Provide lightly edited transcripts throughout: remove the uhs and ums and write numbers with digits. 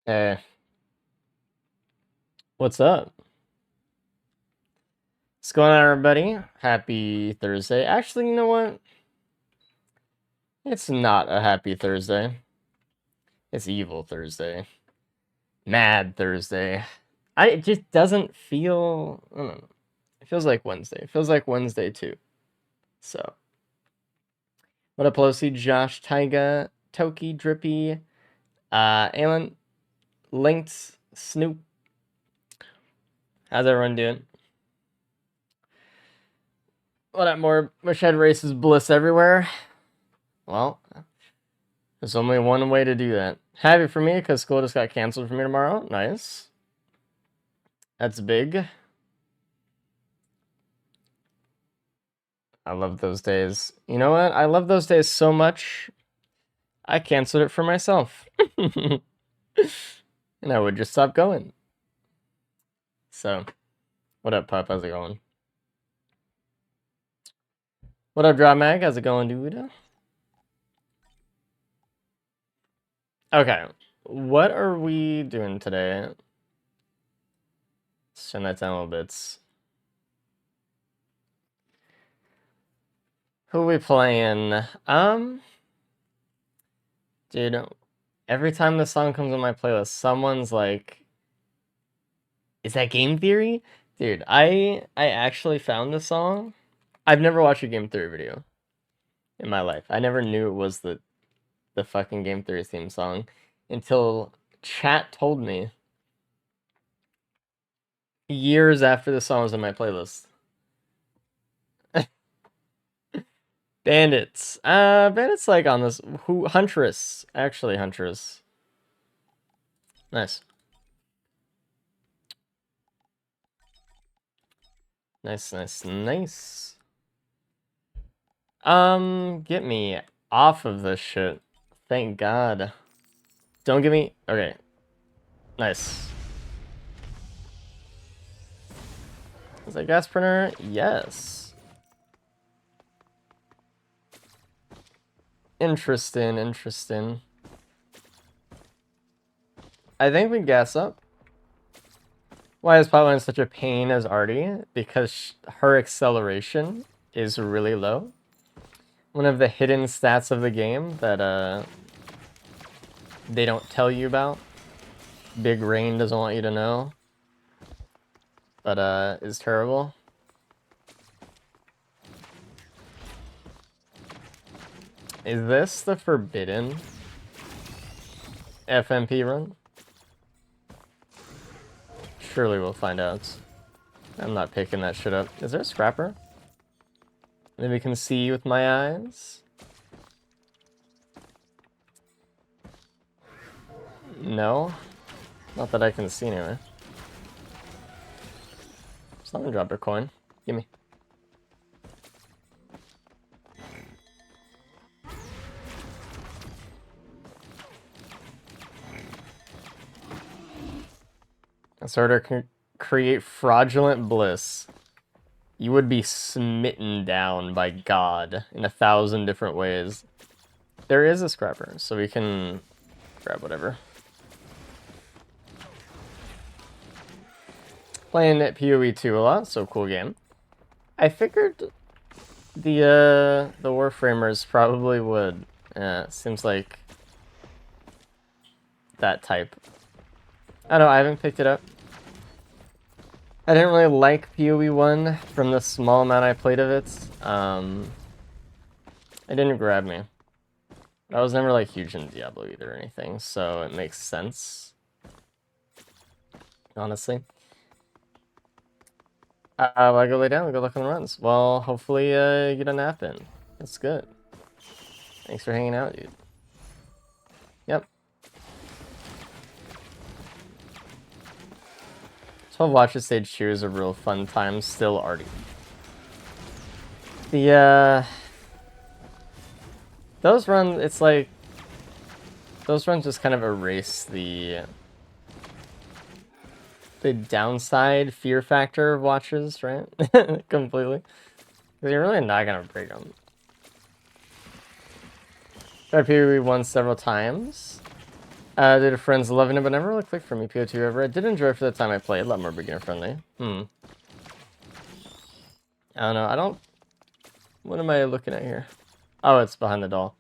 Hey, what's up? What's going on, everybody? Happy Thursday. Actually, you know what? It's not a happy Thursday. It's evil Thursday. Mad Thursday. It just doesn't feel. I don't know. It feels like Wednesday. It feels like Wednesday too. So, what up, Pelosi, Josh, Tyga, Toki, Drippy, Alan, Linked, Snoop. How's everyone doing? What up, more Mushhead Races Bliss everywhere? Well, there's only one way to do that. Happy for me because school just got canceled for me tomorrow. Nice. That's big. I love those days. You know what? I love those days so much, I canceled it for myself. And I would just stop going. So, what up, Pup? How's it going? What up, Drop Mag? How's it going, dude? Okay. What are we doing today? Let's turn that down a little bit. Who are we playing? Dude, every time the song comes on my playlist, someone's like, "Is that Game Theory?" Dude, I actually found the song. I've never watched a Game Theory video in my life. I never knew it was the fucking Game Theory theme song until chat told me years after the song was on my playlist. Bandits. Bandits like on this Huntress. Actually Huntress. Nice. Nice, nice, nice. Get me off of this shit. Thank God. Don't get me. Okay. Nice. Is that gas printer? Yes. Interesting, interesting. I think we gas up. Why is Potline such a pain as Artie? Because her acceleration is really low. One of the hidden stats of the game that they don't tell you about. Big Rain doesn't want you to know. But is terrible. Is this the forbidden FMP run? Surely we'll find out. I'm not picking that shit up. Is there a scrapper? Maybe I can see with my eyes? No. Not that I can see anyway. Someone dropped a coin. Gimme. Sorter can create fraudulent bliss. You would be smitten down by God in 1,000 different ways. There is a scrapper, so we can grab whatever. Playing at PoE 2 a lot, so cool game. I figured the Warframers probably would. Seems like that type. I don't know, I haven't picked it up. I didn't really like PoE 1 from the small amount I played of it. It didn't grab me. I was never like huge in Diablo either or anything, so it makes sense. Honestly. I go lay down and go look on the runs. Well, hopefully you get a nap in. That's good. Thanks for hanging out, dude. Yep. 12 watches stage 2 is a real fun time, still Artie. Those runs, it's like, those runs just kind of erase the downside fear factor of watches, right? Completely. Because you're really not gonna break them. Tried PoE 1 several times. Did friends loving it, but never really clicked for me. PO2 ever. I did enjoy it for the time I played. A lot more beginner friendly. I don't know. I don't. What am I looking at here? Oh, it's behind the doll.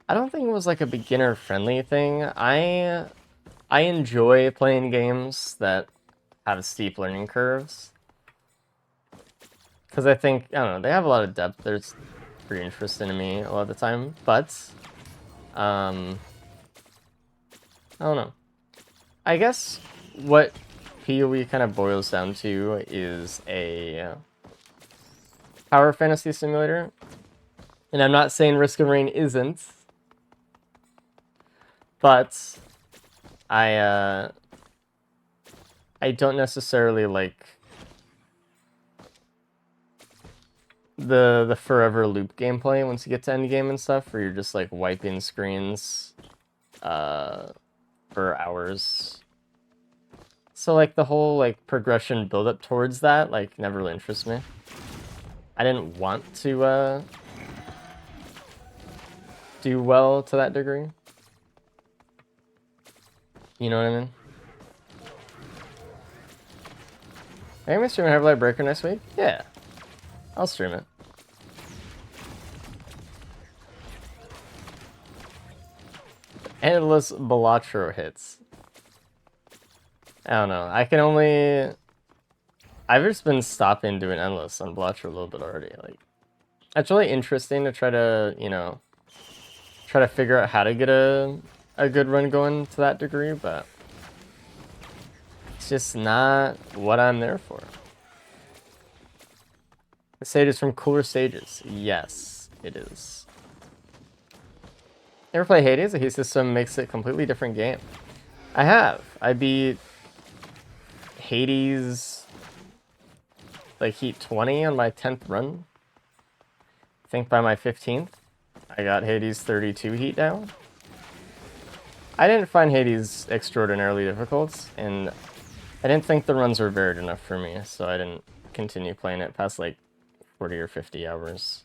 I don't think it was like a beginner friendly thing. I enjoy playing games that have steep learning curves. Because I think, I don't know, they have a lot of depth. They're pretty interesting to me a lot of the time. But, I don't know. I guess what PoE kind of boils down to is a power fantasy simulator. And I'm not saying Risk of Rain isn't. But I don't necessarily like the forever loop gameplay once you get to end game and stuff, where you're just like wiping screens for hours. So like the whole like progression build up towards that like never really interests me. I didn't want to do well to that degree. You know what I mean? Are you gonna stream Heavy Light Breaker next week? Yeah. I'll stream it. Endless Balatro hits. I don't know. I've just been stopping doing endless on Balatro a little bit already. Like, it's really interesting to try to, you know, try to figure out how to get a good run going to that degree, but it's just not what I'm there for. The stage is from Cooler Stages. Yes, it is. Ever play Hades? The heat system makes it a completely different game. I have. I beat Hades like heat 20 on my 10th run. I think by my 15th, I got Hades 32 heat down. I didn't find Hades extraordinarily difficult, and I didn't think the runs were varied enough for me, so I didn't continue playing it past like 40 or 50 hours.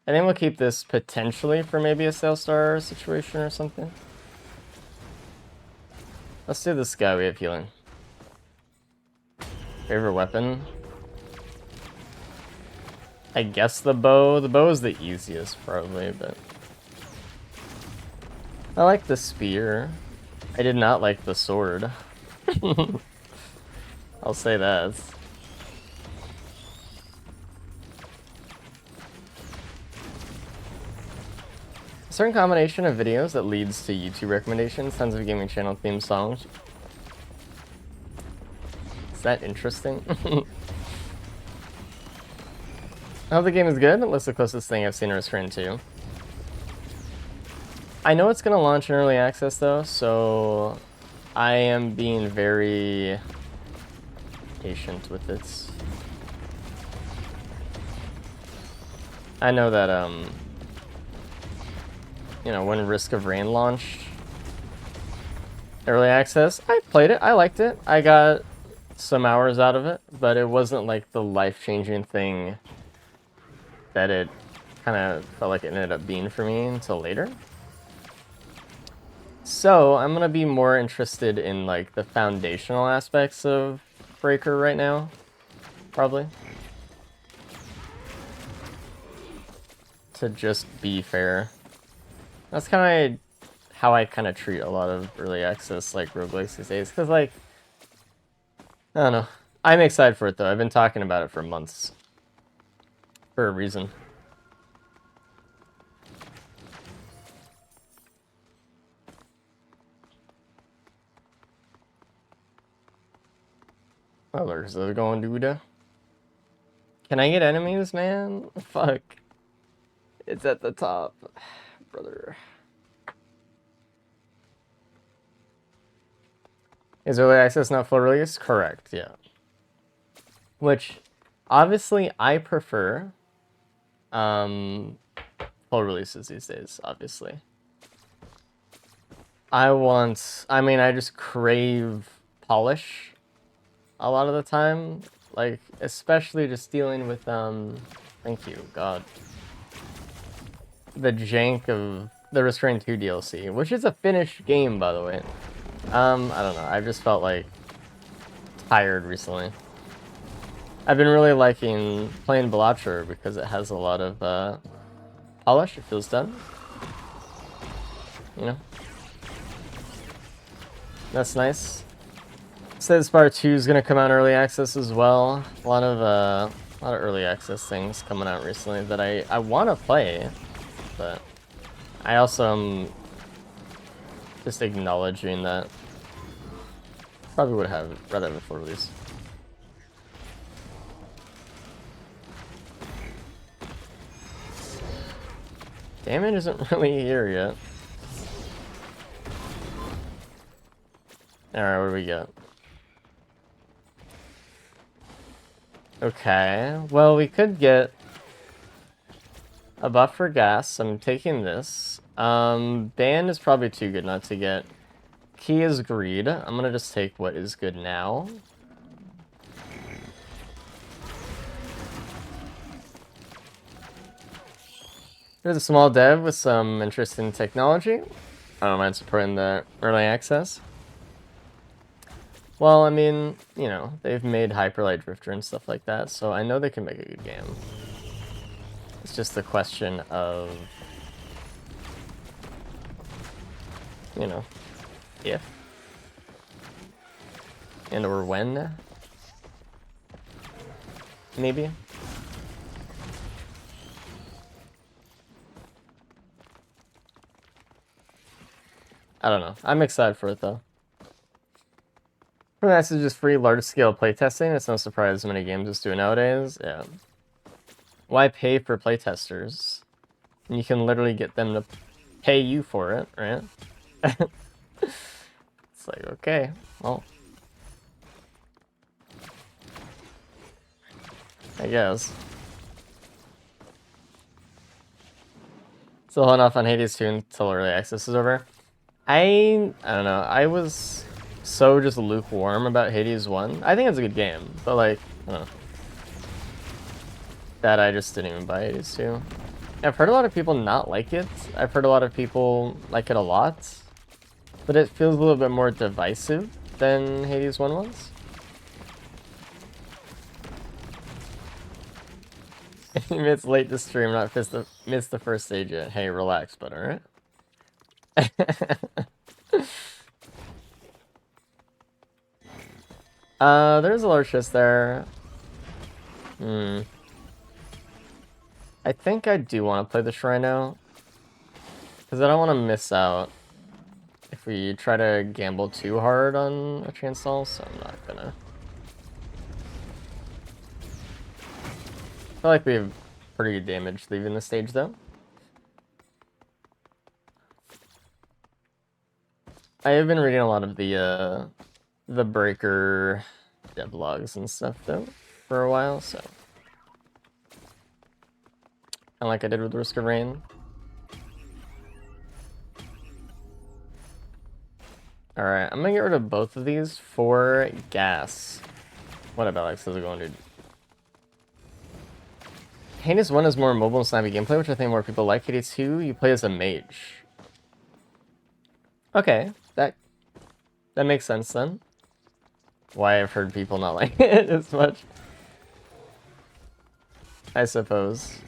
I think we'll keep this potentially for maybe a Sale Star situation or something. Let's do this guy. We have healing. Favorite weapon? I guess the bow. The bow is the easiest, probably, but I like the spear. I did not like the sword. I'll say that. A certain combination of videos that leads to YouTube recommendations, tons of gaming channel theme songs. Is that interesting? I hope the game is good. That's the closest thing I've seen to Risk 2. I know it's going to launch in early access, though, so I am being very patient with it. I know that, you know, when Risk of Rain launched early access, I played it. I liked it. I got some hours out of it, but it wasn't like the life-changing thing that it kind of felt like it ended up being for me until later. So I'm gonna be more interested in like the foundational aspects of Breaker right now, probably. To just be fair. That's kind of how I kind of treat a lot of early access like roguelikes these days, because like, I don't know. I'm excited for it though. I've been talking about it for months. For a reason. Oh, there's the going dude. Can I get enemies, man? Fuck. It's at the top, brother. Is early access not full release? Correct, yeah. Which, obviously, I prefer full releases these days, obviously. I just crave polish a lot of the time. Like, especially just dealing with, thank you, God. The jank of the Restrained 2 DLC, which is a finished game, by the way. I don't know. I've just felt like tired recently. I've been really liking playing Balatro because it has a lot of polish. It feels done. You know? That's nice. Says Spire 2 is gonna come out early access as well. A lot of early access things coming out recently that I want to play, but I also am just acknowledging that probably would have rather have it full release. Damage isn't really here yet. Alright, what do we got? Okay, well, we could get a buff for gas. I'm taking this. Band is probably too good not to get. Key is greed. I'm gonna just take what is good now. Here's a small dev with some interesting technology. I don't mind supporting the early access. Well, I mean, you know, they've made Hyperlight Drifter and stuff like that, so I know they can make a good game. It's just the question of, you know, if and or when, maybe. I don't know. I'm excited for it though. That's just free large-scale playtesting. It's no surprise many games just do it nowadays. Yeah. Why pay for playtesters? You can literally get them to pay you for it, right? It's like, okay, well, I guess. Still holding off on Hades 2 until early access is over. I don't know. I was so just lukewarm about Hades 1. I think it's a good game, but like, I don't know. That I just didn't even buy Hades 2. I've heard a lot of people not like it. I've heard a lot of people like it a lot. But it feels a little bit more divisive than Hades 1 was. It's late to stream, not miss the first stage yet. Hey, relax, but alright. There's a large chest there. I think I do want to play the Shrine now. Because I don't want to miss out if we try to gamble too hard on a transstall, so I'm not gonna. I feel like we have pretty good damage leaving the stage though. I have been reading a lot of the Breaker devlogs and stuff though for a while, so. And like I did with Risk of Rain. Alright, I'm gonna get rid of both of these for gas. What about Alex? How's it going, dude? Hades 1 is more mobile and snappy gameplay, which I think more people like. Hades 2, you play as a mage. Okay, that makes sense then. Why I've heard people not like it as much. I suppose.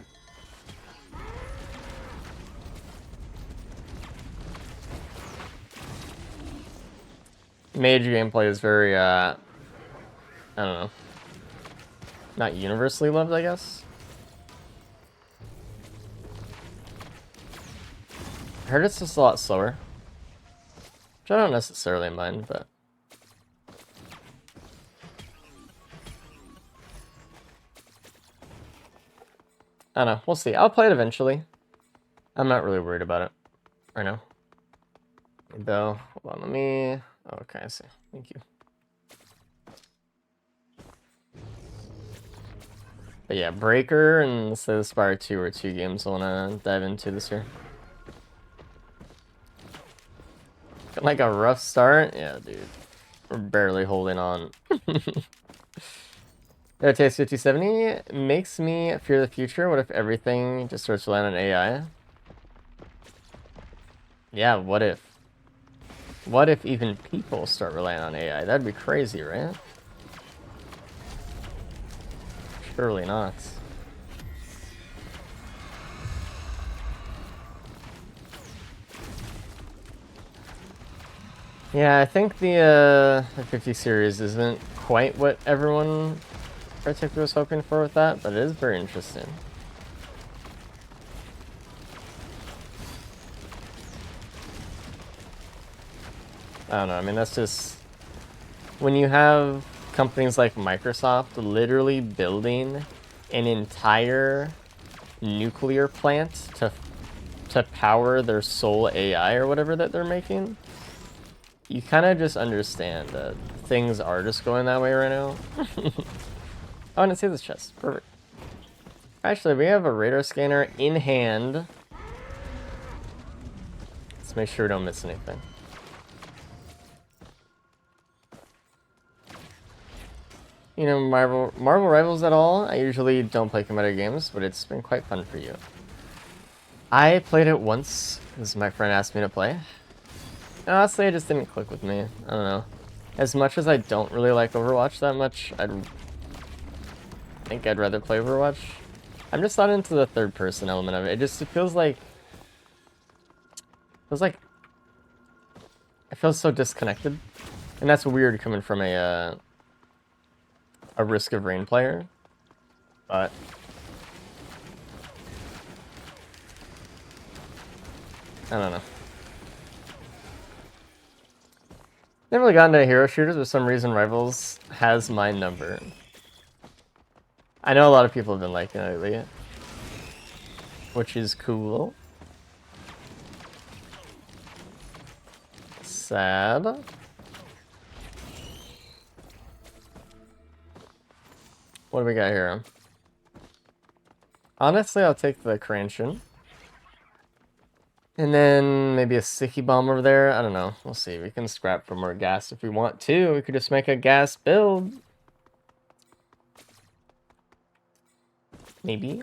Mage gameplay is very, I don't know. Not universally loved, I guess. I heard it's just a lot slower. Which I don't necessarily mind, but... I don't know, we'll see. I'll play it eventually. I'm not really worried about it right now. Though, hold on, let me... Oh, okay, I see. Thank you. But yeah, Breaker and Spire 2 are two games I want to dive into this year. Got like a rough start? Yeah, dude. We're barely holding on. RTS 5070 makes me fear the future. What if everything just starts relying on AI? Yeah, what if? What if even people start relying on AI? That'd be crazy, right? Surely not. Yeah, I think the 50 series isn't quite what everyone particularly was hoping for with that, but it is very interesting. I don't know, I mean, that's just... When you have companies like Microsoft literally building an entire nuclear plant to power their sole AI or whatever that they're making, you kind of just understand that things are just going that way right now. Oh, and it saves this chest. Perfect. Actually, we have a radar scanner in hand. Let's make sure we don't miss anything. You know, Marvel Rivals at all? I usually don't play competitive games, but it's been quite fun for you. I played it once because my friend asked me to play. And honestly, it just didn't click with me. I don't know. As much as I don't really like Overwatch that much, I think I'd rather play Overwatch. I'm just not into the third-person element of it. It feels like it feels so disconnected, and that's weird coming from a Risk of Rain player. But I don't know. Never really gotten into hero shooters, but for some reason Rivals has my number. I know a lot of people have been liking it lately, which is cool. Sad. What do we got here? Honestly, I'll take the Cranshin. And then maybe a sticky bomb over there. I don't know. We'll see. We can scrap for more gas if we want to. We could just make a gas build. Maybe.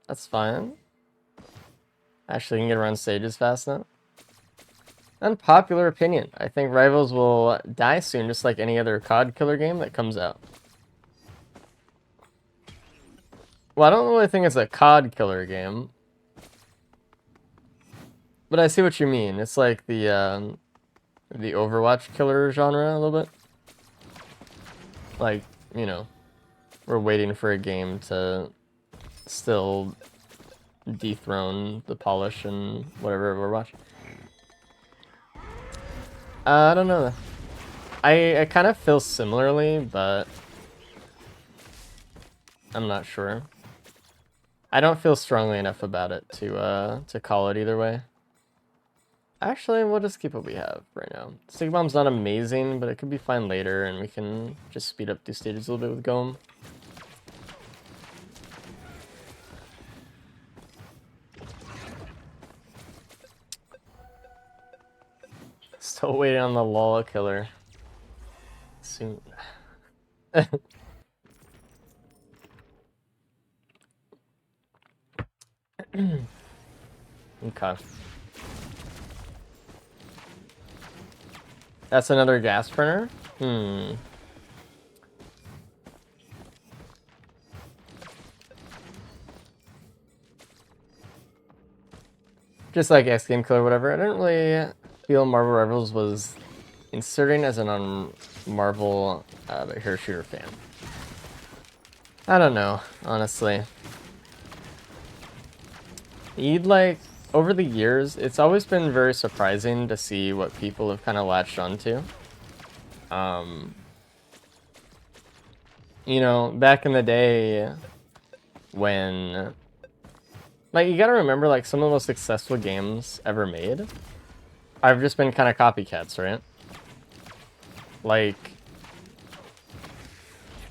That's fine. Actually, you can get around stages fast now. Unpopular opinion. I think Rivals will die soon, just like any other COD killer game that comes out. Well, I don't really think it's a COD killer game. But I see what you mean. It's like the Overwatch killer genre a little bit. Like, you know, we're waiting for a game to still dethrone the polish and whatever Overwatch. I don't know. I kind of feel similarly, but I'm not sure. I don't feel strongly enough about it to call it either way. Actually, we'll just keep what we have right now. Stick Bomb's not amazing, but it could be fine later, and we can just speed up these stages a little bit with Goem. Still waiting on the Lola killer. Soon. Okay. That's another gas burner? Just like X Game Killer or whatever, I didn't really feel Marvel Rivals was inserting as a non-Marvel hero shooter fan. I don't know, honestly. Over the years, it's always been very surprising to see what people have kind of latched onto. You know, back in the day when... Like, you gotta remember, like, some of the most successful games ever made have just been kind of copycats, right? Like,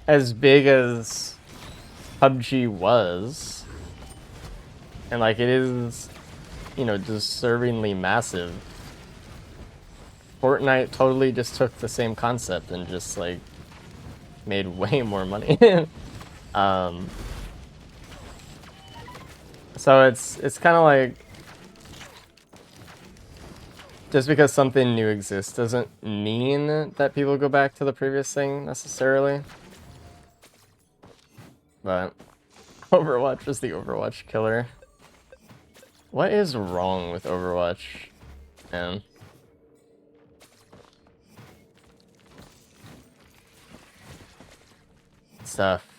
as big as PUBG was, and, like, it is... you know, deservingly massive. Fortnite totally just took the same concept and just, like, made way more money. So it's kind of like, just because something new exists doesn't mean that people go back to the previous thing necessarily. But Overwatch was the Overwatch killer. What is wrong with Overwatch, man? Stuff.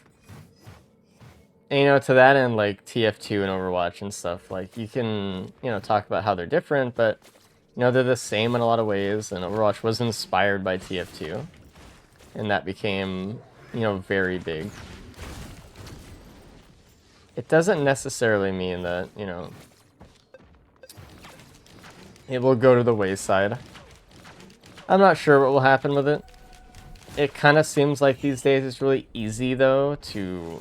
And, you know, to that end, like TF2 and Overwatch and stuff, like you can, you know, talk about how they're different, but you know, they're the same in a lot of ways, and Overwatch was inspired by TF2, and that became, you know, very big. It doesn't necessarily mean that, you know, it will go to the wayside. I'm not sure what will happen with it. It kind of seems like these days it's really easy, though, to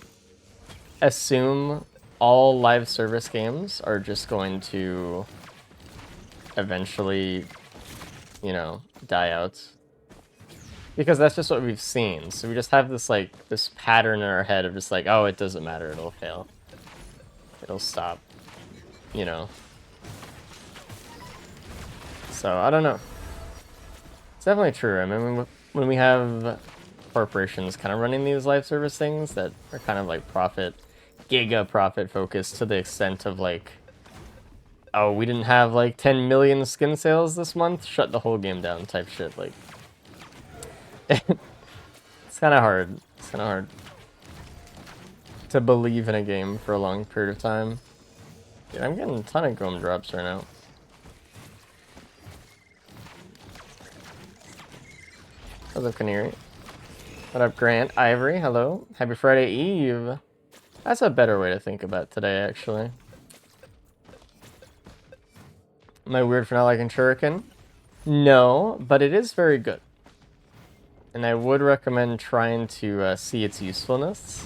assume all live service games are just going to eventually, you know, die out. Because that's just what we've seen. So we just have this, like, this pattern in our head of just like, oh, it doesn't matter, it'll fail. It'll stop, you know. So, I don't know. It's definitely true. I mean, when we have corporations kind of running these live service things that are kind of like giga profit focused to the extent of like, oh, we didn't have like 10 million skin sales this month, shut the whole game down type shit. Like, it's kind of hard. It's kind of hard to believe in a game for a long period of time. Dude, I'm getting a ton of Gome drops right now. What's up, Canary? What up, Grant? Ivory, hello. Happy Friday Eve. That's a better way to think about today, actually. Am I weird for not liking Shuriken? No, but it is very good. And I would recommend trying to see its usefulness,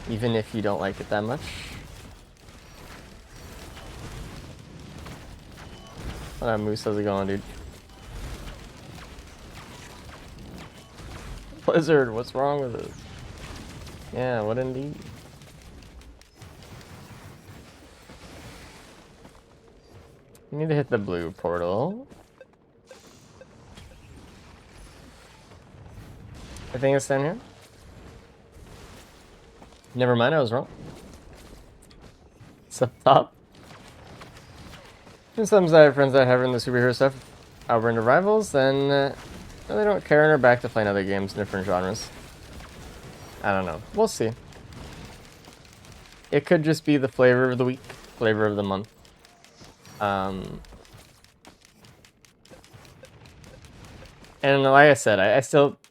even if you don't like it that much. What up, Moose? How's it going, dude? Blizzard, what's wrong with it? Yeah, what indeed? You need to hit the blue portal. I think it's down here. Never mind, I was wrong. It's up top. And sometimes I have friends that have in the superhero stuff over into rivals, then they don't care and are back to playing other games in different genres. I don't know. We'll see. It could just be the flavor of the week, flavor of the month. And like I said,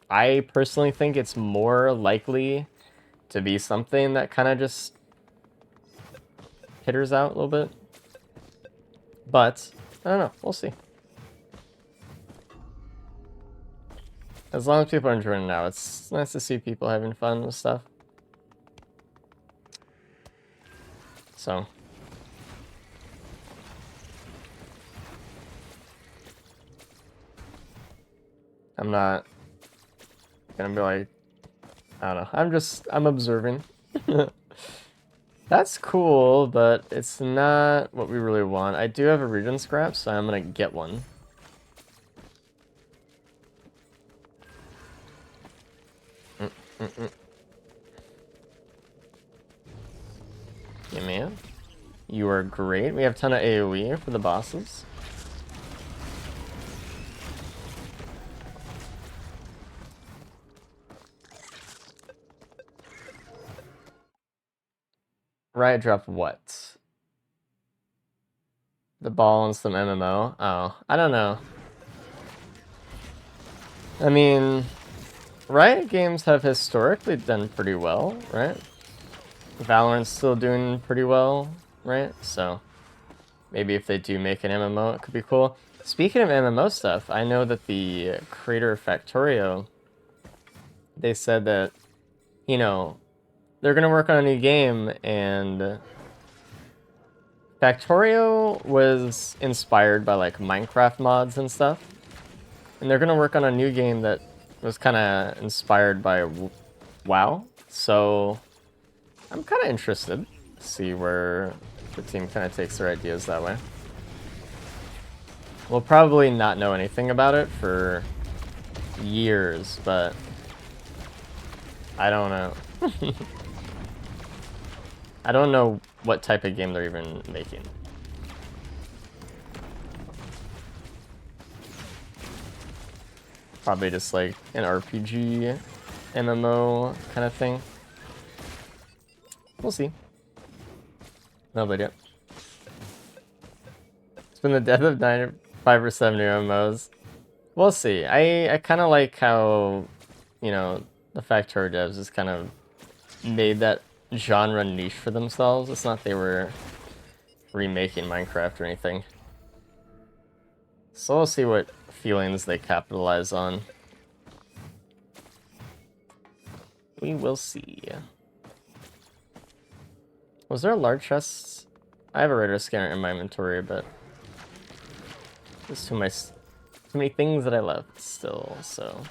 I personally think it's more likely to be something that kind of just hitters out a little bit. But, I don't know. We'll see. As long as people are enjoying it now, it's nice to see people having fun with stuff. So. I'm not gonna be like, I don't know. I'm observing. That's cool, but it's not what we really want. I do have a regen scrap, so I'm gonna get one. Yeah, man. You are great. We have a ton of AoE for the bosses. Riot drop what? The ball and some MMO? Oh, I don't know. I mean, Riot games have historically done pretty well, right? Valorant's still doing pretty well, right? So maybe if they do make an MMO, it could be cool. Speaking of MMO stuff, I know that the creator of Factorio, they said that, you know, they're going to work on a new game, and Factorio was inspired by, like, Minecraft mods and stuff. And they're going to work on a new game that was kind of inspired by WoW. So I'm kind of interested to see where The team kind of takes their ideas that way. We'll probably not know anything about it for years, but I don't know. I don't know what type of game they're even making. Probably just like an RPG, MMO kind of thing. We'll see. No idea. It's been the death of 5 or 7 MMOs. We'll see. I kind of like how, you know, the Factory devs has kind of made that genre niche for themselves. It's not they were remaking Minecraft or anything. So we'll see what feelings they capitalize on. We will see. Was there a large chest? I have a radar scanner in my inventory, but there's too many things that I left still, so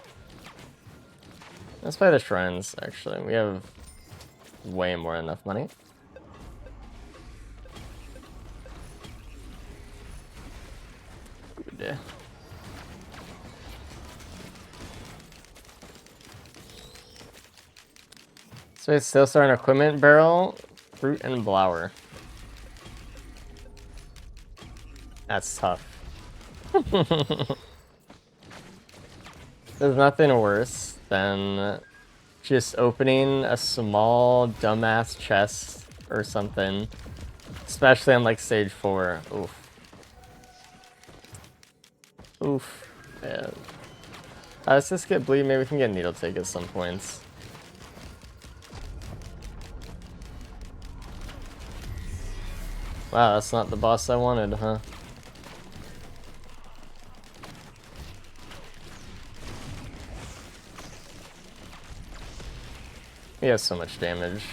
let's buy the shrines. Actually, we have way more than enough money. Good. So it's still starting equipment barrel, fruit and flower. That's tough. There's nothing worse than just opening a small dumbass chest or something, especially on like stage 4. Oof. Oof. Yeah. Let's just get bleed. Maybe we can get needle take at some points. Wow, that's not the boss I wanted, huh? He has so much damage.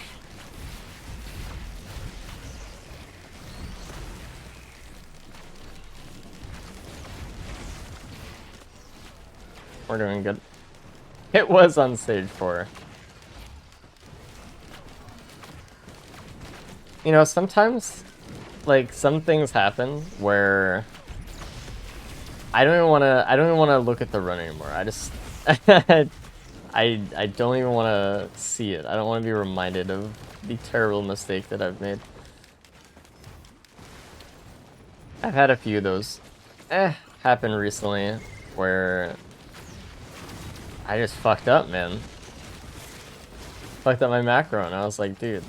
We're doing good. It was on stage 4. You know, sometimes, like, some things happen where I don't even want to look at the run anymore. I just I don't even want to see it. I don't want to be reminded of the terrible mistake that I've made. I've had a few of those happen recently where I just fucked up, man. Fucked up my macro, and I was like, dude.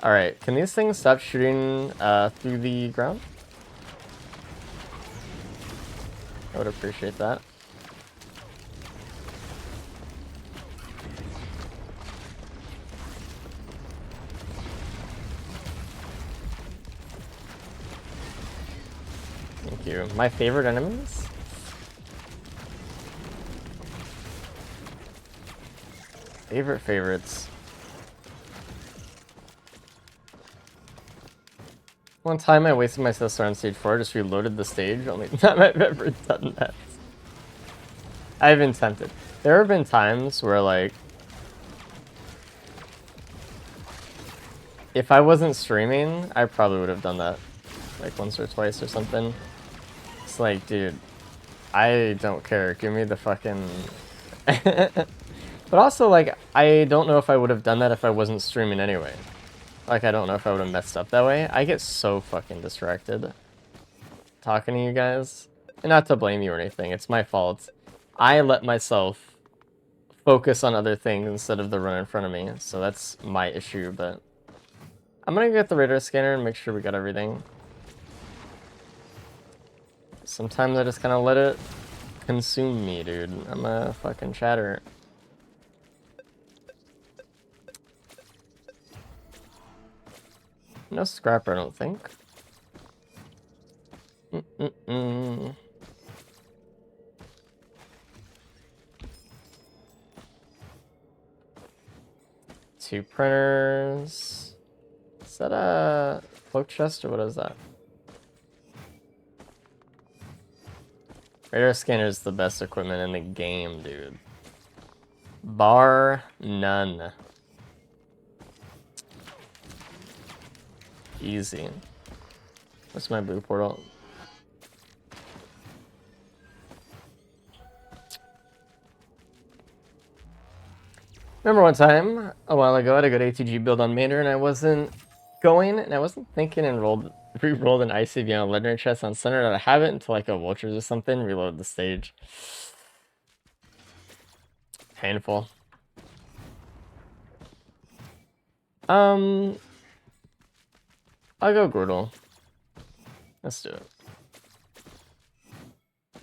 Alright, can these things stop shooting through the ground? I would appreciate that. Thank you. My favorite enemies? Favorites. One time I wasted my sister on stage 4, just reloaded the stage. Only time I've ever done that. I've been tempted. There have been times where, like, if I wasn't streaming, I probably would have done that, like, once or twice or something. It's like, dude, I don't care. Give me the fucking... But also, like, I don't know if I would have done that if I wasn't streaming anyway. Like, I don't know if I would have messed up that way. I get so fucking distracted talking to you guys. And not to blame you or anything. It's my fault. I let myself focus on other things instead of the run in front of me. So that's my issue, but... I'm gonna get the radar scanner and make sure we got everything. Sometimes I just kind of let it consume me, dude. I'm a fucking chatter. No scrapper, I don't think. Two printers. Is that a cloak chest or what is that? Radar scanner is the best equipment in the game, dude. Bar none. Easy. What's my blue portal? Remember one time, a while ago, I had a good ATG build on Mater, and I wasn't thinking, and re-rolled an ICV on a legendary chest on center that I haven't until like a Vultures or something, reload the stage. Painful. I'll go Groodle. Let's do it. I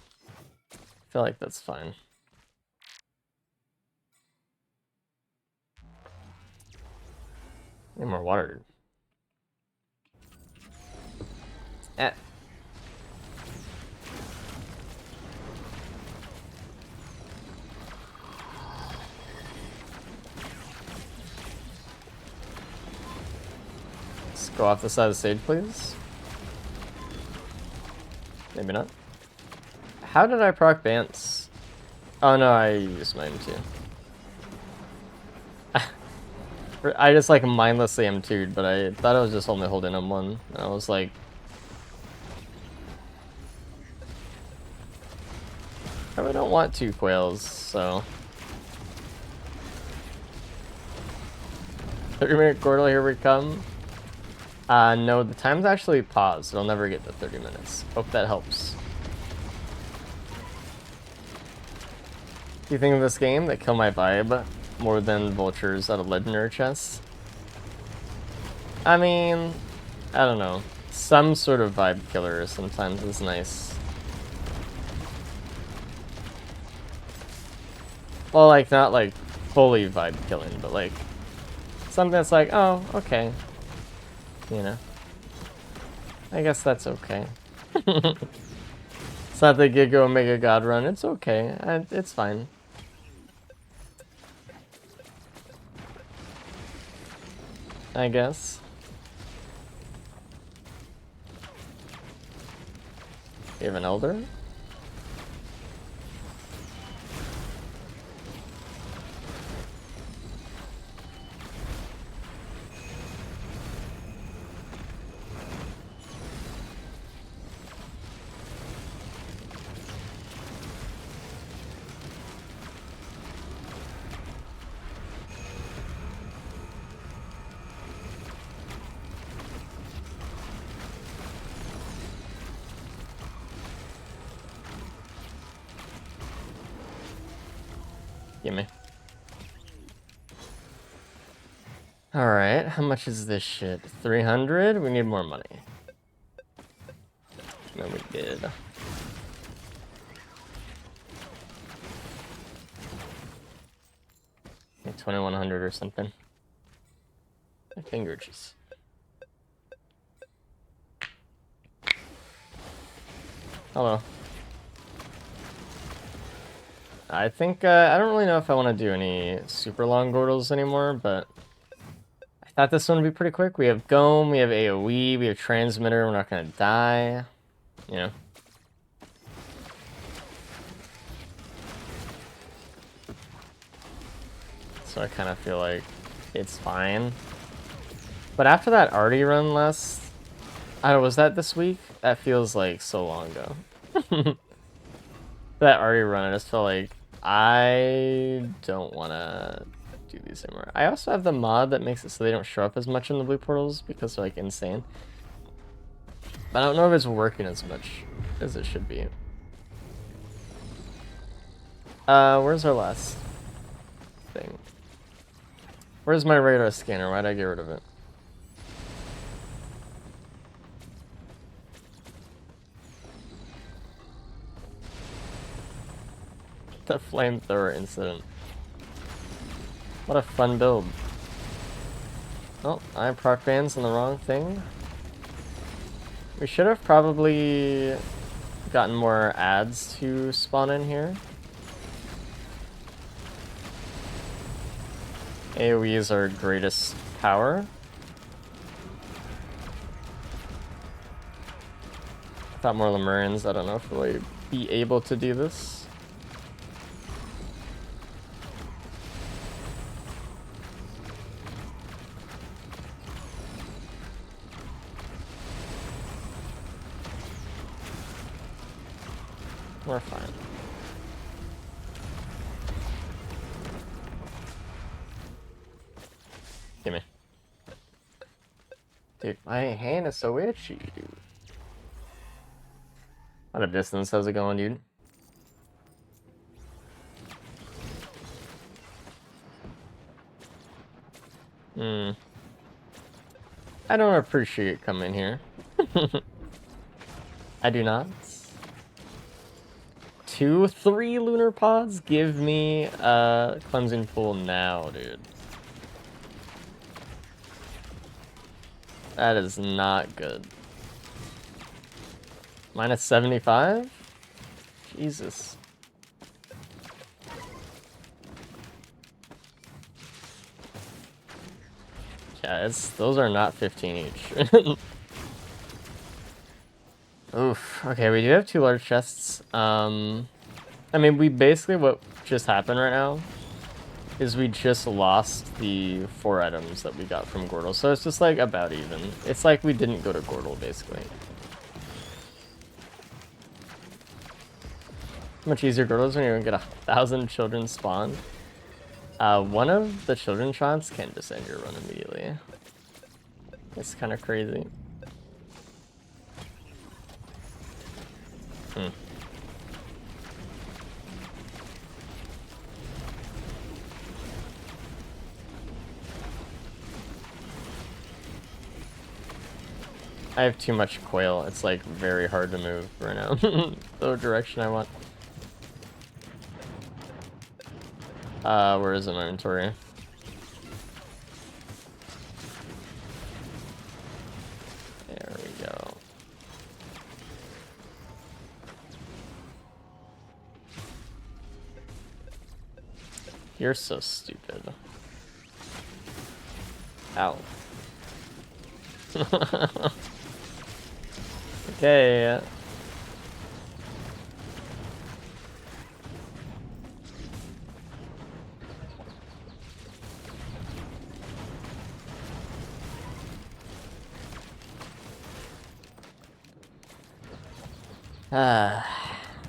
feel like that's fine. Need more water. Eh. Let's go off the side of the stage, please. Maybe not. How did I proc Bance? Oh no, I used mine too. I just like mindlessly M2'd, but I thought I was just only holding M1. I was like, I really don't want 2 quails, so. 30-minute Gordle, here we come. No, the time's actually paused. It'll never get to 30 minutes. Hope that helps. Do you think of this game that kill my vibe more than Vultures out of legendary chests? I mean, I don't know. Some sort of vibe killer sometimes is nice. Well, like, not like fully vibe killing, but like something that's like, oh, okay. You know. I guess that's okay. It's not the Giga Omega God run. It's okay. It's fine. I guess. You have an Elder? Gimme. Alright, how much is this shit? 300? We need more money. No, we did. Like 2100 or something. My finger just. Hello. I think, I don't really know if I want to do any super long Gordles anymore, but I thought this one would be pretty quick. We have Gome, we have AoE, we have Transmitter, we're not going to die. You know. So I kind of feel like it's fine. But after that Artie run last, I don't know, was that this week? That feels like so long ago. That Artie run, I just felt like I don't want to do these anymore. I also have the mod that makes it so they don't show up as much in the blue portals because they're like insane. But I don't know if it's working as much as it should be. Where's our last thing? Where's my radar scanner? Why'd I get rid of it? The flamethrower incident. What a fun build. Oh, I proc bans on the wrong thing. We should have probably gotten more ads to spawn in here. AoE is our greatest power. I thought more Lemurians, I don't know if we'll be able to do this. We're fine. Gimme. Dude, my hand is so itchy, dude. Out of distance, how's it going, dude? I don't appreciate coming here. I do not. 3 lunar pods? Give me a cleansing pool now, dude. That is not good. Minus 75? Jesus. Yeah, those are not 15 each. Oof. Okay, we do have 2 large chests. I mean, we basically, what just happened right now is we just lost the 4 items that we got from Gordle. So it's just like about even. It's like we didn't go to Gordle, basically. Much easier Gordle is when you get 1,000 children spawn. One of the children shots can just end your run immediately. It's kind of crazy. I have too much coil. It's like very hard to move right now. The direction I want. Where is it, my inventory? There we go. You're so stupid. Ow. Okay.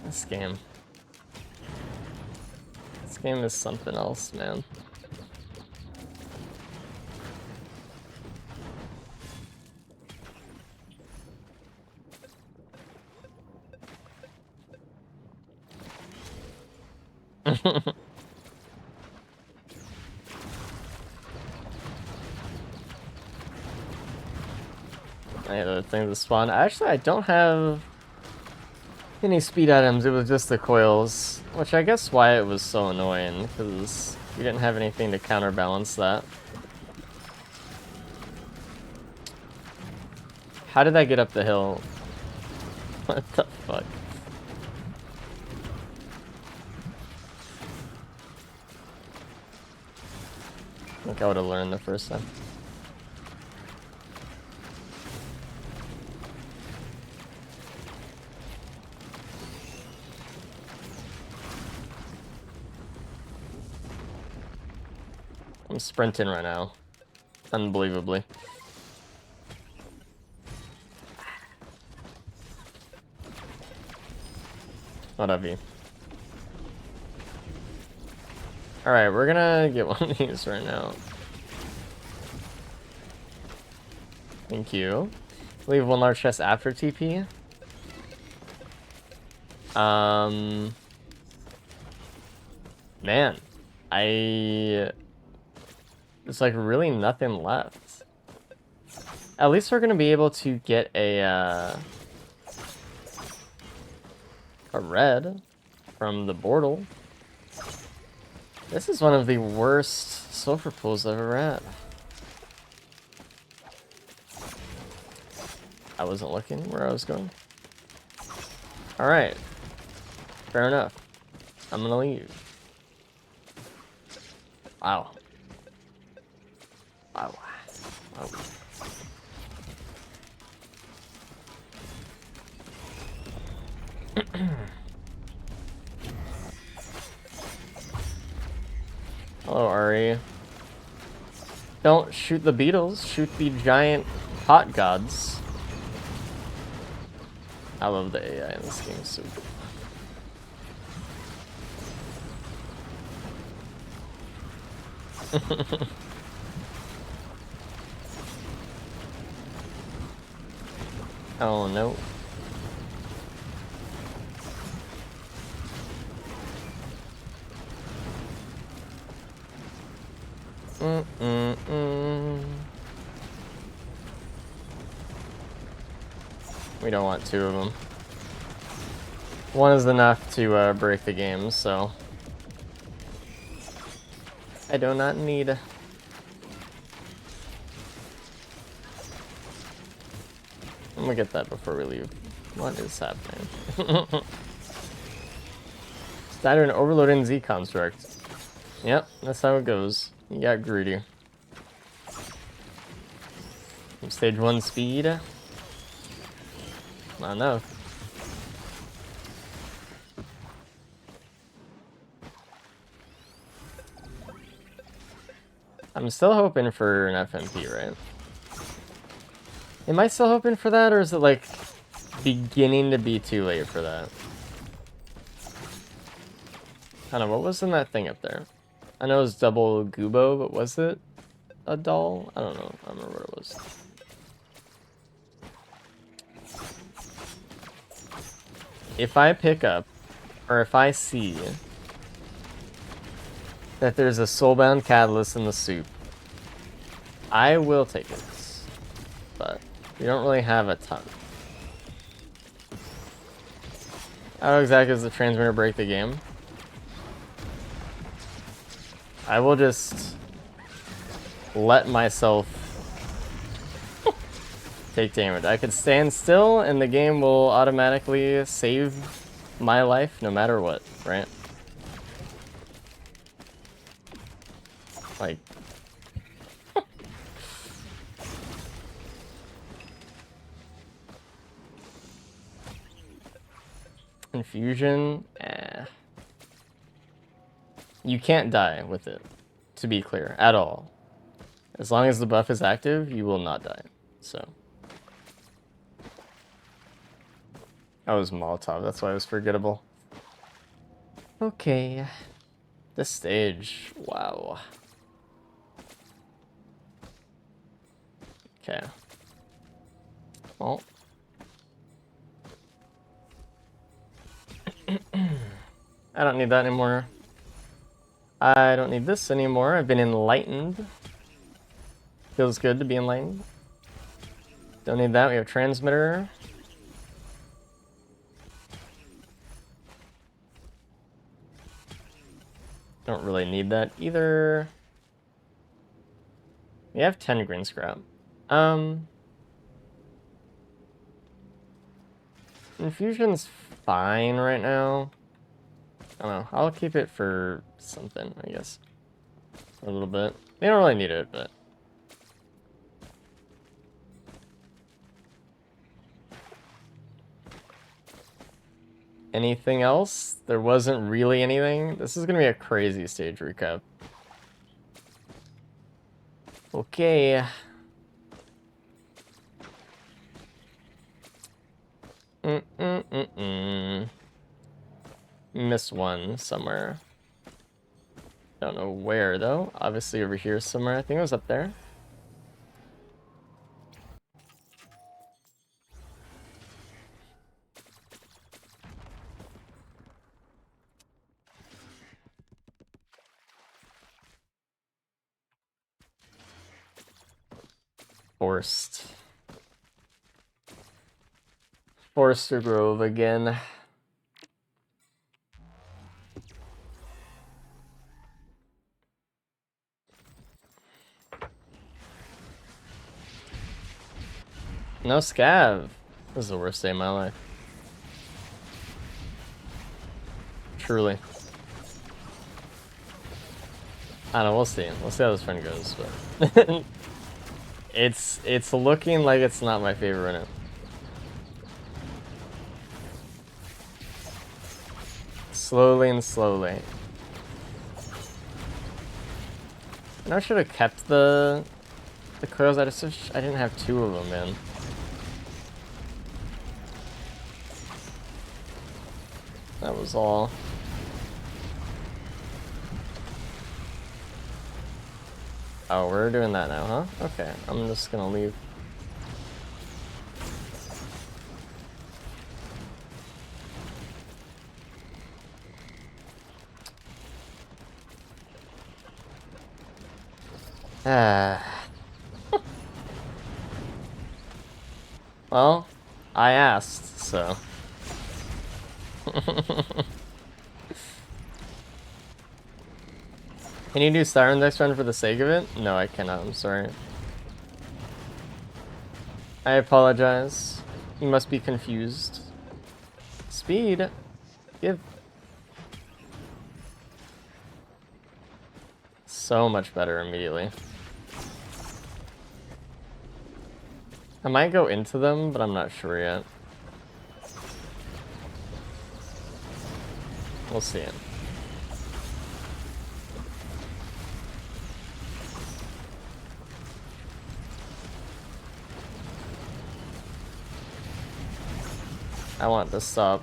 This game. This game is something else, man. I had other things to spawn. Actually, I don't have any speed items. It was just the coils, which I guess why it was so annoying, because we didn't have anything to counterbalance that. How did I get up the hill? What the fuck? I think I would have learned the first time. I'm sprinting right now. Unbelievably. What up, you? Alright, we're gonna get one of these right now. Thank you. Leave 1 large chest after TP. Man. There's like really nothing left. At least we're gonna be able to get a red from the Bortle. This is one of the worst sulfur pools I've ever had. I wasn't looking where I was going. Alright. Fair enough. I'm gonna leave. Wow. Wow. Wow. Hello, Ari. Don't shoot the beetles, shoot the giant hot gods. I love the AI in this game, so Oh no. We don't want two of them. One is enough to break the game, so I do not need. I'm gonna get that before we leave. What is happening? Started an overloaded Z construct. Yep, that's how it goes. You got greedy. Stage 1 speed. Not enough. I'm still hoping for an FMP, right? Am I still hoping for that, or is it like beginning to be too late for that? I don't know, what was in that thing up there? I know it was double Gubo, but was it a doll? I don't know. I don't remember what it was. If I pick up, or if I see that there's a soulbound catalyst in the soup, I will take it. But we don't really have a ton. How exactly does the transmitter break the game? I will just let myself take damage. I could stand still and the game will automatically save my life no matter what, right? Like, infusion, you can't die with it, to be clear, at all. As long as the buff is active, you will not die, so. That was Molotov, that's why it was forgettable. Okay. This stage, wow. Okay. Well. I don't need that anymore. I don't need this anymore. I've been enlightened. Feels good to be enlightened. Don't need that. We have transmitter. Don't really need that either. We have 10 green scrap. Infusion's fine right now. I don't know. I'll keep it for something, I guess. A little bit. We don't really need it, but. Anything else? There wasn't really anything. This is gonna be a crazy stage recap. Okay. Missed one somewhere. Don't know where though. Obviously over here somewhere. I think it was up there. Forester Grove again. No scav. This is the worst day of my life. Truly. I don't know, we'll see. We'll see how this friend goes, but it's looking like it's not my favorite right now. Slowly and slowly. I should have kept the coils. I didn't have two of them, man. That was all. Oh, we're doing that now, huh? Okay, I'm just gonna leave. Well, I asked, so. Can you do Siren next run for the sake of it? No, I cannot, I'm sorry. I apologize. You must be confused. Speed. Give. So much better immediately. I might go into them, but I'm not sure yet. We'll see it. I want to stop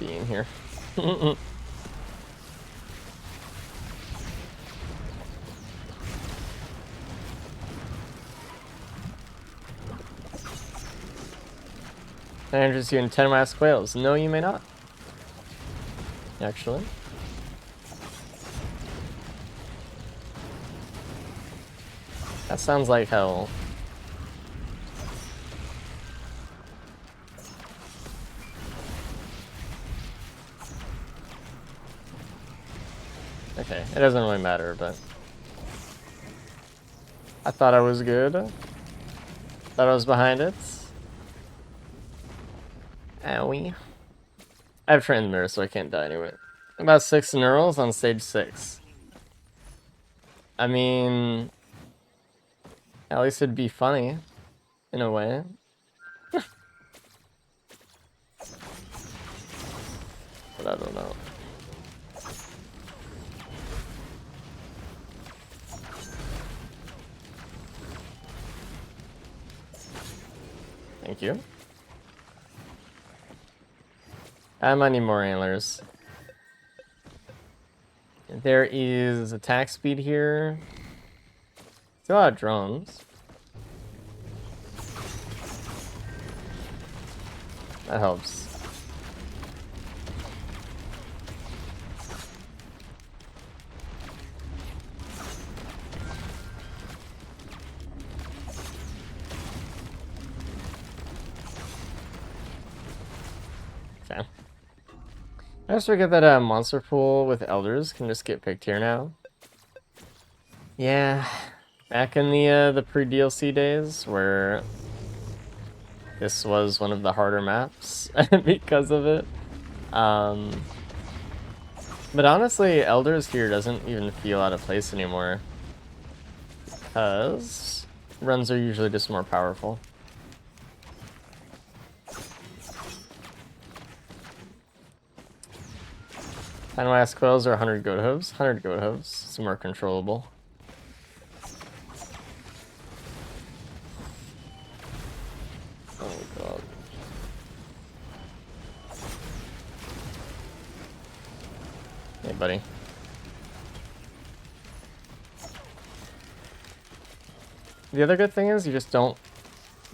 being here. Can I interest you in 10 masked quails? No, you may not. Actually. That sounds like hell. Okay, it doesn't really matter, but I thought I was good. Thought I was behind it. Owie. I have transmitter, so I can't die anyway. About 6 neurals on stage 6. I mean, at least it'd be funny, in a way. But I don't know. Thank you. I might need more antlers. There is attack speed here. Still a lot of drones. That helps. Okay. I just forget that a monster pool with elders can just get picked here now. Yeah, back in the pre-DLC days where this was one of the harder maps because of it. But honestly, elders here doesn't even feel out of place anymore because runs are usually just more powerful. Final ass quails are 100 goat hooves. 100 goat hooves. It's more controllable. Oh god. Hey buddy. The other good thing is you just don't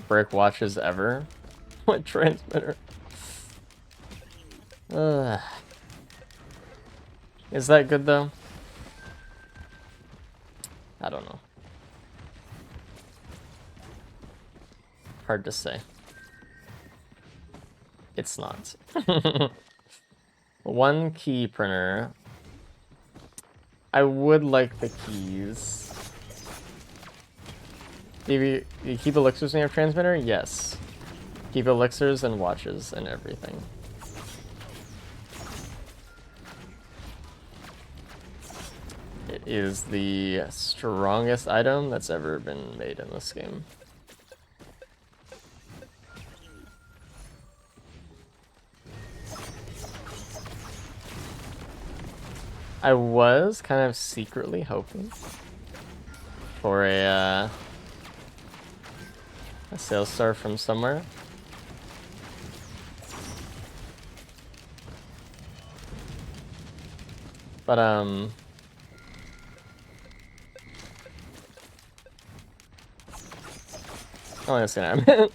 break watches ever with transmitter. Is that good though? I don't know. Hard to say. It's not. One key printer. I would like the keys. Do you keep elixirs when you have transmitter? Yes. Keep elixirs and watches and everything. It is the strongest item that's ever been made in this game. I was kind of secretly hoping for a sales star from somewhere. But Only a scanner.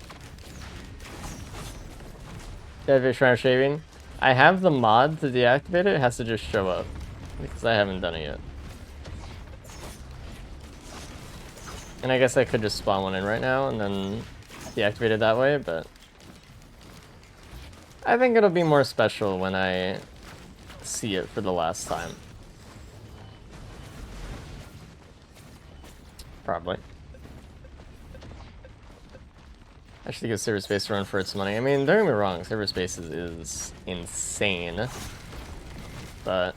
Deadfish Shrine of Shaving. I have the mod to deactivate it. It has to just show up. Because I haven't done it yet. And I guess I could just spawn one in right now and then deactivate it that way, but I think it'll be more special when I see it for the last time. Probably. I should give server space to run for its money. I mean, don't get me wrong, server space is insane. But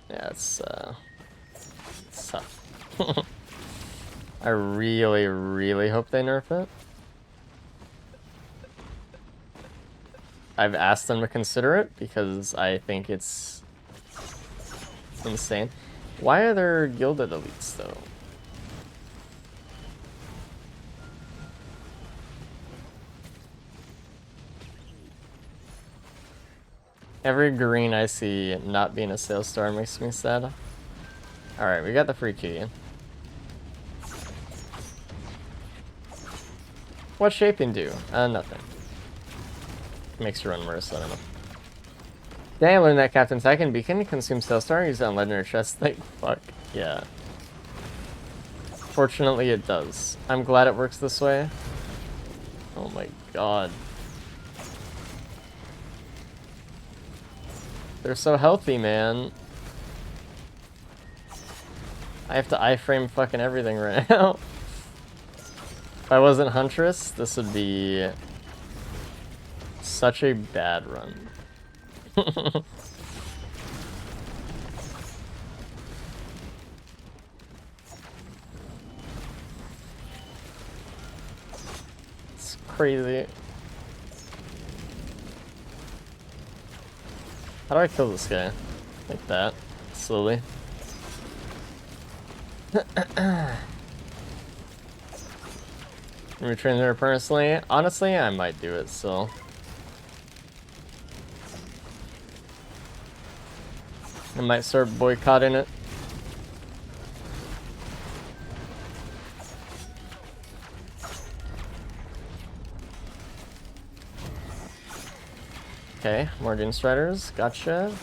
yeah, it's tough. I really, really hope they nerf it. I've asked them to consider it because I think it's insane. Why are there gilded elites, though? Every green I see not being a sales star makes me sad. Alright, we got the free key. What's shaping do? Nothing. Makes you run worse, I don't know. Dang, I learned that Captain Second Beacon consumes sales star, use it on legendary chests. Like, fuck, yeah. Fortunately, it does. I'm glad it works this way. Oh my god. They're so healthy, man. I have to iframe fucking everything right now. If I wasn't Huntress, this would be such a bad run. It's crazy. How do I kill this guy? Like that. Slowly. Retrain her personally? Honestly, I might do it still. I might start boycotting it. Okay, more Doom Striders. Gotcha.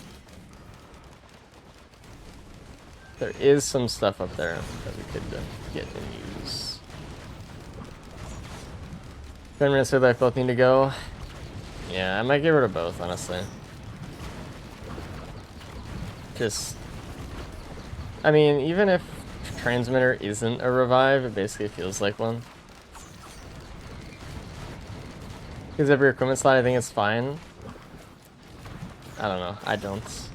There is some stuff up there that we could get and use. 10 minutes of life both need to go. Yeah, I might get rid of both, honestly. Just, I mean, even if Transmitter isn't a revive, it basically feels like one. Because every equipment slot, I think it's fine. I don't know, I don't.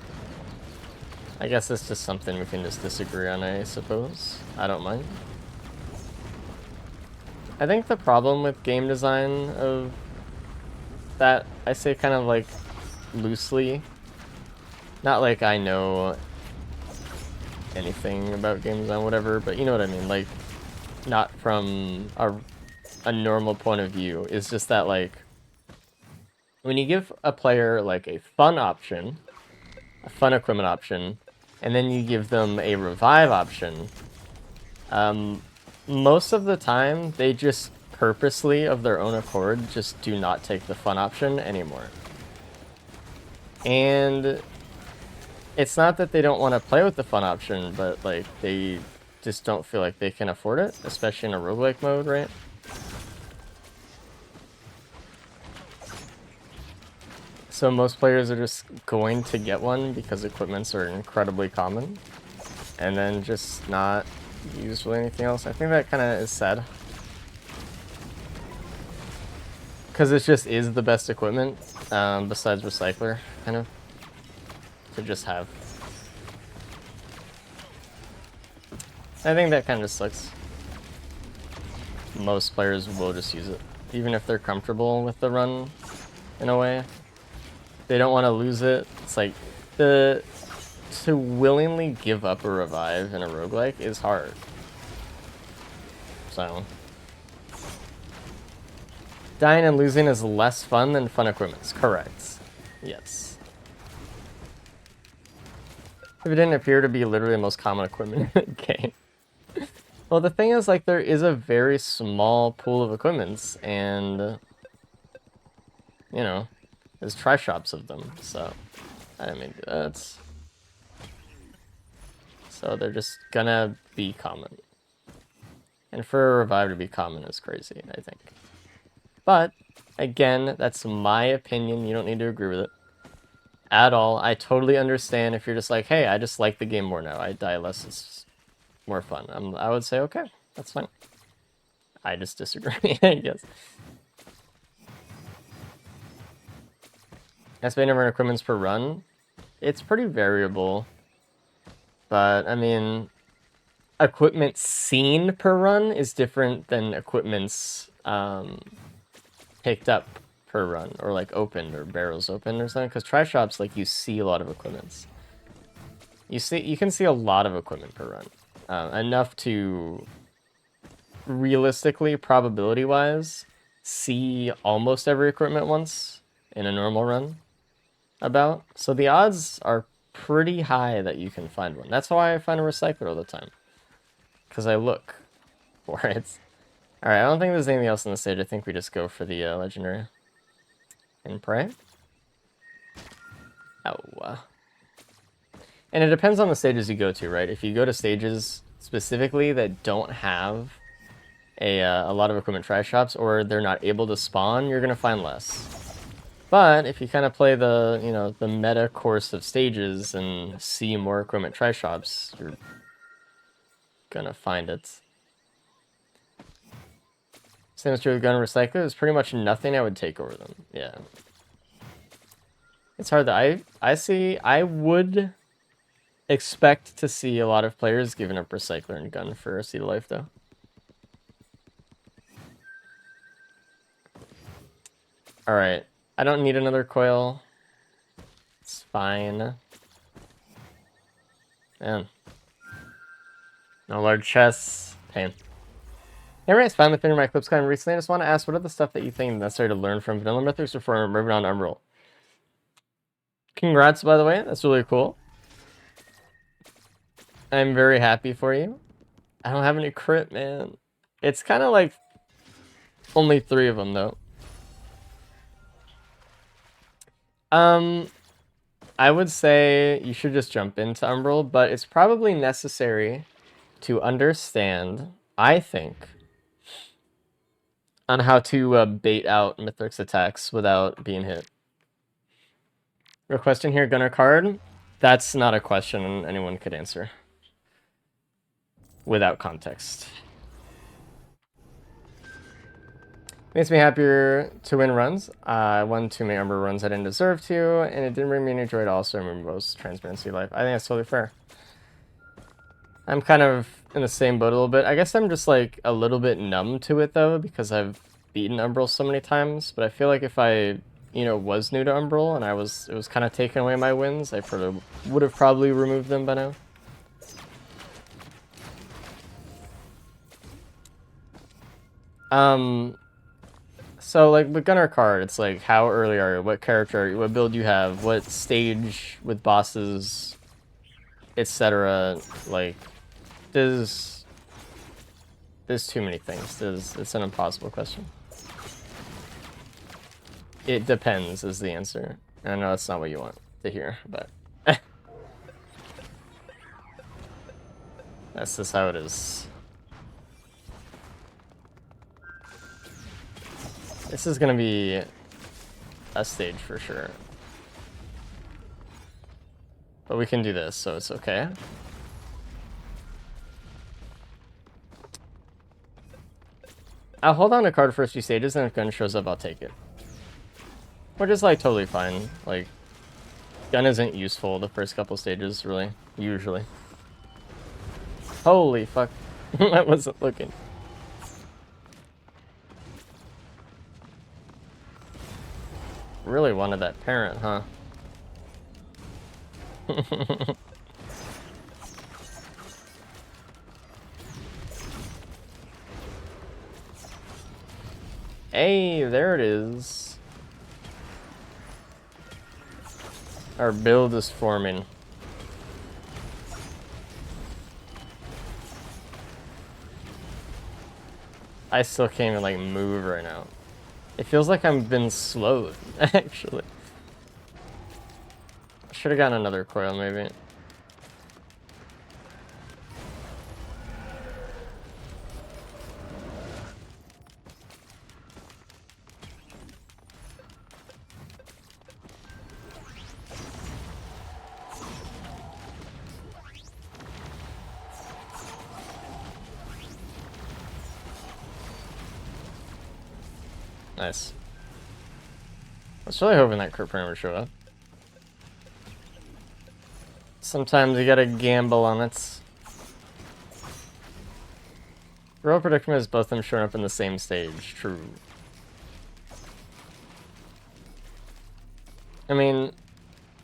I guess it's just something we can just disagree on, I suppose. I don't mind. I think the problem with game design of that, I say kind of like loosely, not like I know anything about game design, whatever, but you know what I mean, like, not from a normal point of view. It's just that, like, when you give a player, like, a fun option, a fun equipment option, and then you give them a revive option, most of the time, they just purposely, of their own accord, just do not take the fun option anymore. And it's not that they don't want to play with the fun option, but, like, they just don't feel like they can afford it, especially in a roguelike mode, right? So most players are just going to get one because equipments are incredibly common, and then just not used with anything else. I think that kind of is sad. Because it just is the best equipment, besides Recycler, kind of, to just have. I think that kind of sucks. Most players will just use it, even if they're comfortable with the run, in a way. They don't want to lose it. It's like, to willingly give up a revive in a roguelike is hard. So, dying and losing is less fun than fun equipments. Correct. Yes. If it didn't appear to be literally the most common equipment in the game. Well, the thing is, like, there is a very small pool of equipments, and, you know, there's tri-shops of them, so, I mean, that's... So they're just gonna be common. And for a revive to be common is crazy, I think. But, again, that's my opinion. You don't need to agree with it at all. I totally understand if you're just like, hey, I just like the game more now. I die less, it's more fun. I would say, okay, that's fine. I just disagree, I guess. Estimated number of equipments per run? It's pretty variable. But, I mean, equipment seen per run is different than equipment's picked up per run, or like opened, or barrels opened or something. Because tri-shops, like, you see a lot of equipments. You can see a lot of equipment per run. Enough to realistically, probability-wise, see almost every equipment once in a normal run. About. So the odds are pretty high that you can find one. That's why I find a recycler all the time. Because I look for it. Alright, I don't think there's anything else on the stage. I think we just go for the legendary. And pray. Oh. And it depends on the stages you go to, right? If you go to stages specifically that don't have a lot of equipment tri-shops, or they're not able to spawn, you're going to find less. But if you kind of play the, you know, the meta course of stages and see more equipment tri-shops, you're gonna find it. Same as true with gun recycler. There's pretty much nothing I would take over them. Yeah. It's hard that I would expect to see a lot of players giving up recycler and gun for a Seed of Life though. Alright. I don't need another coil. It's fine. Man. No large chests. Pain. Hey, right, finally finished my Eclipse climb recently. I just want to ask, what are the stuff that you think necessary to learn from vanilla methods before moving on to Umbral? Congrats, by the way. That's really cool. I'm very happy for you. I don't have any crit, man. It's kind of like only 3 of them, though. I would say you should just jump into Umbral, but it's probably necessary to understand, I think, on how to bait out Mithrix attacks without being hit. Your question here, Gunner card? That's not a question anyone could answer without context. Makes me happier to win runs. I won too many Umbral runs I didn't deserve to, and it didn't bring me any joy to also remember most transparency life. I think that's totally fair. I'm kind of in the same boat a little bit. I guess I'm just like a little bit numb to it though, because I've beaten Umbral so many times. But I feel like if I, you know, was new to Umbral and it was kind of taking away my wins, I would have probably removed them by now. So, like, with Gunner card, it's like, how early are you? What character are you? What build you have? What stage with bosses, etc. Like, there's too many things. It's an impossible question. It depends is the answer. I know that's not what you want to hear, but that's just how it is. This is gonna be a stage for sure. But we can do this, so it's okay. I'll hold on to card first few stages, and if gun shows up, I'll take it. Which is, like, totally fine. Like, gun isn't useful the first couple stages, really. Usually. Holy fuck. I wasn't looking. Really wanted that parent, huh? Hey, there it is. Our build is forming. I still can't even like move right now. It feels like I've been slowed, actually. I should have gotten another coil, maybe. Nice. I was really hoping that crit frame would show up. Sometimes you gotta gamble on it. Real predicament is both of them showing up in the same stage. True. I mean,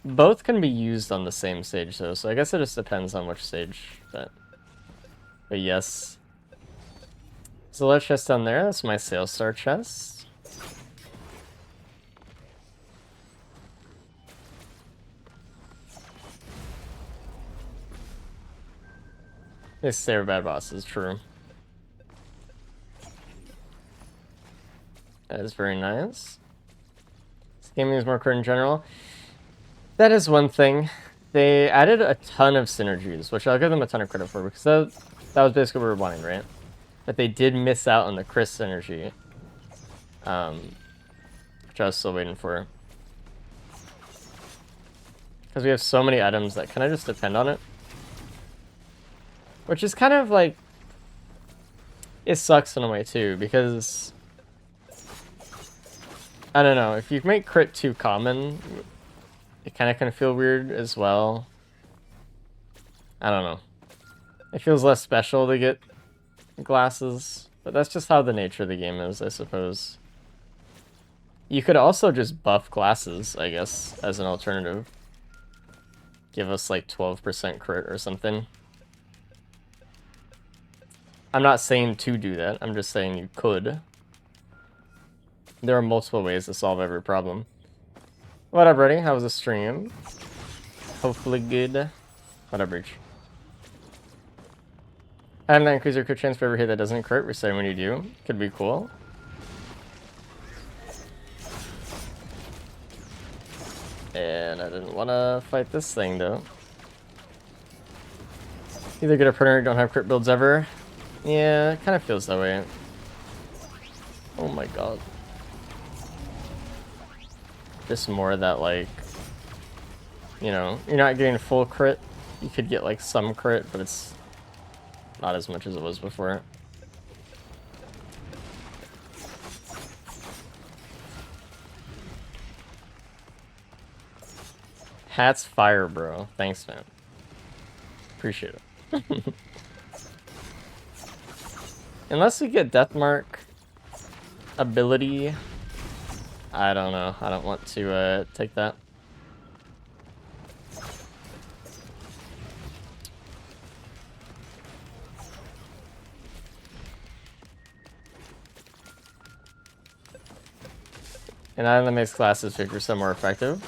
both can be used on the same stage though, so I guess it just depends on which stage. But yes. There's a little chest down there. That's my Sail Star chest. They say we're bad bosses, true. That is very nice. This game needs more crit in general. That is one thing. They added a ton of synergies, which I'll give them a ton of credit for, because that was basically what we were wanting, right? But they did miss out on the Chris synergy. Which I was still waiting for. Because we have so many items that kind of just depend on it. Which is kind of like... It sucks in a way too, because... I don't know, if you make crit too common, it kind of can feel weird as well. I don't know. It feels less special to get glasses, but that's just how the nature of the game is, I suppose. You could also just buff glasses, I guess, as an alternative. Give us like 12% crit or something. I'm not saying to do that, I'm just saying you could. There are multiple ways to solve every problem. What up, Reddy? How was the stream? Hopefully good. What up, Breach? And then increase your crit chance for every hit that doesn't crit. We're saying when you do. Could be cool. And I didn't want to fight this thing, though. Either get a partner or don't have crit builds ever. Yeah, it kind of feels that way. Oh my god. Just more that, like, you know, you're not getting full crit. You could get, like, some crit, but it's not as much as it was before. Hat's fire, bro. Thanks, man. Appreciate it. Unless we get Deathmark ability, I don't know. I don't want to take that. And that makes classes 50% more effective.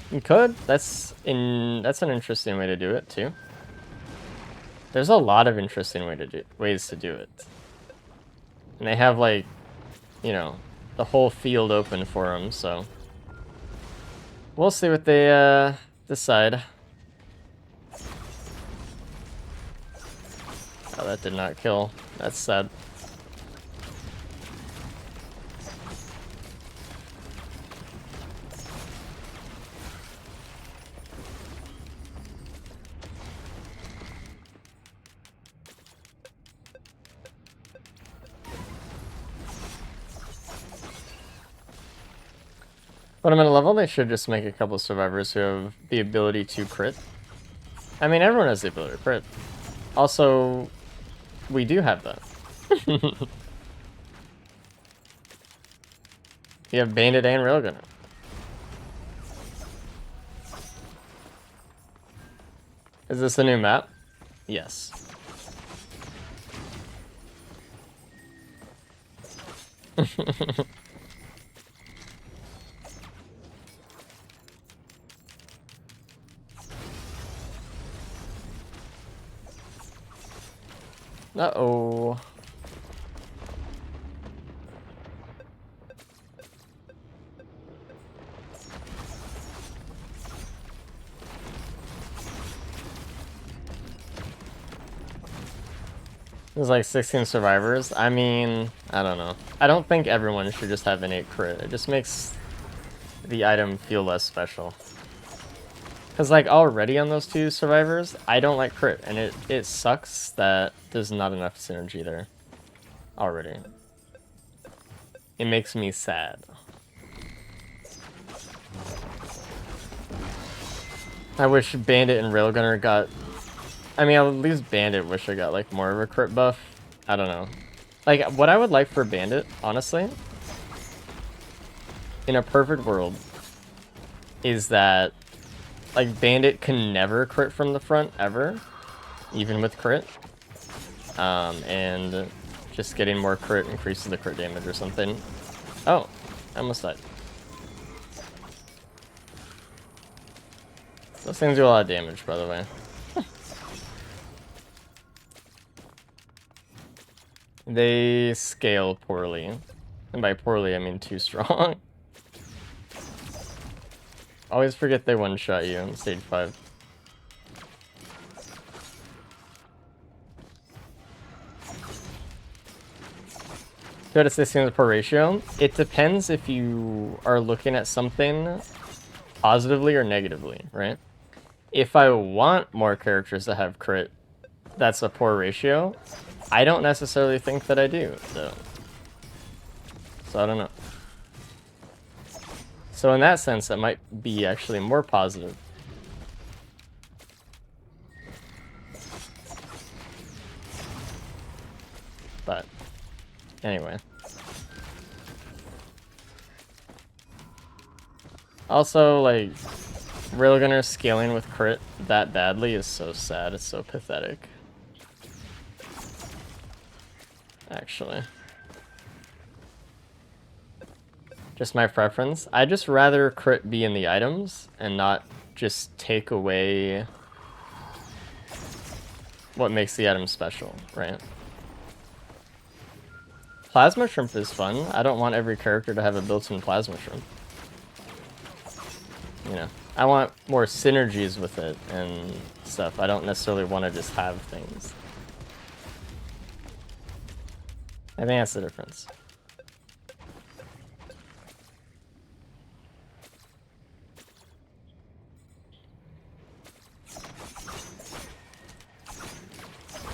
You could. That's an interesting way to do it too. There's a lot of interesting ways to do it. And they have, like, you know, the whole field open for them, so we'll see what they decide. Oh, that did not kill. That's sad. When I'm at a level, they should just make a couple of survivors who have the ability to crit. I mean, everyone has the ability to crit. Also, we do have that. You have Bandit and Railgunner. Is this a new map? Yes. Uh-oh. There's like 16 survivors. I mean, I don't know. I don't think everyone should just have innate crit. It just makes the item feel less special. Because like already on those 2 survivors, I don't like crit. And it sucks that there's not enough synergy there already. It makes me sad. I wish Bandit and Railgunner got... I mean, at least Bandit wish I got, like, more of a crit buff. I don't know. Like, what I would like for Bandit, honestly, in a perfect world, is that, like, Bandit can never crit from the front, ever. Even with crit. And just getting more crit increases the crit damage or something. Oh, I almost died. Those things do a lot of damage, by the way. They scale poorly. And by poorly, I mean too strong. Always forget they one-shot you in stage 5. Go to 16 per ratio. It depends if you are looking at something positively or negatively, right? If I want more characters to have crit, that's a poor ratio. I don't necessarily think that I do, though. So I don't know. So in that sense, that might be actually more positive. But anyway. Also, like, Railgunner scaling with crit that badly is so sad. It's so pathetic. Actually. Just my preference. I'd just rather crit be in the items and not just take away what makes the item special, right? Plasma Shrimp is fun. I don't want every character to have a built-in Plasma Shrimp. You know, I want more synergies with it and stuff. I don't necessarily want to just have things. I think that's the difference.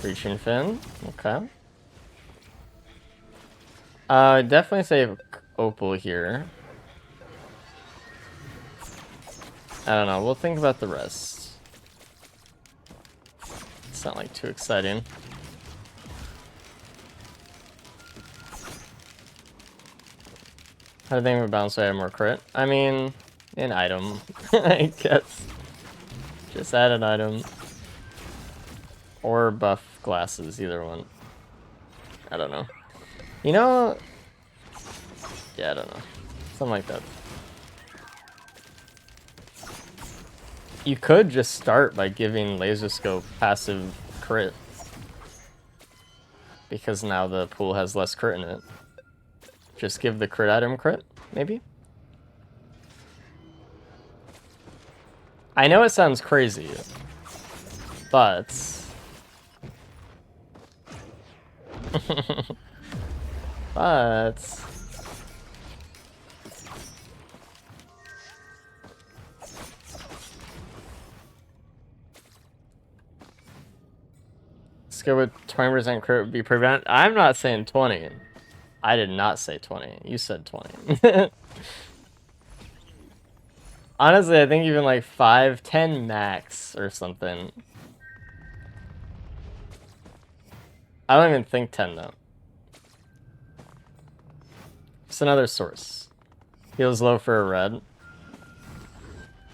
Reaching Fin, okay. Definitely save Opal here. I don't know, we'll think about the rest. It's not like too exciting. How do you think of bounce item or crit? I mean, an item, I guess. Just add an item. Or buff glasses, either one. I don't know. You know... Yeah, I don't know. Something like that. You could just start by giving Laser Scope passive crit. Because now the pool has less crit in it. Just give the crit item crit, maybe? I know it sounds crazy, but... but... Let's go with 20% crit would be prevent. I'm not saying 20. I did not say 20. You said 20. Honestly, I think even like 5, 10 max or something. I don't even think 10 though. It's another source. Feels low for a red.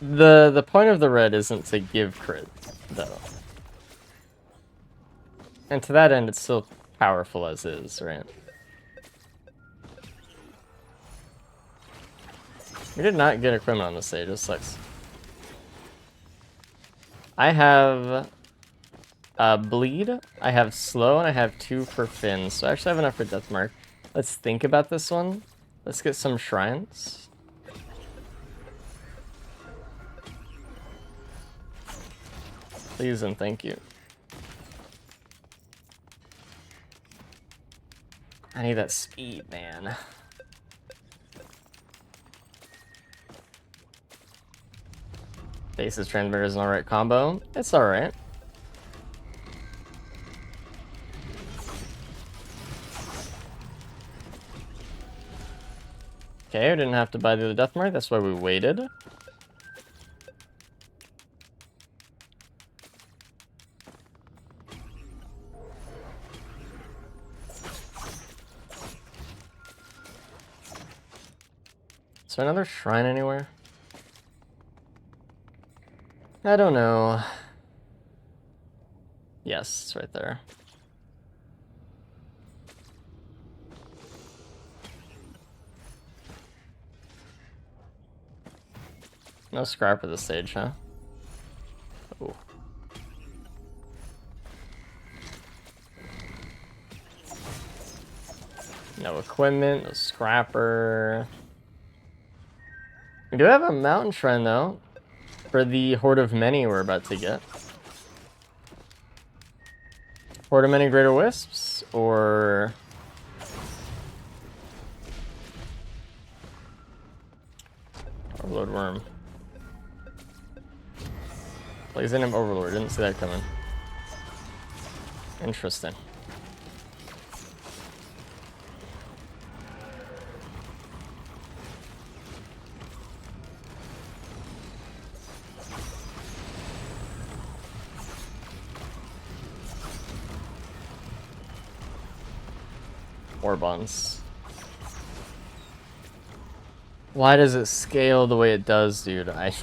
The point of the red isn't to give crit, though. And to that end, it's still powerful as is, right? We did not get equipment on this stage, this sucks. I have bleed, I have slow, and I have 2 for Finn, so I actually have enough for Deathmark. Let's think about this one. Let's get some shrines. Please and thank you. I need that speed, man. Basis transmitter is an alright combo. It's alright. Okay, I didn't have to buy the other death mark, that's why we waited. Is there another shrine anywhere? I don't know. Yes, it's right there. No scrap of the stage, huh? Ooh. No equipment, no scrapper. We do have a mountain shrine, though, for the Horde of Many we're about to get. Horde of Many Greater Wisps, or... Overload Worm. Blazing him Overlord, didn't see that coming. Interesting. Orbons. Why does it scale the way it does, dude? I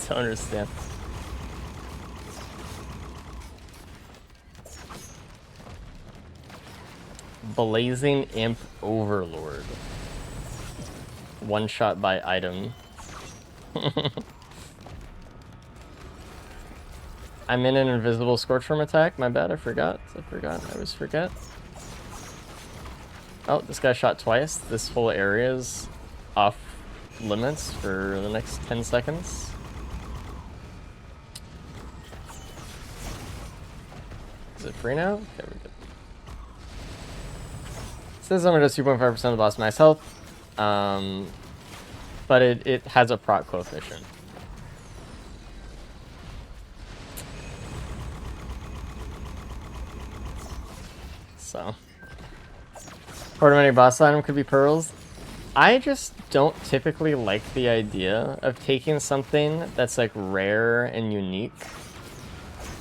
don't understand. Blazing Imp Overlord. One shot by item. I'm in an invisible Scorchworm attack. My bad, I forgot. I always forget. Oh, this guy shot twice. This whole area is off limits for the next 10 seconds. Is it free now? Okay, we're good. It says I'm at 2.5% of the boss max health, but it has a proc coefficient. So, Horde of Many boss item could be pearls. I just don't typically like the idea of taking something that's like rare and unique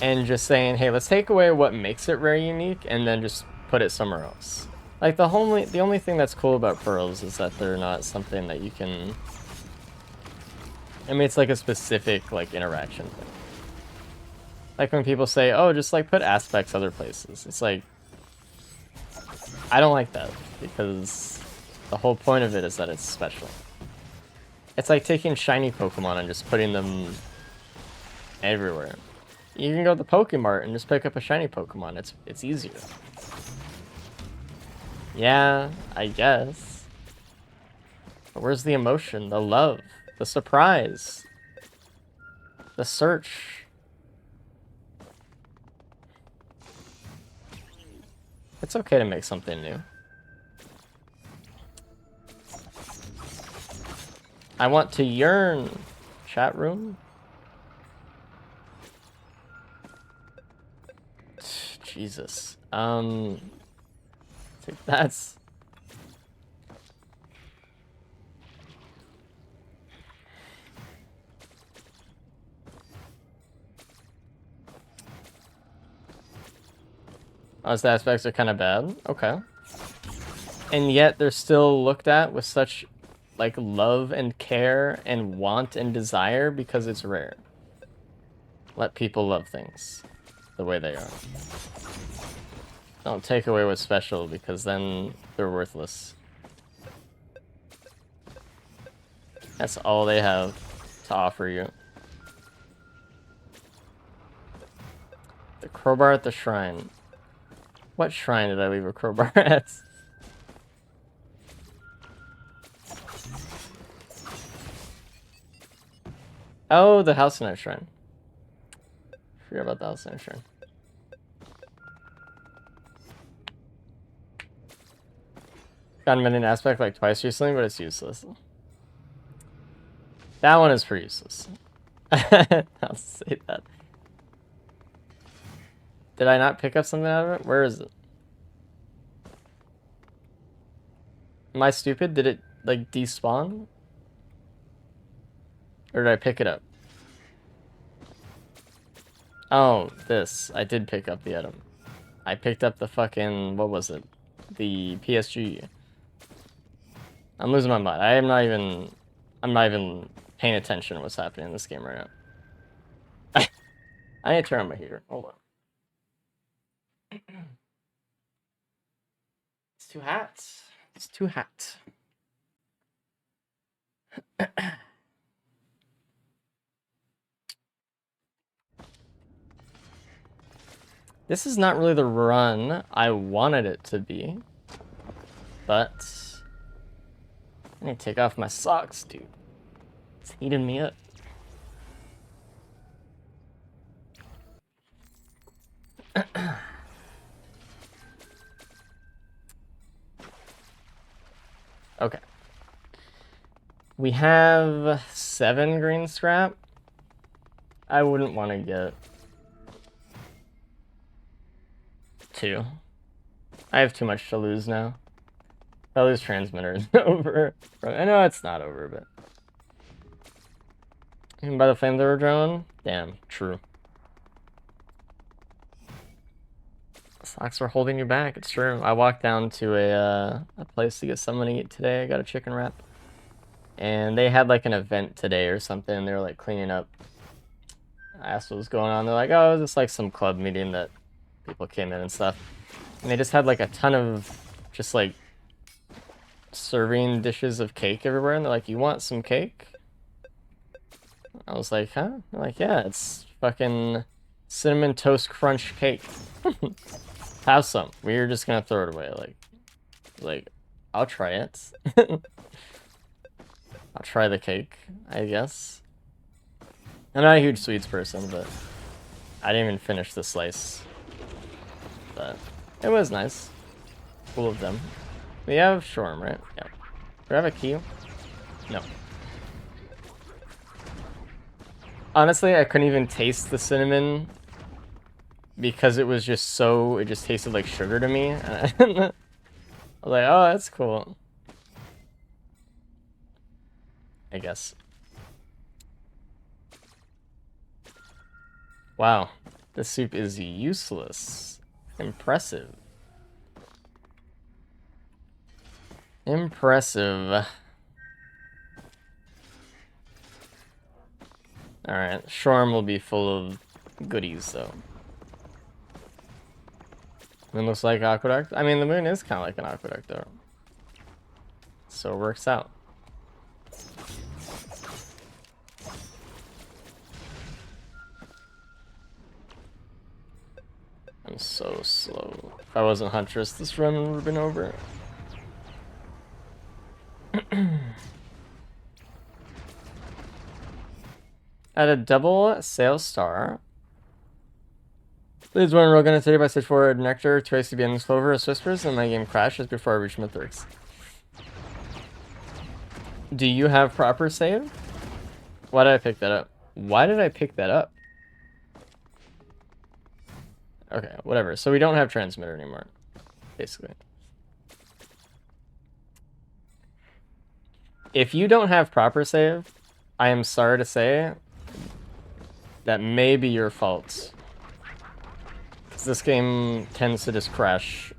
and just saying, hey, let's take away what makes it rare and unique and then just put it somewhere else. Like the only thing that's cool about pearls is that they're not something that you can... I mean, it's like a specific like interaction thing. Like when people say, oh, just like put aspects other places. It's like, I don't like that because the whole point of it is that it's special. It's like taking shiny Pokemon and just putting them everywhere. You can go to the Pokemart and just pick up a shiny Pokemon. It's easier. Yeah, I guess. But where's the emotion, the love, the surprise, the search? It's okay to make something new. I want to yearn. Chat room? Jesus. That's... Honest aspects are kind of bad. Okay. And yet they're still looked at with such like love and care and want and desire because it's rare. Let people love things the way they are. Don't take away what's special because then they're worthless. That's all they have to offer you. The crowbar at the shrine. What shrine did I leave a crowbar at? Oh, the House Knight Shrine. Forgot about the House Knight Shrine. Gotten Midnight Aspect like twice recently, but it's useless. That one is pretty useless. I'll say that. Did I not pick up something out of it? Where is it? Am I stupid? Did it, like, despawn? Or did I pick it up? Oh, this. I did pick up the item. I picked up the fucking... What was it? The PSG. I'm losing my mind. I'm not even paying attention to what's happening in this game right now. I need to turn on my heater. Hold on. It's too hot. It's too hot. This is not really the run I wanted it to be, but I need to take off my socks, dude. It's heating me up. Okay. We have 7 green scrap. I wouldn't want to get 2. I have too much to lose now. If I lose transmitter, it's over. I know it's not over, but... Even by the flamethrower drone? Damn, true. Socks are holding you back, it's true. I walked down to a place to get something to eat today. I got a chicken wrap. And they had like an event today or something. They were like cleaning up. I asked what was going on. They're like, oh, it was just like some club meeting that people came in and stuff. And they just had like a ton of just like serving dishes of cake everywhere. And they're like, you want some cake? I was like, huh? They're like, yeah, it's fucking cinnamon toast crunch cake. Have some. We're just gonna throw it away. Like, I'll try it. I'll try the cake, I guess. I'm not a huge sweets person, but I didn't even finish the slice. But it was nice. Cool of them. We have shawarma, right? Yeah. Do we have a key? No. Honestly, I couldn't even taste the cinnamon because it was just so, it just tasted like sugar to me. I was like, oh, that's cool. I guess. Wow, this soup is useless. Impressive. Impressive. Alright, shawarma will be full of goodies, though. Moon looks like aqueduct. I mean, the moon is kind of like an aqueduct, though. So it works out. I'm so slow. If I wasn't Huntress, this run would have been over. At a double sales star. Please one roll gonna 30 by stage 4 nectar, 2 to be endless clover as whispers, and my game crashes before I reach Mythrix. Do you have proper save? Why did I pick that up? Why did I pick that up? Okay, whatever. So we don't have transmitter anymore, basically. If you don't have proper save, I am sorry to say that may be your fault. Because this game tends to just crash.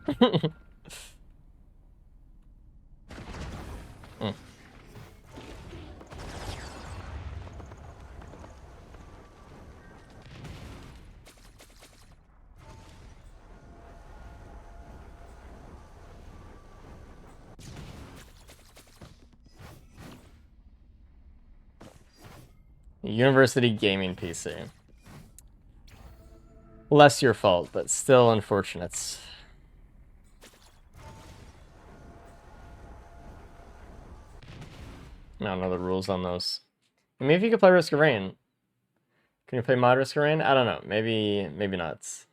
University gaming PC. Less your fault, but still unfortunate. I don't know the rules on those. Maybe if you could play Risk of Rain. Can you play Mod Risk of Rain? I don't know. Maybe not.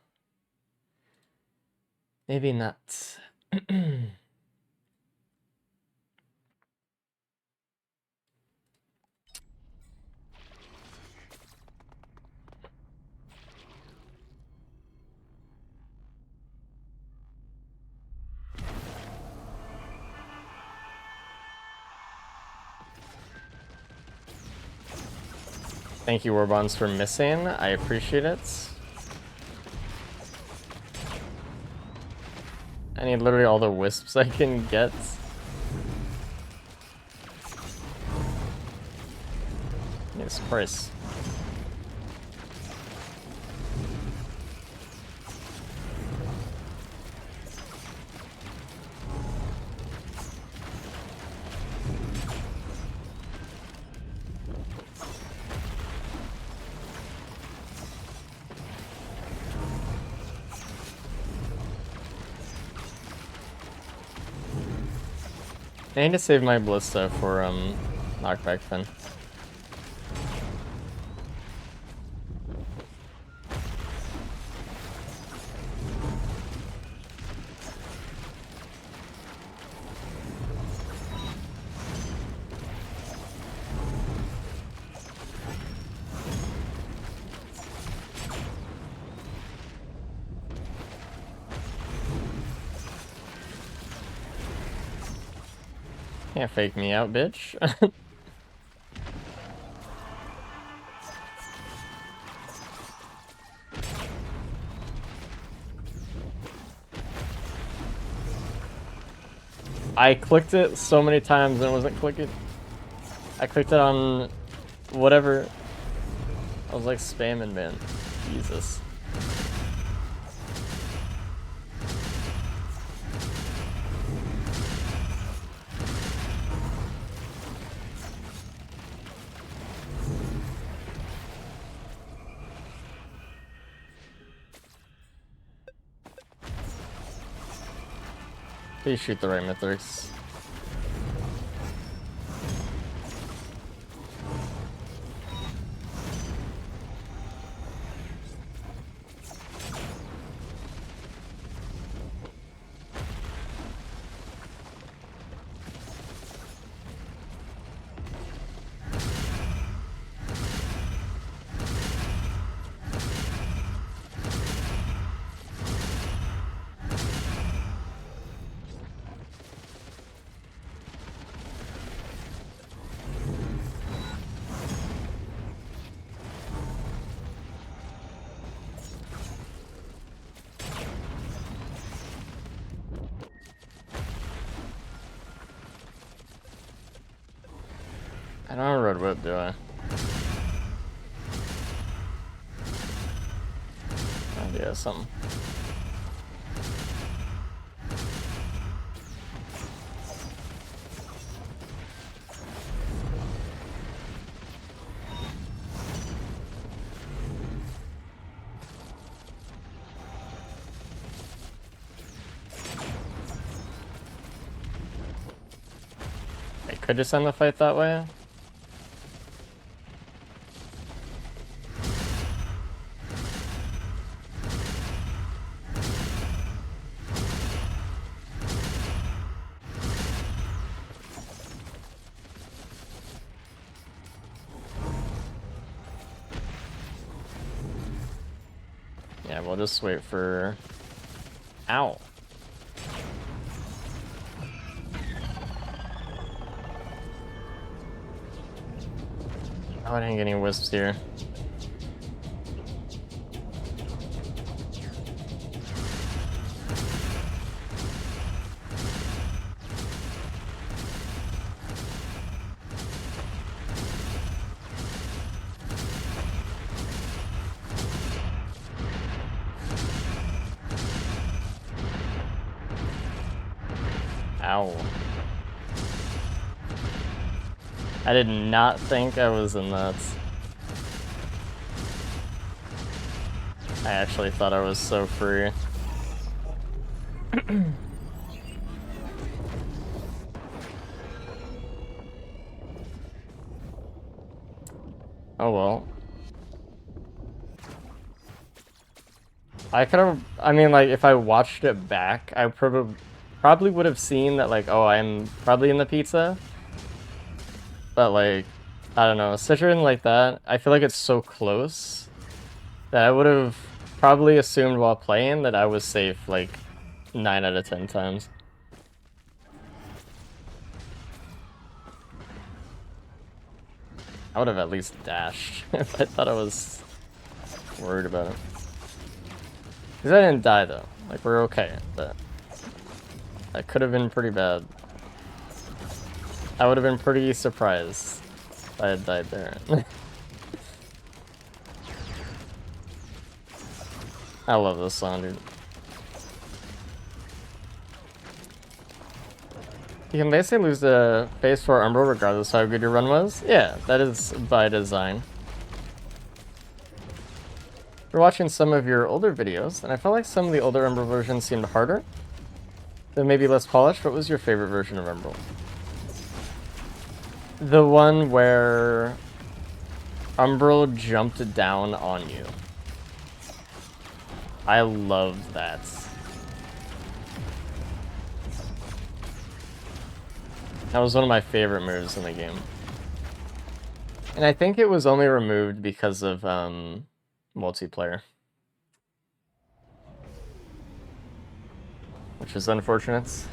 Maybe not. Thank you, Warbonds, for missing. I appreciate it. I need literally all the wisps I can get. Yes, price. I need to save my Ballista for knockback fin. Can't fake me out, bitch. I clicked it so many times and it wasn't clicking. I clicked it on whatever. I was like spamming, man. Jesus. Please shoot the right Mithrix. I don't have a red whip, do I? Oh, yeah, something. I could just end the fight that way. Yeah, we'll just wait for... Ow. Oh, I didn't get any wisps here. Ow. I did not think I was in that. I actually thought I was so free. Oh well. I could have, I mean, like, if I watched it back, I probably would have seen that, like, oh, I'm probably in the pizza. But, like, I don't know, Citroen like that, I feel like it's so close that I would have probably assumed while playing that I was safe, like, 9 out of 10 times. I would have at least dashed if I thought I was worried about it. Because I didn't die though. Like, we're okay, but that could have been pretty bad. I would have been pretty surprised if I had died there. I love this song, dude. You can basically lose the phase 4 Umbral regardless of how good your run was. Yeah, that is by design. We're watching some of your older videos, and I felt like some of the older Umbral versions seemed harder. They're maybe less polished. What was your favorite version of Umbral? The one where Umbral jumped down on you. I loved that. That was one of my favorite moves in the game. And I think it was only removed because of multiplayer. Which is unfortunate.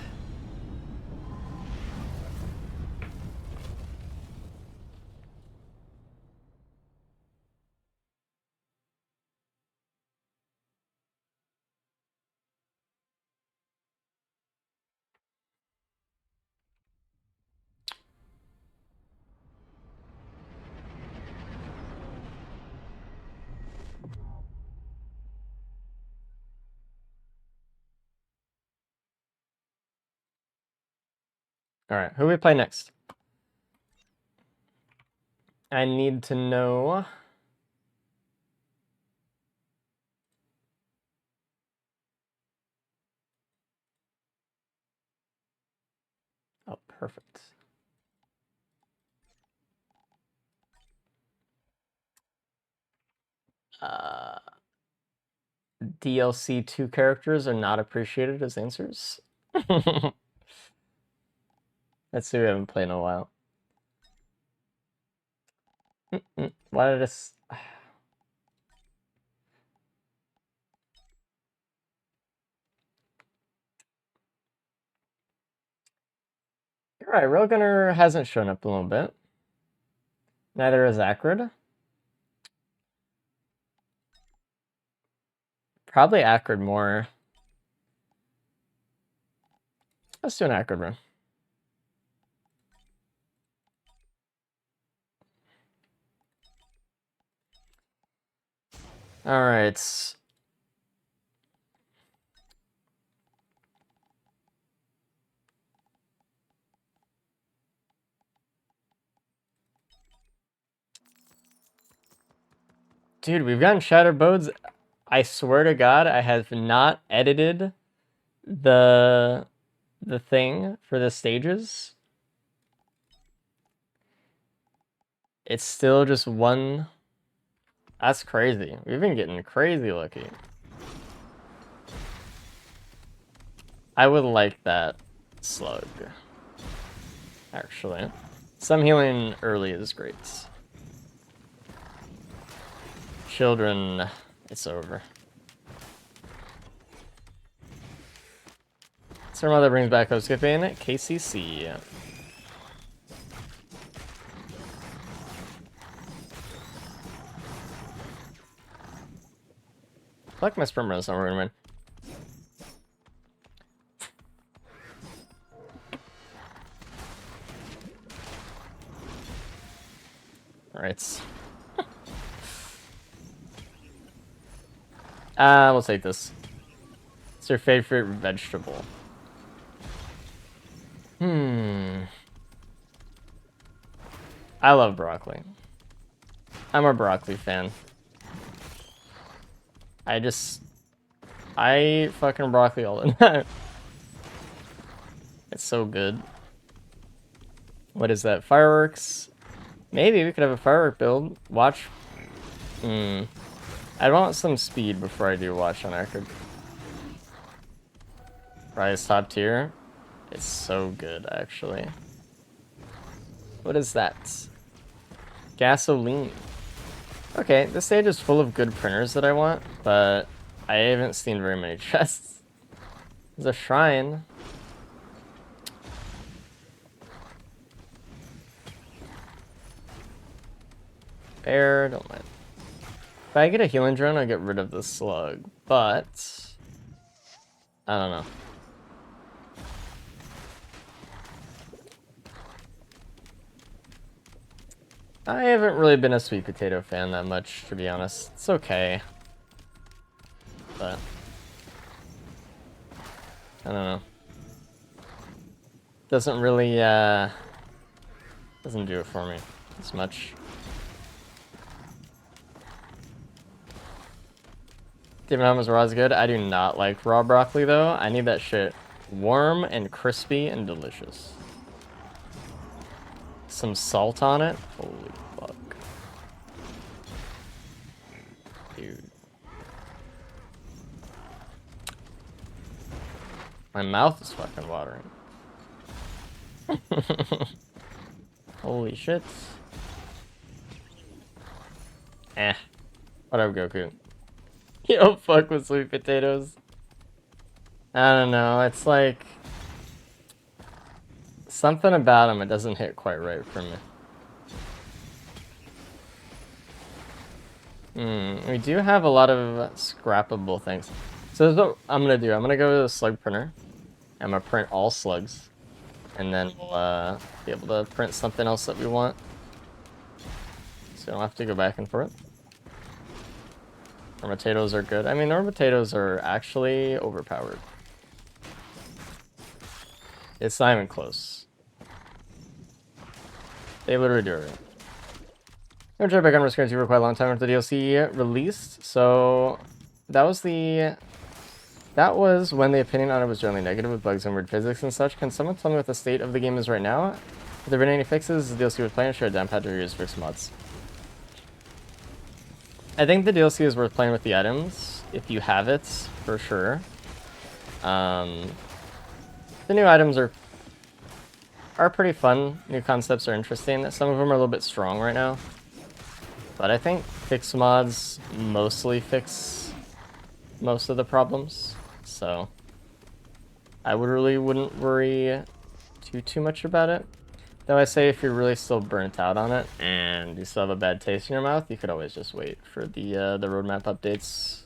Alright, who we play next? I need to know. Oh, perfect. DLC 2 characters are not appreciated as answers. That's who we haven't played in a while. Why did I just... Alright, Railgunner hasn't shown up a little bit. Neither is Acrid. Probably Acrid more. Let's do an Acrid run. Alright. Dude, we've gotten Shattered Bones. I swear to God, I have not edited the thing for the stages. It's still just one. That's crazy. We've been getting crazy lucky. I would like that slug. Actually. Some healing early is great. Children, it's over. So our mother brings back skipping KCC. I like my sprint run, so we're gonna win. Alright. We'll take this. What's your favorite vegetable? I love broccoli. I'm a broccoli fan. I fucking broccoli all the time. It's so good. What is that? Fireworks? Maybe we could have a firework build. Watch. I want some speed before I do watch on Acrid. Rise top tier. It's so good, actually. What is that? Gasoline. Okay, this stage is full of good printers that I want, but I haven't seen very many chests. There's a shrine. Fair, don't mind. If I get a healing drone, I'll get rid of the slug, but I don't know. I haven't really been a sweet potato fan that much, to be honest. It's okay. But I don't know. Doesn't really doesn't do it for me as much. David Hummus raw is good. I do not like raw broccoli though. I need that shit warm and crispy and delicious. Some salt on it. Holy fuck. Dude. My mouth is fucking watering. Holy shit. Whatever, Goku. You don't fuck with sweet potatoes. I don't know, it's like something about them, it doesn't hit quite right for me. We do have a lot of scrappable things. So this is what I'm gonna do. I'm gonna go to the slug printer. I'm gonna print all slugs. And then we'll be able to print something else that we want. So we don't have to go back and forth. Our potatoes are good. I mean, our potatoes are actually overpowered. It's not even close. They literally do it. I'm gonna try back on Risk for quite a long time after the DLC released. So that was when the opinion on it was generally negative with bugs and weird physics and such. Can someone tell me what the state of the game is right now? Have there been any fixes? The DLC was playing, share a down pad to use fix mods. I think the DLC is worth playing with the items, if you have it, for sure. The new items are pretty fun. New concepts are interesting. Some of them are a little bit strong right now. But I think fix mods mostly fix most of the problems. So I wouldn't worry too much about it. Though I say if you're really still burnt out on it and you still have a bad taste in your mouth, you could always just wait for the roadmap updates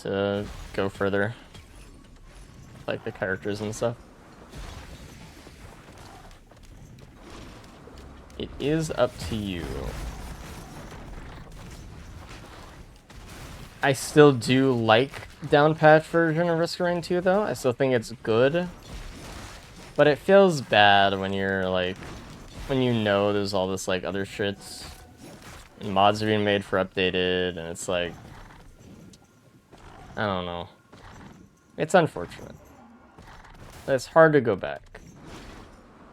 to go further, like the characters and stuff. It is up to you. I still do like down patch version of Risk of Rain 2 though. I still think it's good. But it feels bad when you're like, when you know there's all this like other shit and mods are being made for updated and it's like, I don't know. It's unfortunate. It's hard to go back.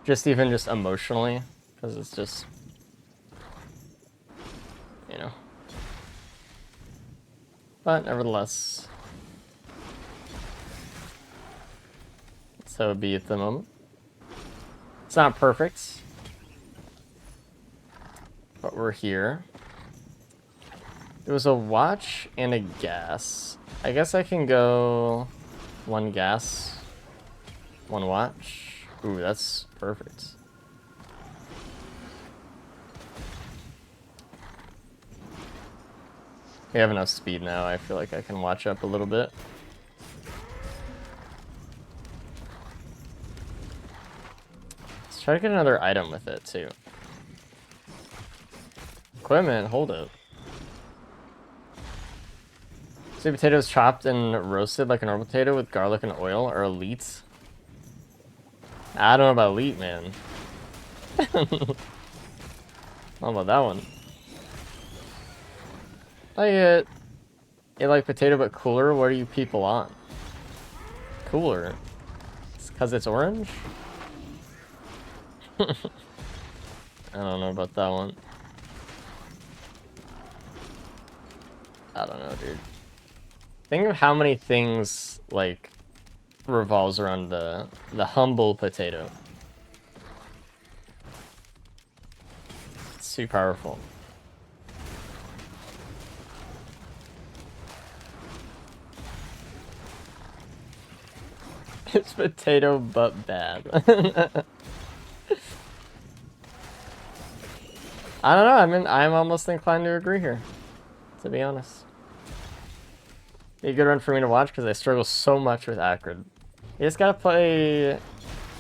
Even just emotionally, because it's just, you know. But nevertheless, so be at the moment. It's not perfect, but we're here. It was a watch and a gas. I guess I can go one gas, one watch. Ooh, that's perfect. We have enough speed now. I feel like I can watch up a little bit. Let's try to get another item with it, too. Equipment, hold it. Sweet potatoes chopped and roasted like a normal potato with garlic and oil are elite. I don't know about elite, man. I don't know about that one. You like potato but cooler? What are you people on? Cooler? It's 'cause it's orange? I don't know about that one. I don't know, dude. Think of how many things, like, revolves around the humble potato. It's too powerful. It's potato but bad. I don't know. I'm almost inclined to agree here, to be honest. Be a good run for me to watch because I struggle so much with Acrid. You just gotta play. I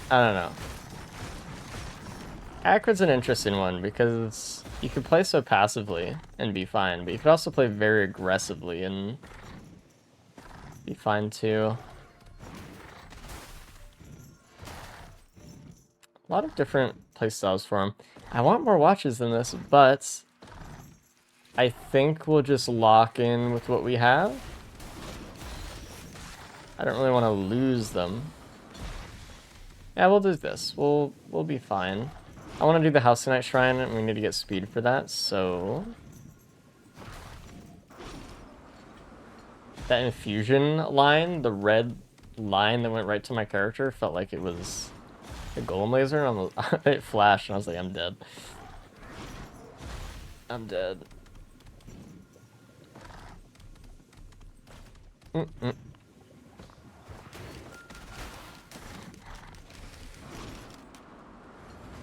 don't know. Acrid's an interesting one because you can play so passively and be fine, but you could also play very aggressively and be fine too. A lot of different playstyles for him. I want more watches than this, but I think we'll just lock in with what we have. I don't really want to lose them. Yeah, we'll do this. We'll be fine. I want to do the House Knight Shrine, and we need to get speed for that, so... That infusion line, the red line that went right to my character, felt like it was a golem laser, and it flashed, and I was like, I'm dead. I'm dead.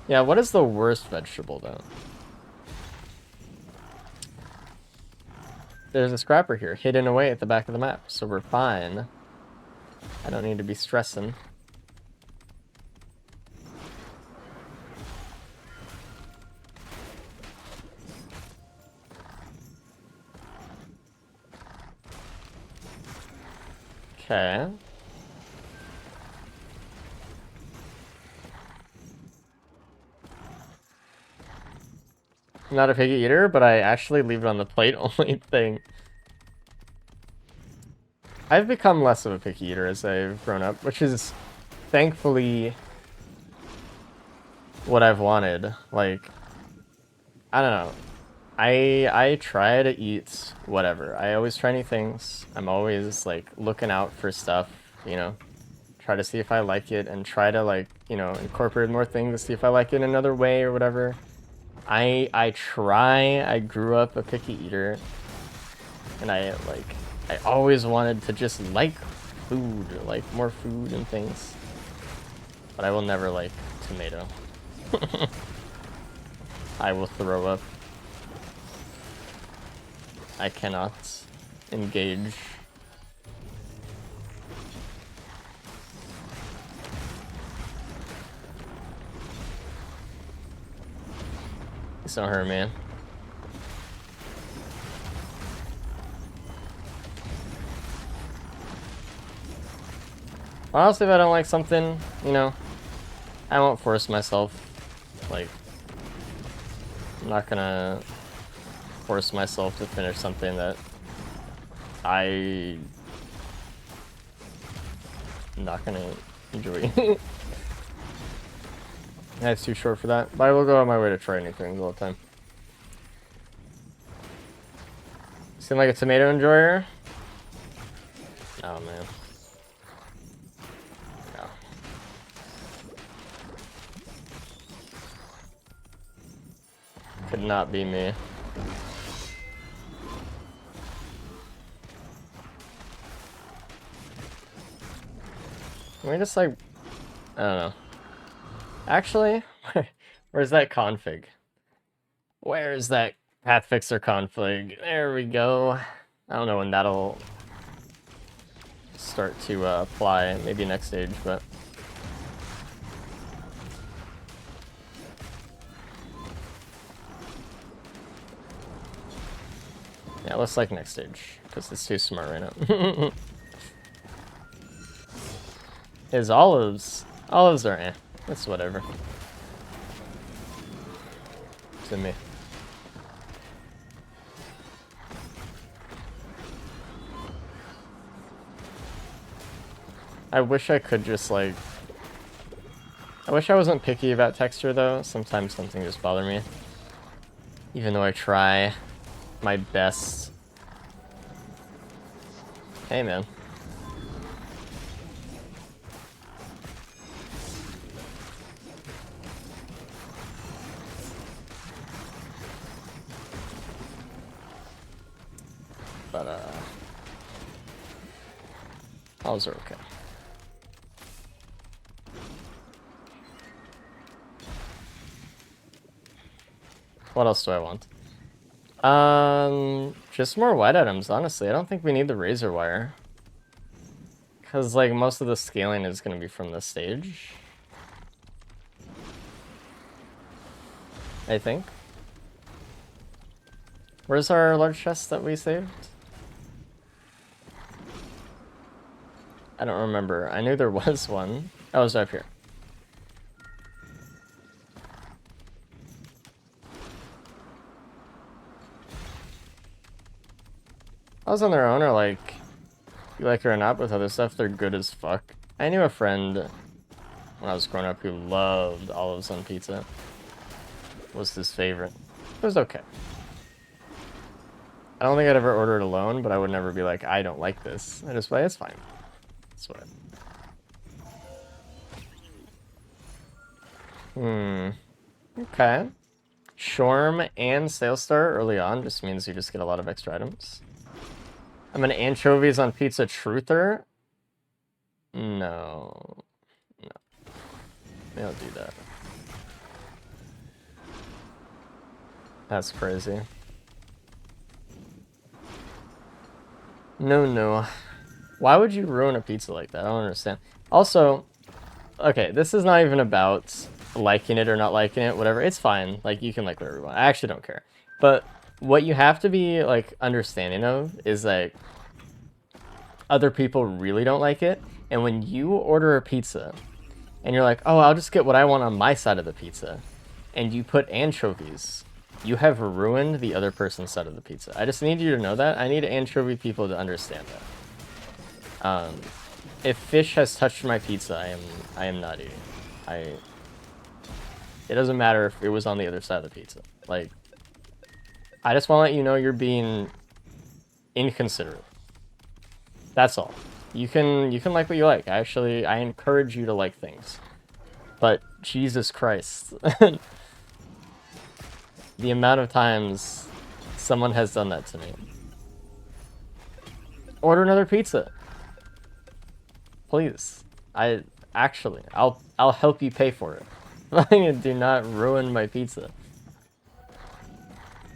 Yeah, what is the worst vegetable, though? There's a scrapper here, hidden away at the back of the map, so we're fine. I don't need to be stressing. Okay. I'm not a picky eater, but I actually leave it on the plate only thing. I've become less of a picky eater as I've grown up, which is thankfully what I've wanted. Like, I don't know. I try to eat whatever. I always try new things. I'm always like looking out for stuff, you know. Try to see if I like it and try to like, you know, incorporate more things to see if I like it another way or whatever. I try. I grew up a picky eater, and I always wanted to just like food, like more food and things. But I will never like tomato. I will throw up. I cannot engage. Please don't hurt me. Honestly, if I don't like something, you know, I won't force myself. Like, I'm not gonna force myself to finish something that I'm not gonna enjoy. That's too short for that, but I will go on my way to try new things all the time. Seem like a tomato enjoyer? Oh man. No. Could not be me. Can we just like, I don't know. Actually, where's that config? Where's that path fixer config? There we go. I don't know when that'll start to apply. Maybe next stage, but yeah, looks like next stage because it's too smart right now. His olives are eh. It's whatever. To me. I wish I could just like... I wish I wasn't picky about texture though. Sometimes something just bothers me. Even though I try my best. Hey man. But those are okay. What else do I want? Just more white items, honestly. I don't think we need the razor wire. Because, like, most of the scaling is going to be from the stage. I think. Where's our large chest that we saved? I don't remember. I knew there was one. Oh, it was up here. Those on their own are like, you like it or not, with other stuff, they're good as fuck. I knew a friend when I was growing up who loved olives on pizza. Was his favorite. It was okay. I don't think I'd ever order it alone, but I would never be like, I don't like this. I just play, it's fine. That's what. Okay. Shorm and Sailstar early on just means you just get a lot of extra items. I'm an anchovies on pizza truther. No. No. They don't do that. That's crazy. No. Why would you ruin a pizza like that? I don't understand. Also, okay, this is not even about liking it or not liking it, whatever. It's fine. Like, you can like whatever you want. I actually don't care. But what you have to be, like, understanding of is, like, other people really don't like it. And when you order a pizza and you're like, oh, I'll just get what I want on my side of the pizza, and you put anchovies, you have ruined the other person's side of the pizza. I just need you to know that. I need anchovy people to understand that. If fish has touched my pizza, I am not eating. It doesn't matter if it was on the other side of the pizza. Like, I just want to let you know you're being inconsiderate. That's all. You can like what you like. I encourage you to like things. But Jesus Christ. The amount of times someone has done that to me. Order another pizza. Please. I'll help you pay for it. Do not ruin my pizza.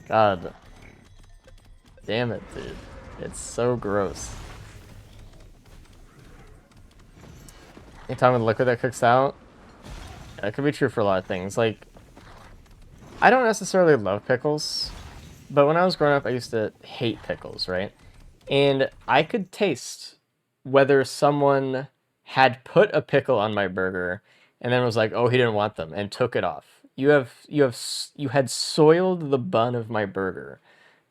God. Damn it, dude. It's so gross. You talking about the liquid that cooks out? That could be true for a lot of things. Like, I don't necessarily love pickles, but when I was growing up, I used to hate pickles, right? And I could taste whether someone had put a pickle on my burger and then was like, oh, he didn't want them, and took it off. You had soiled the bun of my burger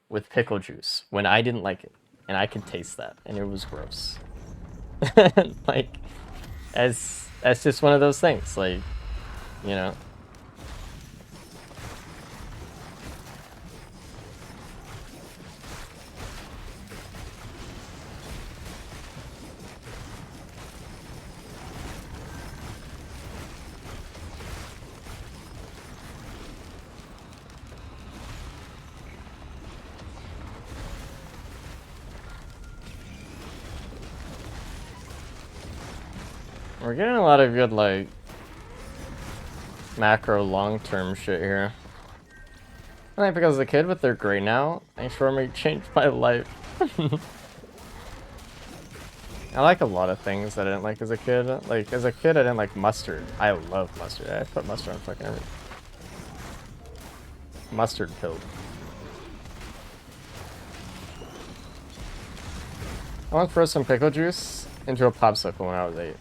with pickle juice when I didn't like it, and I could taste that, and it was gross. Like, that's just one of those things, like, you know. We're getting a lot of good, like, macro long-term shit here. I think because as a kid, but they're great now. I'm sure may change my life. I like a lot of things that I didn't like as a kid. Like, as a kid, I didn't like mustard. I love mustard. I put mustard on fucking everything. Mustard pill. I want to throw some pickle juice into a popsicle when I was 8.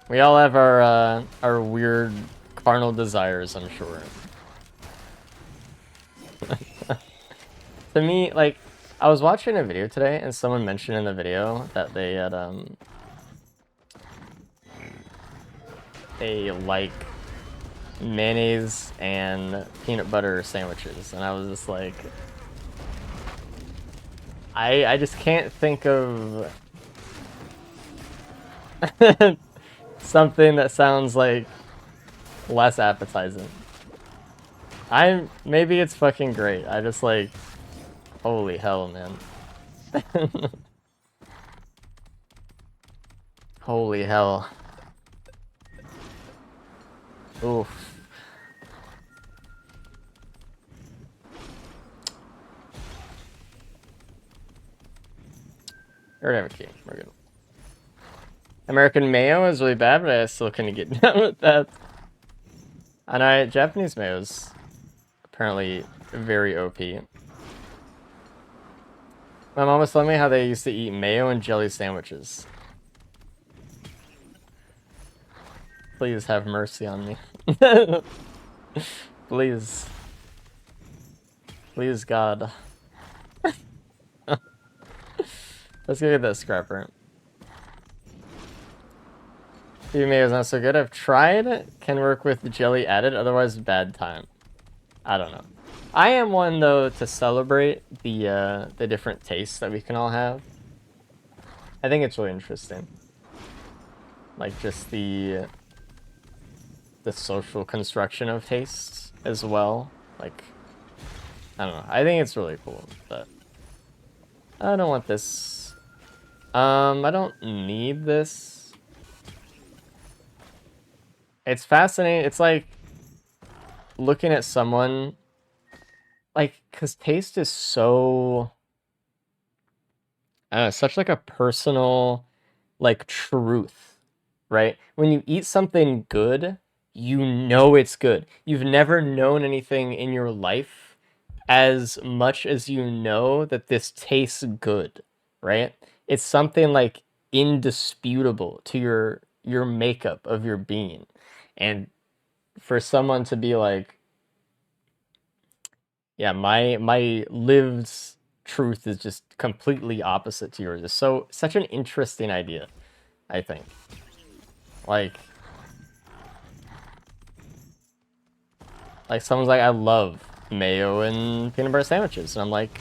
We all have our weird carnal desires, I'm sure. To me, like, I was watching a video today, and someone mentioned in the video that they had like mayonnaise and peanut butter sandwiches, and I was just like, I just can't think of something that sounds like less appetizing. Maybe it's fucking great. I just like, holy hell, man. Holy hell. Oof. We already have a key. We're good. American mayo is really bad, but I still couldn't get down with that. And Japanese mayo is apparently very OP. My mom was telling me how they used to eat mayo and jelly sandwiches. Please have mercy on me. Please. Please, God. Let's go get that scrapper. Beef mayo is not so good. I've tried. Can work with jelly added, otherwise bad time. I don't know. I am one though to celebrate the different tastes that we can all have. I think it's really interesting. Like just the social construction of tastes as well. Like I don't know. I think it's really cool, but I don't want this. I don't need this. It's fascinating. It's like looking at someone, like, because taste is so, I don't know, such like a personal, like, truth, right? When you eat something good, you know it's good. You've never known anything in your life as much as you know that this tastes good, right? It's something like indisputable to your makeup of your being. And for someone to be like, yeah, my lived truth is just completely opposite to yours. It's such an interesting idea, I think. Like someone's like, I love mayo and peanut butter sandwiches, and I'm like,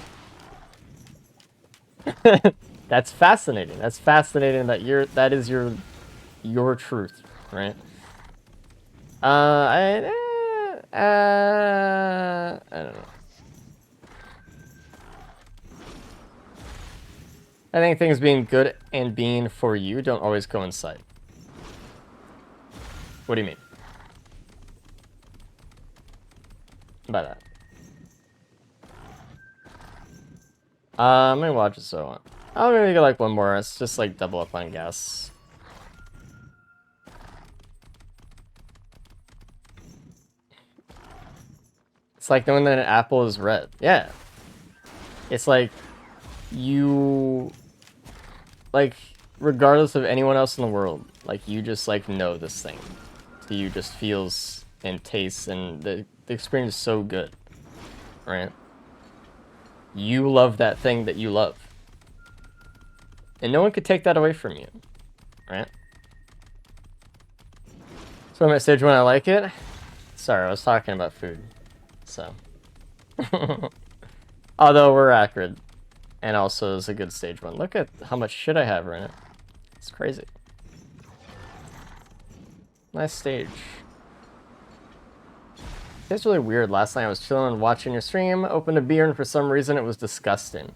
that's fascinating. That's fascinating that is your truth, right? I don't know. I think things being good and being for you don't always coincide. What do you mean by that? I'm gonna watch it so on. I'm gonna get like one more. It's just like double up on gas. It's like knowing that an apple is red. Yeah. It's like you, like, regardless of anyone else in the world, like you just like know this thing. So you just feels and tastes, and the experience is so good, right? You love that thing that you love. And no one could take that away from you, right? So I'm at stage one, I like it. Sorry, I was talking about food, so. Although we're accurate, and also is a good stage one. Look at how much shit I have right now. It's crazy. Nice stage. It's really weird. Last night I was chilling and watching your stream, opened a beer, and for some reason it was disgusting.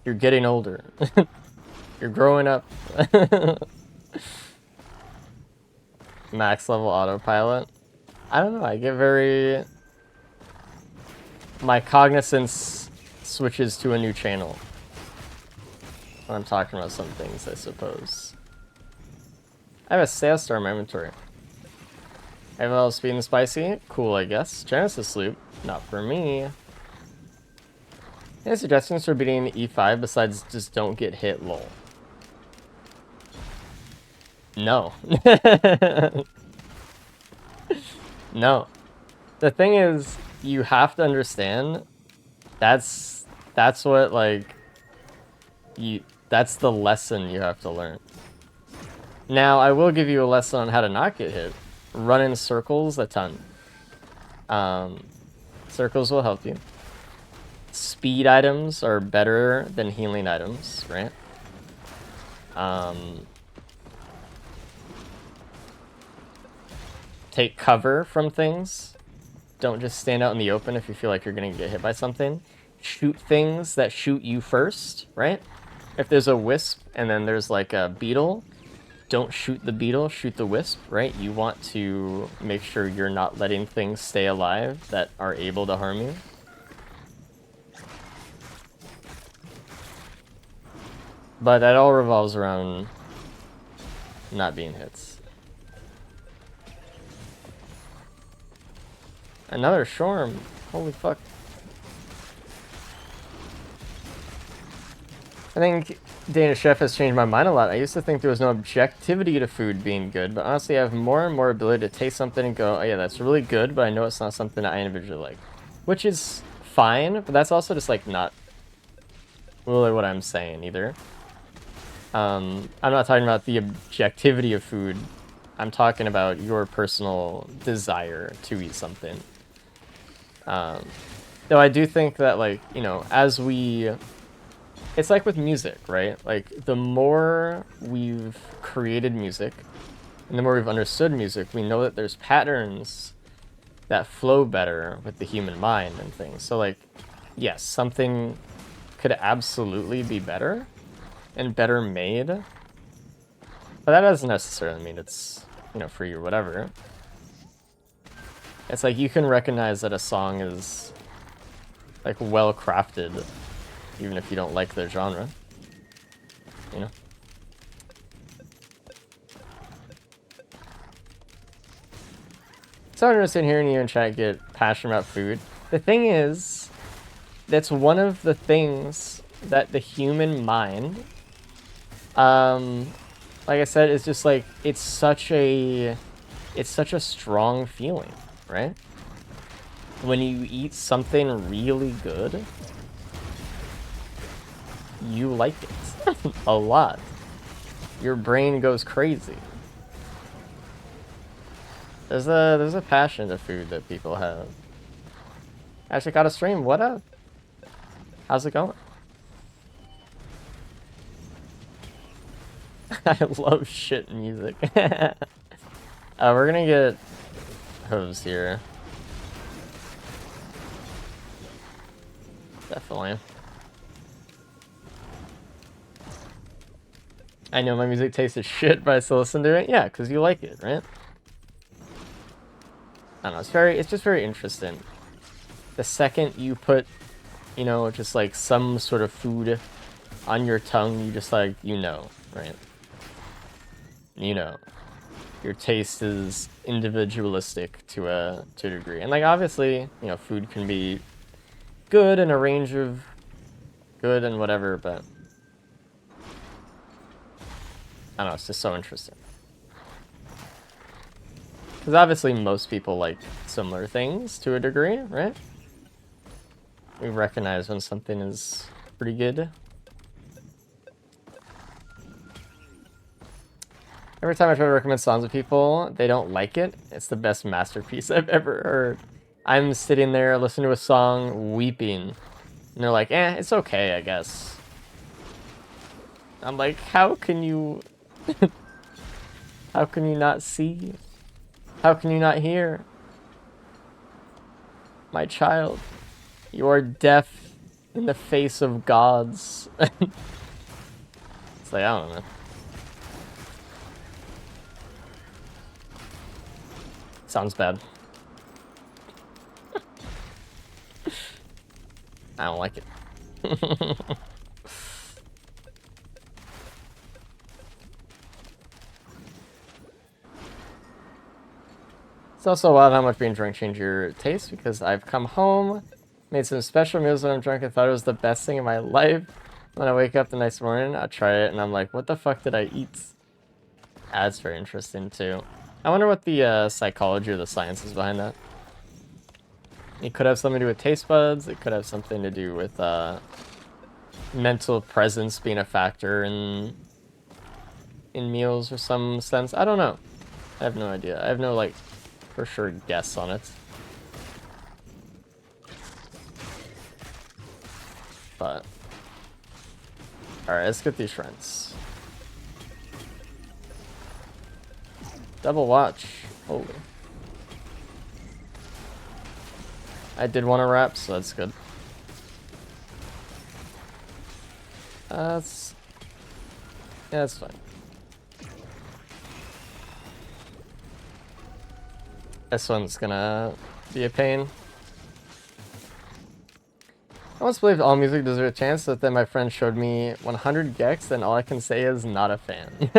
You're getting older. You're growing up. Max level autopilot. I don't know, I get very... My cognizance switches to a new channel when I'm talking about some things, I suppose. I have a sales star in my inventory. I have a little speed and spicy. Cool, I guess. Genesis loop. Not for me. Any suggestions for beating E5 besides just don't get hit, lol? No. No. The thing is, you have to understand that's what, like, that's the lesson you have to learn. Now, I will give you a lesson on how to not get hit. Run in circles a ton. Circles will help you. Speed items are better than healing items, right? Take cover from things. Don't just stand out in the open if you feel like you're gonna get hit by something. Shoot things that shoot you first, right? If there's a wisp and then there's like a beetle. Don't shoot the beetle, shoot the wisp, right? You want to make sure you're not letting things stay alive that are able to harm you. But that all revolves around not being hits. Another Shorm. Holy fuck. I think Danish Chef has changed my mind a lot. I used to think there was no objectivity to food being good, but honestly I have more and more ability to taste something and go, oh yeah, that's really good, but I know it's not something that I individually like. Which is fine, but that's also just like not really what I'm saying either. I'm not talking about the objectivity of food. I'm talking about your personal desire to eat something. Though I do think that, like, you know, as we... It's like with music, right? Like, the more we've created music, and the more we've understood music, we know that there's patterns that flow better with the human mind and things. So, like, yes, something could absolutely be better and better made, but that doesn't necessarily mean it's, you know, free or whatever. It's like you can recognize that a song is like well crafted even if you don't like their genre, you know. So interested in hearing you and chat get passionate about food. The thing is, that's one of the things that the human mind, like I said, is just like, it's such a strong feeling, right? When you eat something really good, you like it a lot. Your brain goes crazy. There's a passion to food that people have. Actually got a stream. What up? How's it going? I love shit music. We're gonna get hosed here. Definitely. I know my music tastes as shit, but I still listen to it. Yeah, because you like it, right? I don't know. It's just very interesting. The second you put, you know, just like some sort of food on your tongue, you just like, you know, right? You know, your taste is individualistic to a degree, and like obviously, you know, food can be good in a range of good and whatever, but I don't know, it's just so interesting. Because obviously most people like similar things to a degree, right? We recognize when something is pretty good. Every time I try to recommend songs to people, they don't like it. It's the best masterpiece I've ever heard. I'm sitting there listening to a song, weeping. And they're like, eh, it's okay, I guess. I'm like, how can you... how can you not see? How can you not hear? My child, you are deaf in the face of gods. It's like, I don't know. Sounds bad. I don't like it. It's also wild how much being drunk changed your taste, because I've come home, made some special meals when I'm drunk, and thought it was the best thing in my life. When I wake up the next morning, I try it, and I'm like, what the fuck did I eat? That's very interesting, too. I wonder what the psychology or the science is behind that. It could have something to do with taste buds. It could have something to do with mental presence being a factor in meals or some sense. I don't know. I have no idea. I have no, like, for sure guess on it. But alright, let's get these shrines. Double watch. Holy. I did want to wrap, so that's good. Yeah, that's fine. This one's gonna be a pain. I once believed all music deserved a chance, but then my friend showed me 100 gex, and all I can say is not a fan.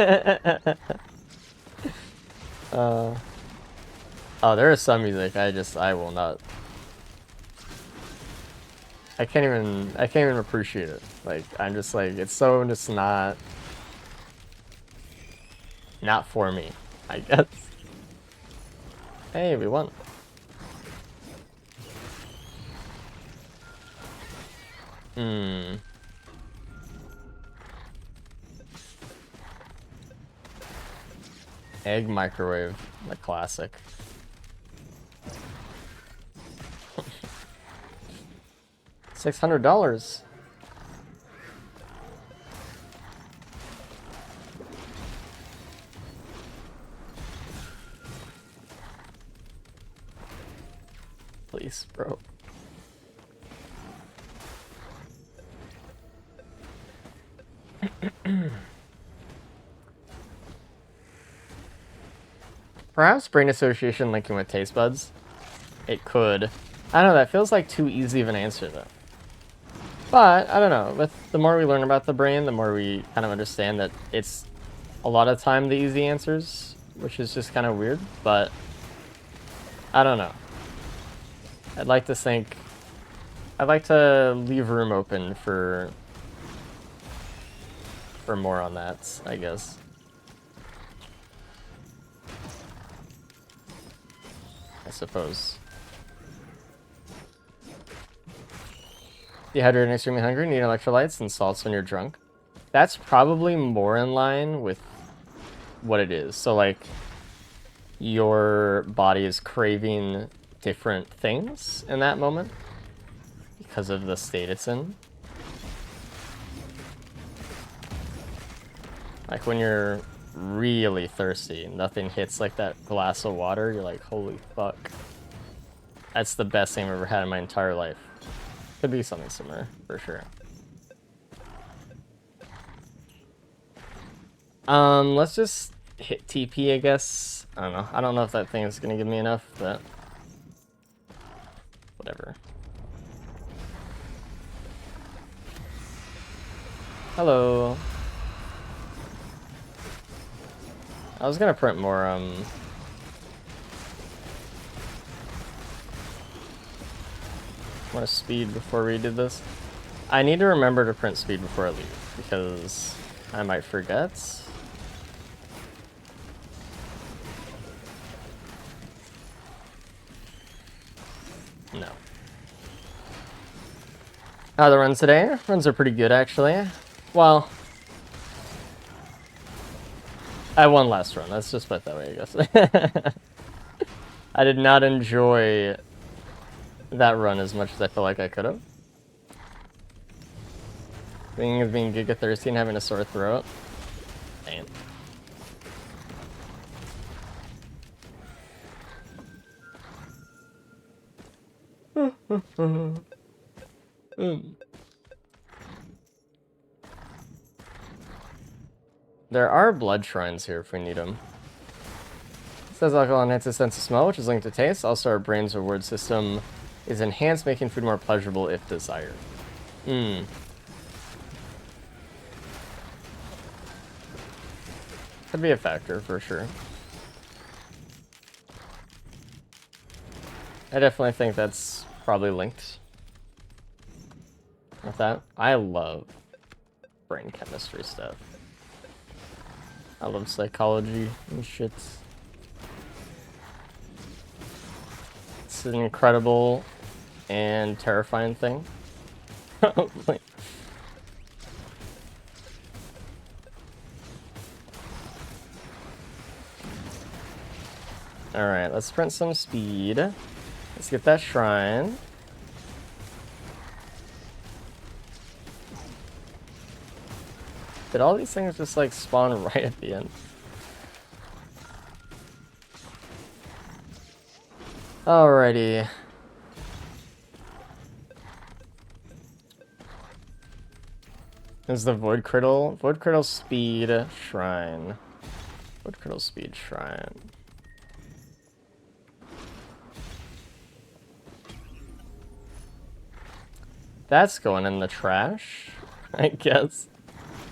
Oh, there is some music I will not. I can't even appreciate it. Like, I'm just like, it's so just not for me, I guess. Hey, we won. Egg microwave, the classic. $600. Please, bro. Perhaps brain association linking with taste buds. It could. I don't know, that feels like too easy of an answer though. But, I don't know, with the more we learn about the brain, the more we kind of understand that it's a lot of time the easy answers, which is just kind of weird, but I don't know. I'd like to leave room open for more on that, I guess. I suppose. Dehydrated and extremely hungry, need electrolytes and salts when you're drunk. That's probably more in line with what it is. So, like, your body is craving different things in that moment because of the state it's in. Like, when you're really thirsty, nothing hits like that glass of water, you're like, holy fuck. That's the best thing I've ever had in my entire life. Could be something similar, for sure. Let's just hit TP, I guess. I don't know. I don't know if that thing is gonna give me enough, but whatever. Hello. I was gonna print more, more speed before we did this. I need to remember to print speed before I leave, because I might forget. No. How are the runs today? Runs are pretty good, actually. Well, I won last run. Let's just put it that way, I guess. I did not enjoy that run as much as I feel like I could have. Being giga thirsty and having a sore throat. Damn. There are blood shrines here if we need them. It says alcohol enhances sense of smell, which is linked to taste. Also, our brain's reward system is enhanced, making food more pleasurable if desired. Could be a factor, for sure. I definitely think that's probably linked with that. I love brain chemistry stuff. I love psychology and shit. It's an incredible and terrifying thing. Probably. Alright, let's print some speed. Let's get that shrine. Did all these things just like spawn right at the end? Alrighty. Is the Void Criddle speed shrine. Void Criddle speed shrine. That's going in the trash, I guess.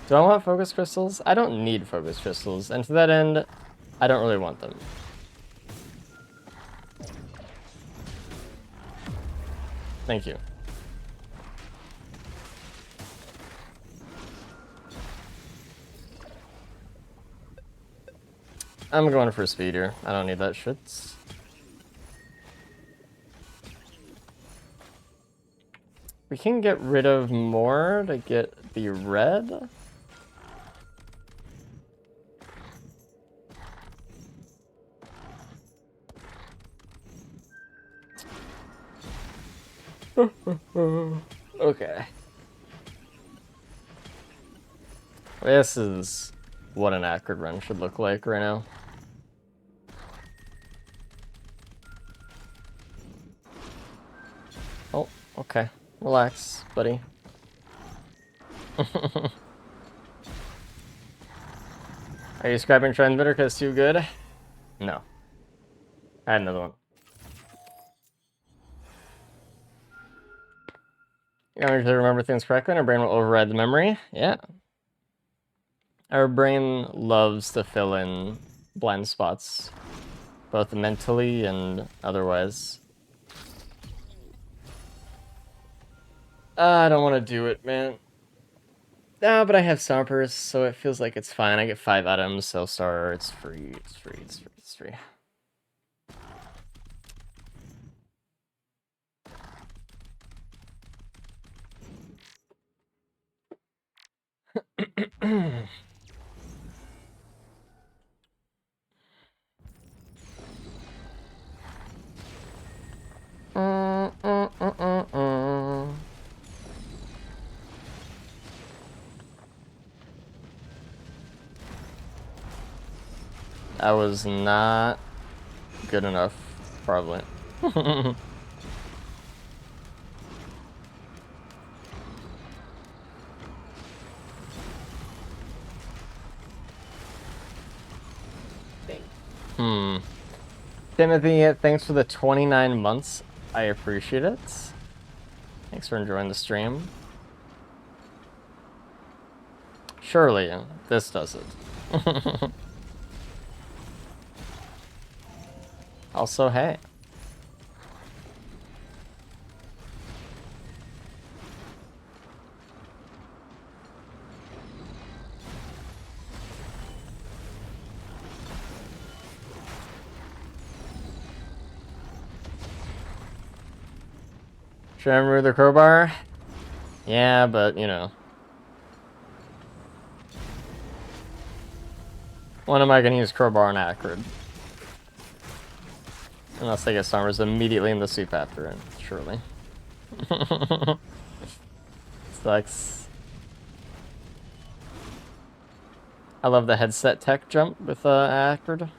Do I want focus crystals? I don't need focus crystals, and to that end, I don't really want them. Thank you. I'm going for speed here. I don't need that shit. We can get rid of more to get the red. Okay. This is what an accurate run should look like right now. Oh, okay. Relax, buddy. Are you scrapping transmitter because it's too good? No. I had another one. You want me to remember things correctly and our brain will override the memory? Yeah. Our brain loves to fill in blind spots, both mentally and otherwise. I don't want to do it, man. Ah, but I have Stompers, so it feels like it's fine. I get 5 items, so star, it's free, it's free, it's free, it's free. That was not good enough, probably. Timothy, thanks for the 29 months. I appreciate it. Thanks for enjoying the stream. Surely, this does it. Also, hey. Should I remove the crowbar? Yeah, but, you know. When am I going to use crowbar on Acrid? Unless they get Summers immediately in the soup after it, surely. Sucks. I love the headset tech jump with Acrid.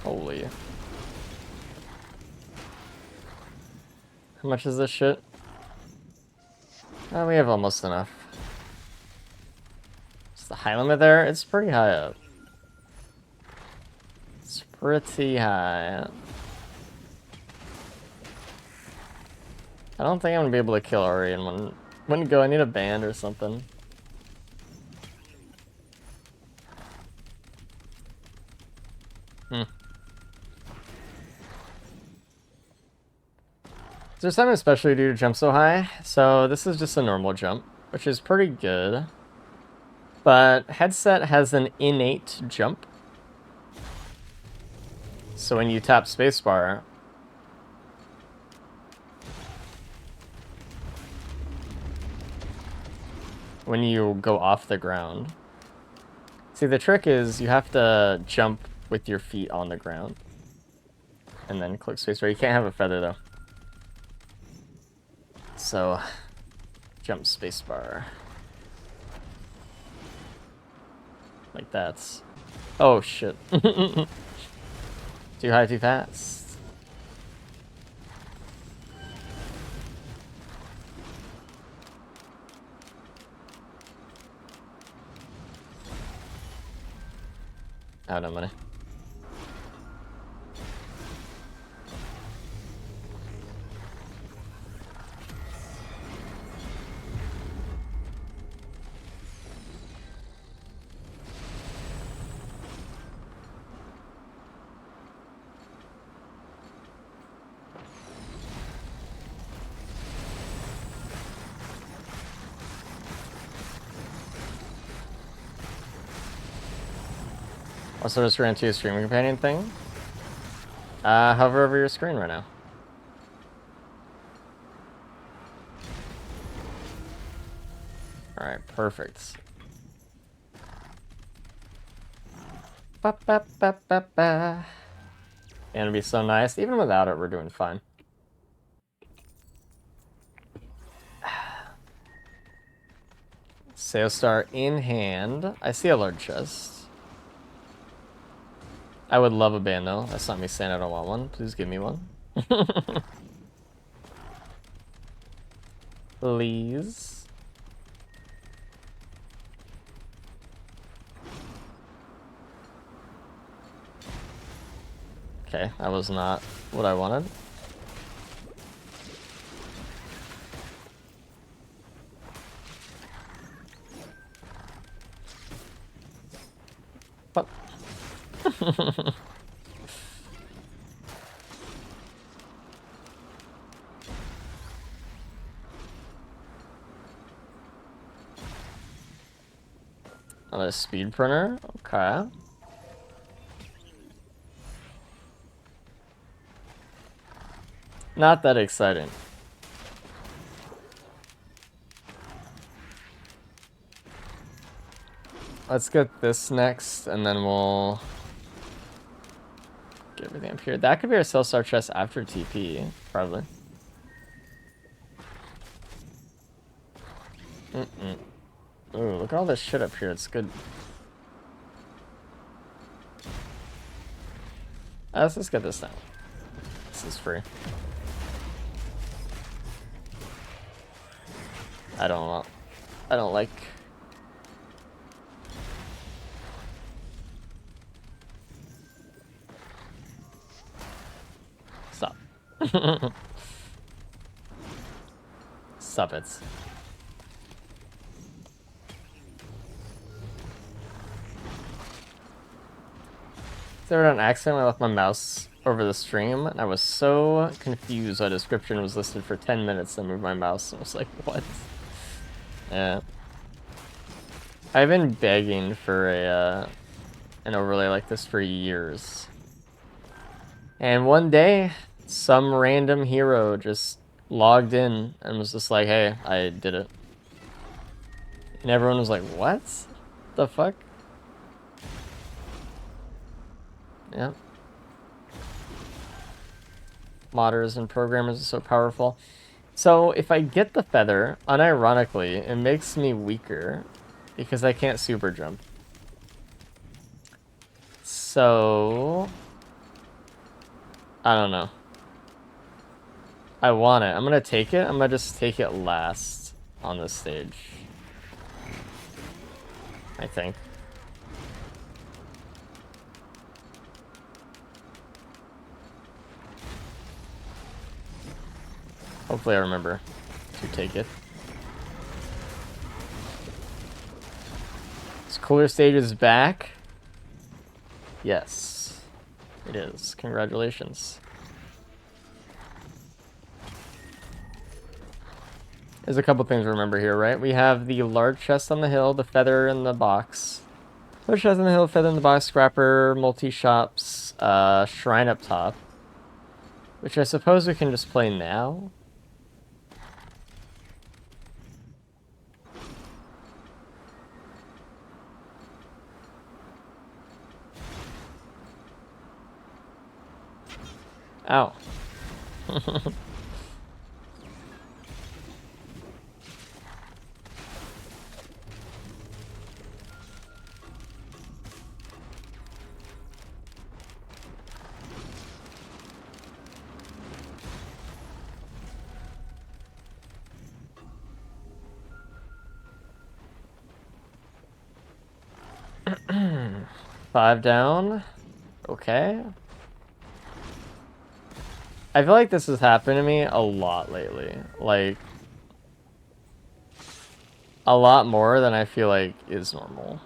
Holy. How much is this shit? Oh, we have almost enough. Is the high limit there? It's pretty high up. It's pretty high. I don't think I'm gonna be able to kill Ari in one go. I need a band or something. Is there something especially do to jump so high? So this is just a normal jump, which is pretty good. But headset has an innate jump. So when you tap spacebar, when you go off the ground. See, the trick is you have to jump with your feet on the ground. And then click spacebar. You can't have a feather though. So, jump spacebar. Like that. Oh shit. Too high, too fast. I have no money. Also, just ran to a streaming companion thing. Hover over your screen right now. Alright, perfect. Ba, ba, ba, ba, ba. And it'd be so nice. Even without it, we're doing fine. Sail Star in hand. I see a large chest. I would love a band though. That's not me saying I don't want one. Please give me one. Please. Okay, that was not what I wanted. What? Another speed printer. Okay. Not that exciting. Let's get this next, and then we'll get everything up here. That could be our Cell Star chest after TP, probably. Ooh, look at all this shit up here. It's good. Let's just get this now. This is free. I don't like. Stop. Stop it. There on accident, I left my mouse over the stream, and I was so confused. A description was listed for 10 minutes. I moved my mouse, and I was like, "What?" Yeah. I've been begging for an overlay like this for years, and one day, some random hero just logged in and was just like, "Hey, I did it," and everyone was like, "What? The fuck?" Yeah. Modders and programmers are so powerful. So if I get the feather, unironically, it makes me weaker because I can't super jump. So I don't know. I want it. I'm gonna take it. I'm gonna just take it last on this stage, I think. Hopefully I remember to take it. Is Cooler Stages back? Yes, it is. Congratulations. There's a couple things to remember here, right? We have the large chest on the hill, the feather in the box. Large chest on the hill, feather in the box, scrapper, multi-shops, shrine up top. Which I suppose we can just play now. Ow. 5 down. Okay. I feel like this has happened to me a lot lately. Like, a lot more than I feel like is normal.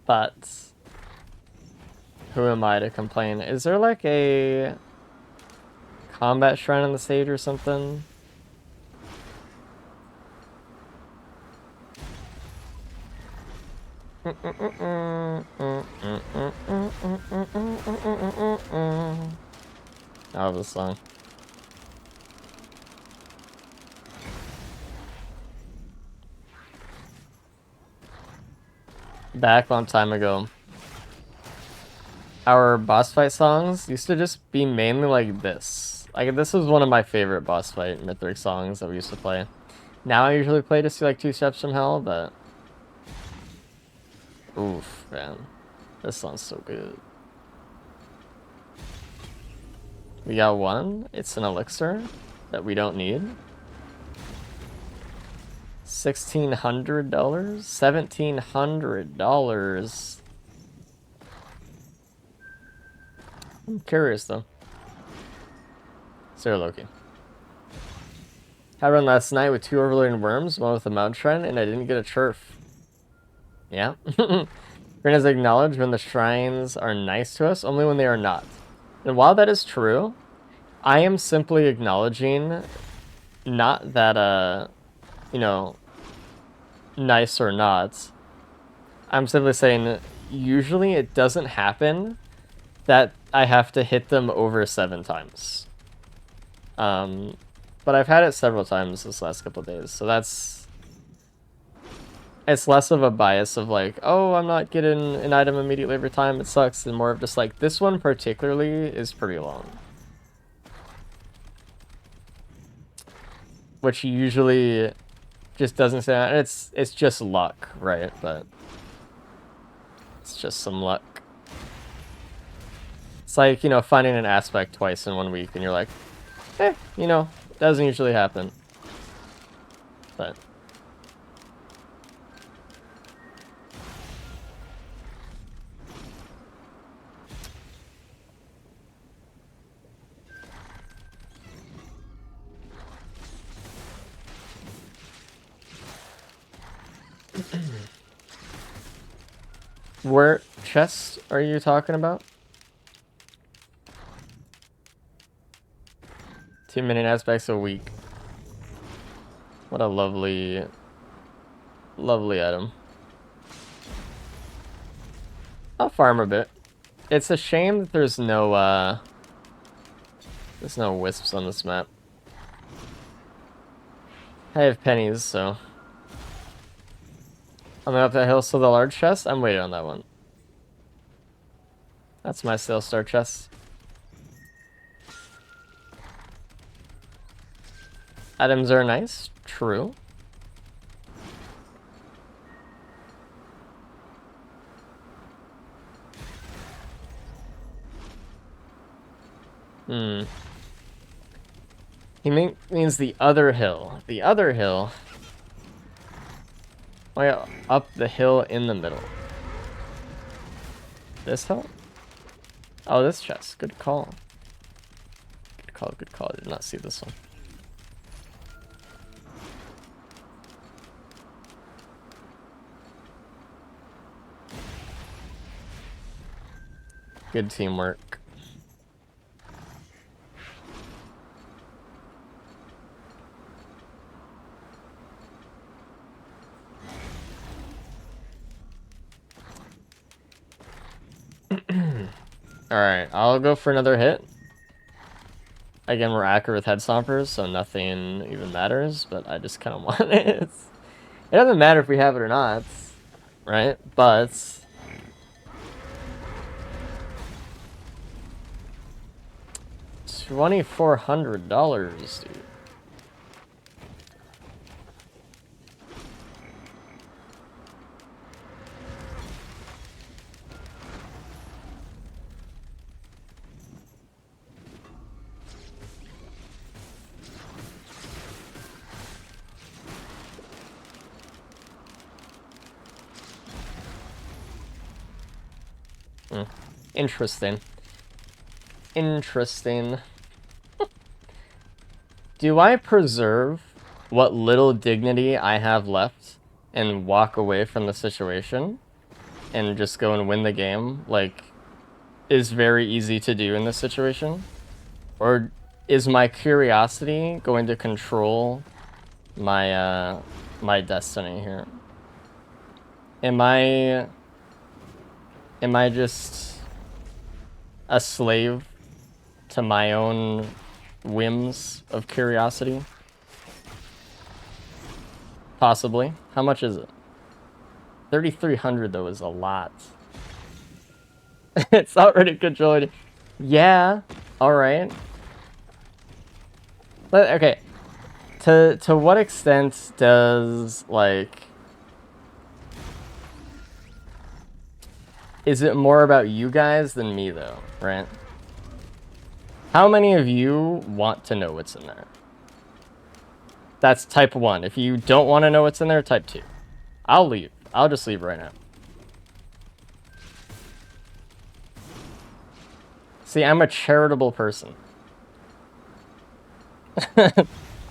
But who am I to complain? Is there like a combat shrine on the stage or something? I love this song. Back a long time ago, our boss fight songs used to just be mainly like this. Like, this was one of my favorite boss fight Mythic songs that we used to play. Now I usually play just like 2 Steps from Hell, but... Oof, man. This song's so good. We got one. It's an elixir that we don't need. $1,600? $1,700. I'm curious though. Sarah Loki. I run last night with 2 overloading worms, one with a mount shrine, and I didn't get a churf. Yeah. Bryn has acknowledged when the shrines are nice to us, only when they are not. And while that is true, I am simply acknowledging not that, you know, nice or not. I'm simply saying usually it doesn't happen that I have to hit them over 7 times. But I've had it several times this last couple of days, so it's less of a bias of like, oh, I'm not getting an item immediately every time, it sucks, and more of just like, this one particularly is pretty long. Which usually just doesn't say that. It's just luck, right? But it's just some luck. It's like, you know, finding an aspect twice in 1 week, and you're like, you know, doesn't usually happen. But where chests are you talking about? 2 million aspects a week. What a lovely, lovely item. I'll farm a bit. It's a shame that there's no wisps on this map. I have pennies, so I'm up that hill, so the large chest, I'm waiting on that one. That's my Sail Star chest. Items are nice, true. He means the other hill. The other hill. Oh yeah, up the hill in the middle. This hill? Oh, this chest. Good call. Good call, good call. I did not see this one. Good teamwork. Alright, I'll go for another hit. Again, we're accurate with head stompers, so nothing even matters, but I just kind of want it. It doesn't matter if we have it or not, right? But $2,400, dude. Interesting. Interesting. Do I preserve what little dignity I have left and walk away from the situation and just go and win the game, like, is very easy to do in this situation? Or is my curiosity going to control my my destiny here? Am I just a slave to my own whims of curiosity? Possibly. How much is it? 3,300 though is a lot. It's already controlled. Yeah. All right. But okay. To what extent does, like, is it more about you guys than me though, right? How many of you want to know what's in there? That's type 1. If you don't want to know what's in there, type 2. I'll leave. I'll just leave right now. See, I'm a charitable person.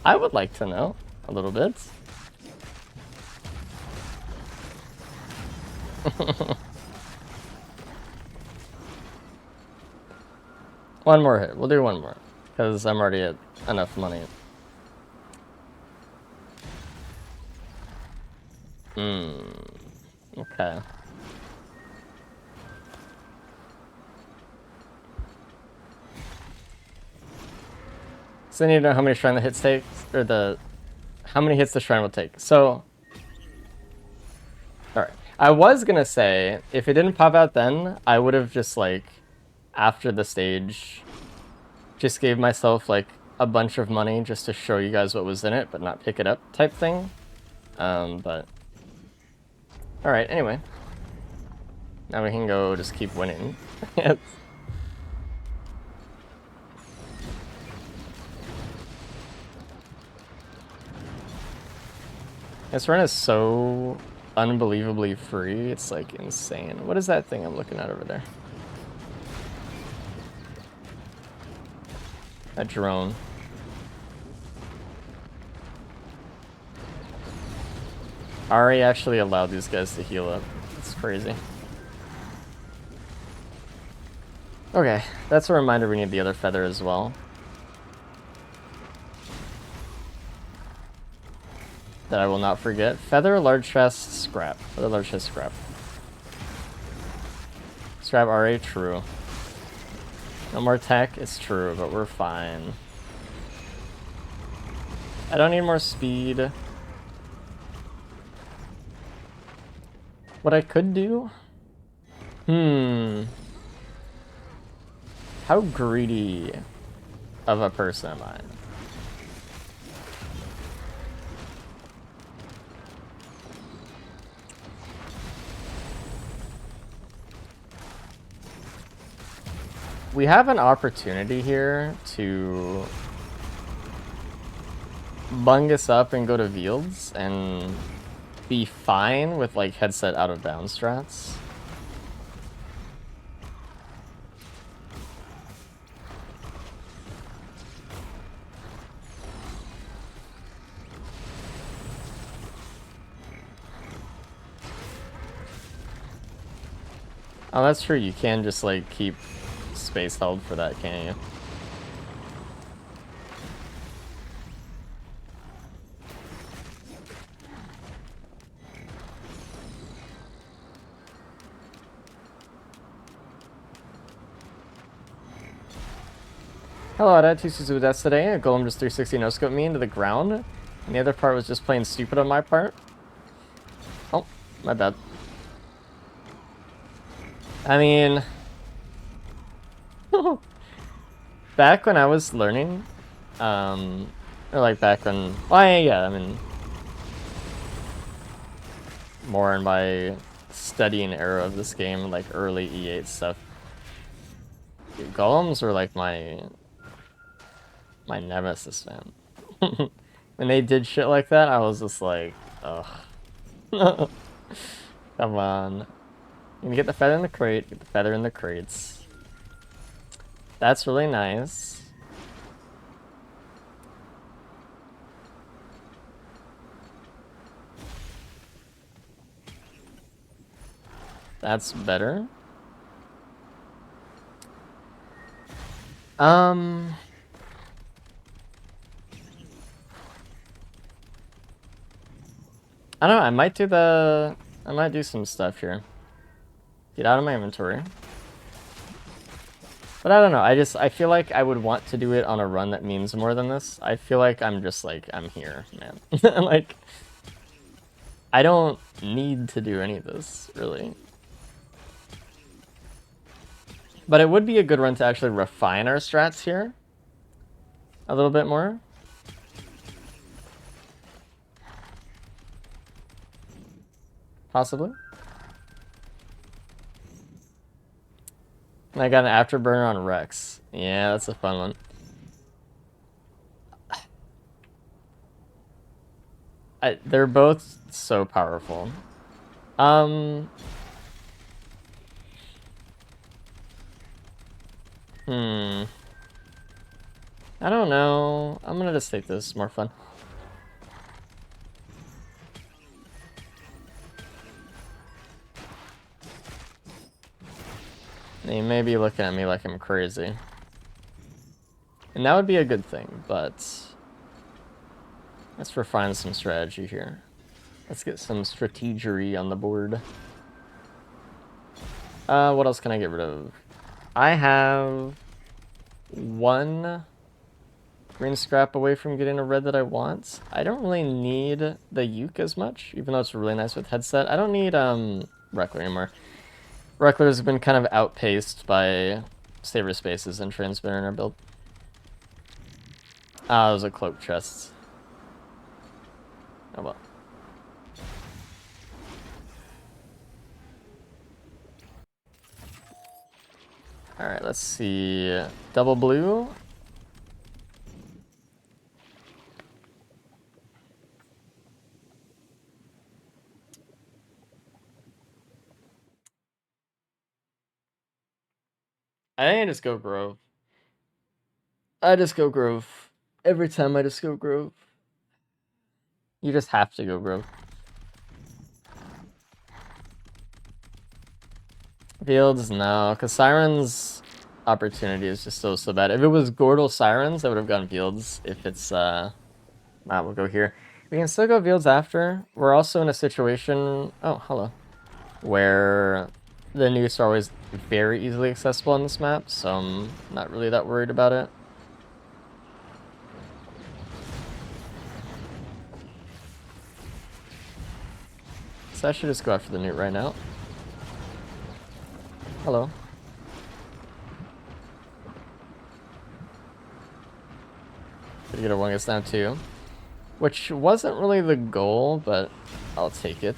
I would like to know a little bit. One more hit. We'll do one more. Because I'm already at enough money. Okay. So I need to know how many shrine the hits takes, or how many hits the shrine will take. So, alright. I was gonna say, if it didn't pop out then, I would have just, like, after the stage, just gave myself, like, a bunch of money just to show you guys what was in it, but not pick it up type thing. But... Alright, anyway. Now we can go just keep winning. Yes. This run is so unbelievably free, it's like insane. What is that thing I'm looking at over there? A drone. Ari actually allowed these guys to heal up. It's crazy. Okay, that's a reminder we need the other feather as well. That I will not forget. Feather, large chest, scrap. Feather, large chest, scrap. Scrap RA, true. No more tech, it's true, but we're fine. I don't need more speed. What I could do? How greedy of a person am I? We have an opportunity here to bung us up and go to Fields and be fine with, like, headset out of bounds strats. Oh, that's true. You can just, like, keep space held for that, can't you? Hello, I had 2 Suzu deaths today. A golem just 360 no-scope me into the ground. And the other part was just plain stupid on my part. Oh, my bad. I mean... back when I was learning, or like back when... Well, yeah, I mean... more in my studying era of this game, like early E8 stuff. Dude, golems were like my nemesis, man. When they did shit like that, I was just like, ugh. Come on. You can get the feather in the crate, get the feather in the crates. That's really nice. That's better. I don't know, I might do some stuff here. Get out of my inventory. But I don't know, I feel like I would want to do it on a run that means more than this. I feel like I'm just like, I'm here, man. Like, I don't need to do any of this, really. But it would be a good run to actually refine our strats here a little bit more. Possibly. And I got an afterburner on Rex. Yeah, that's a fun one. They're both so powerful. I don't know. I'm gonna just take this. More fun. They may be looking at me like I'm crazy. And that would be a good thing, but let's refine some strategy here. Let's get some strategery on the board. What else can I get rid of? I have one green scrap away from getting a red that I want. I don't really need the Uke as much, even though it's really nice with headset. I don't need Reckler anymore. Reckler has been kind of outpaced by Saber Spaces and Transmitter in our build. Ah, it was a cloak chest. Oh well. Alright, let's see. Double blue. I think I just go Grove. I just go Grove. Every time I just go Grove. You just have to go Grove. Fields, no, because Siren's opportunity is just so bad. If it was Gordle Sirens, I would have gone Fields. If it's, we'll go here. We can still go Fields after. We're also in a situation, oh, hello, where the nukes are always very easily accessible on this map, so I'm not really that worried about it. So I should just go after the newt right now. Hello. Gonna get a one gets down too. Which wasn't really the goal, but I'll take it.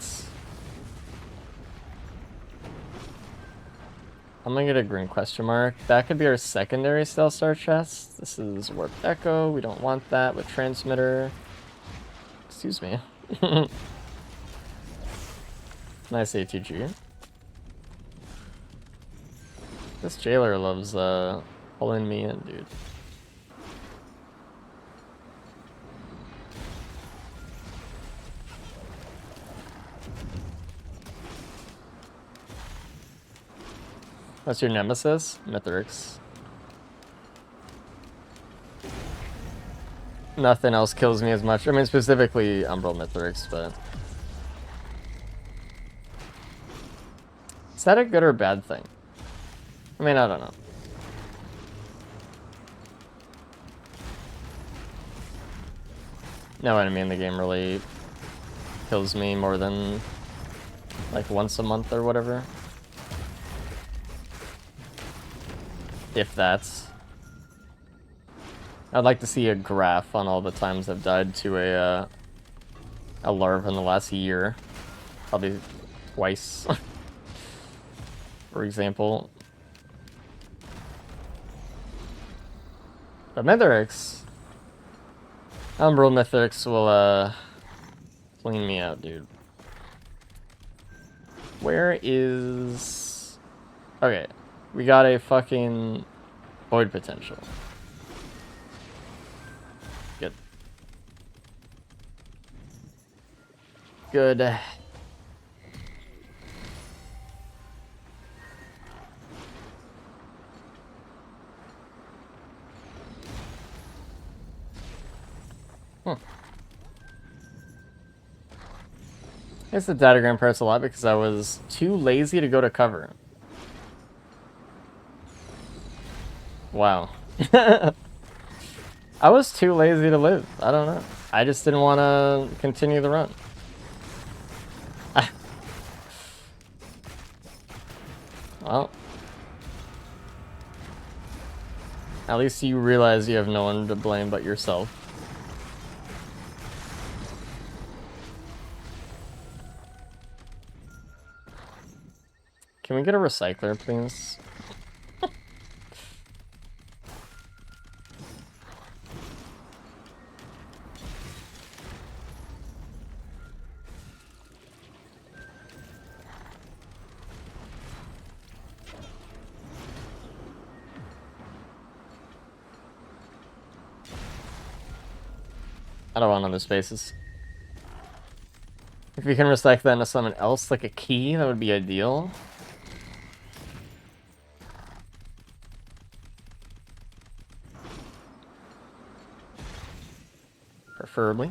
I'm gonna get a green question mark. That could be our secondary Stealth Star chest. This is Warped Echo. We don't want that with Transmitter. Excuse me. Nice ATG. This jailer loves pulling me in, dude. What's your nemesis? Mithrix. Nothing else kills me as much. I mean, specifically Umbral Mithrix, but... Is that a good or bad thing? I mean, I don't know. No enemy in the game really kills me more than like once a month or whatever. If that's... I'd like to see a graph on all the times I've died to a larva in the last year. Probably twice. For example. But Mithrix... Umbral Mithrix will clean me out, dude. Where is... Okay, we got a fucking void potential. Good. Good. I guess the datagram parts a lot because I was too lazy to go to cover. Wow. I was too lazy to live. I don't know. I just didn't want to continue the run. Well, at least you realize you have no one to blame but yourself. Can we get a recycler, please? I don't want other spaces. If you can recycle that into something else, like a key, that would be ideal. Preferably.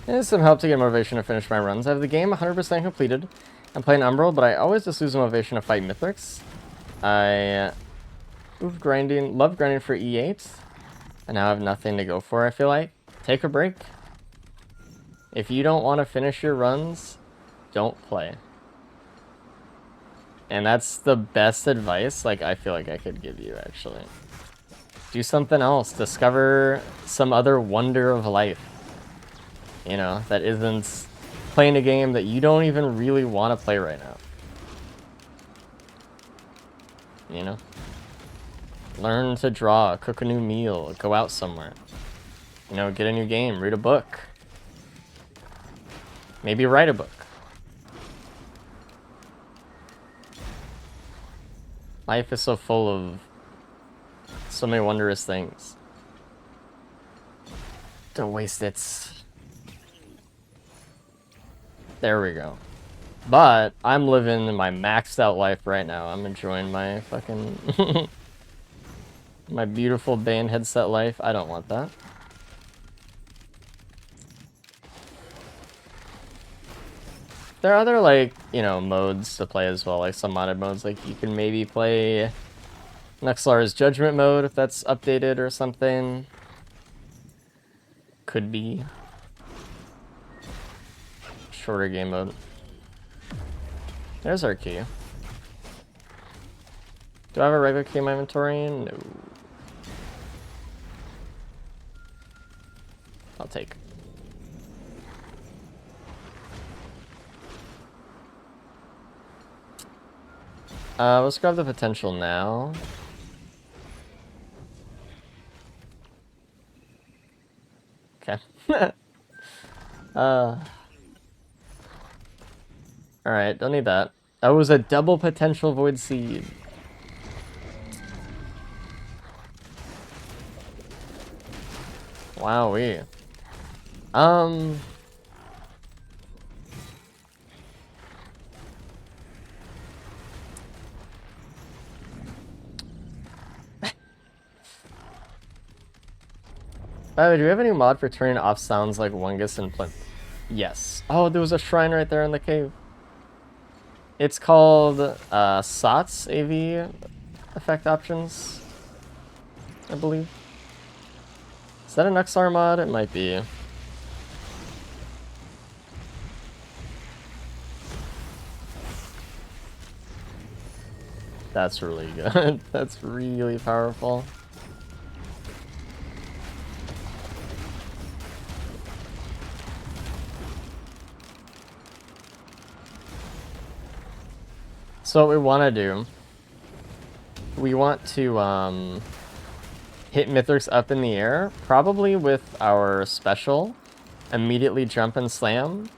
There's some help to get motivation to finish my runs. I have the game 100% completed. I'm playing Umbral, but I always just lose motivation to fight Mythics. I love grinding for E8, and now I have nothing to go for, I feel like. Take a break. If you don't want to finish your runs, don't play. And that's the best advice, like, I feel like I could give you, actually. Do something else. Discover some other wonder of life. You know, that isn't playing a game that you don't even really want to play right now. You know? Learn to draw, cook a new meal, go out somewhere. You know, get a new game, read a book. Maybe write a book. Life is so full of so many wondrous things. Don't waste it. There we go. But I'm living my maxed out life right now. I'm enjoying my fucking my beautiful band headset life. I don't want that. There are other, like, you know, modes to play as well, like some modded modes. Like, you can maybe play Nuxlar's Judgment mode if that's updated or something. Could be. Shorter game mode. There's our key. Do I have a regular key in my inventory? No. I'll take. Let's grab the potential now. Okay. Alright, don't need that. That was a double potential void seed. Wowee. By the way, do we have any mod for turning off sounds like Wungus and Plinth? Yes. Oh, there was a shrine right there in the cave. It's called SOTS AV effect options, I believe. Is that a Nuxar mod? It might be. That's really good. That's really powerful. So what we want to do, we want to hit Mythics up in the air, probably with our special, immediately jump and slam,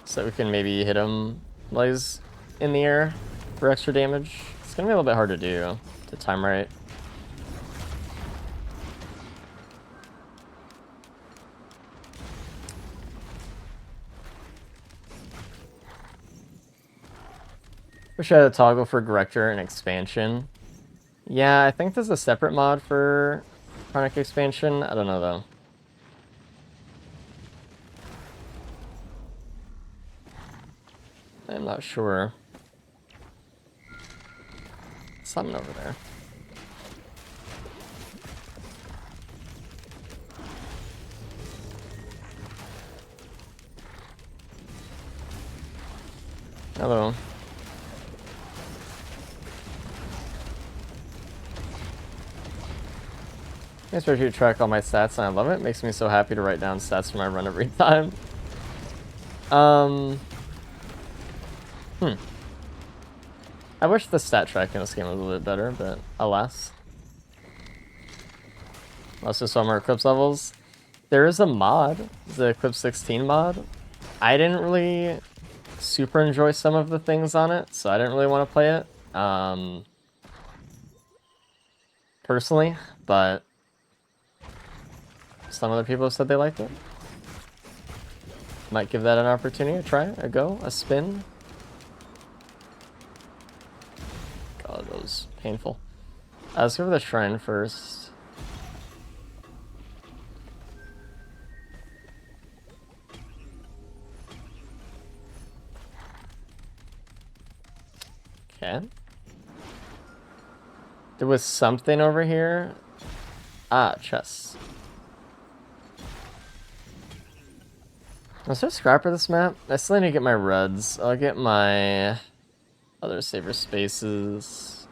so we can maybe hit him while he's in the air for extra damage. It's gonna be a little bit hard to do to time right. Wish I had a toggle for Director and Expansion. Yeah, I think there's a separate mod for Chronic Expansion. I don't know though. I'm not sure. Something over there. Hello. Thanks for you to track all my stats, and I love it. Makes me so happy to write down stats for my run every time. I wish the stat tracking in this game was a little bit better, but alas. Let's just more Eclipse levels. There is a mod, the Eclipse 16 mod. I didn't really super enjoy some of the things on it, so I didn't really want to play it. Personally, but some other people said they liked it. Might give that an opportunity, a try, a go, a spin. God, that was painful. Let's go for the shrine first. Okay. There was something over here. Ah, chests. Was there a scrapper this map? I still need to get my reds. I'll get my other saver spaces.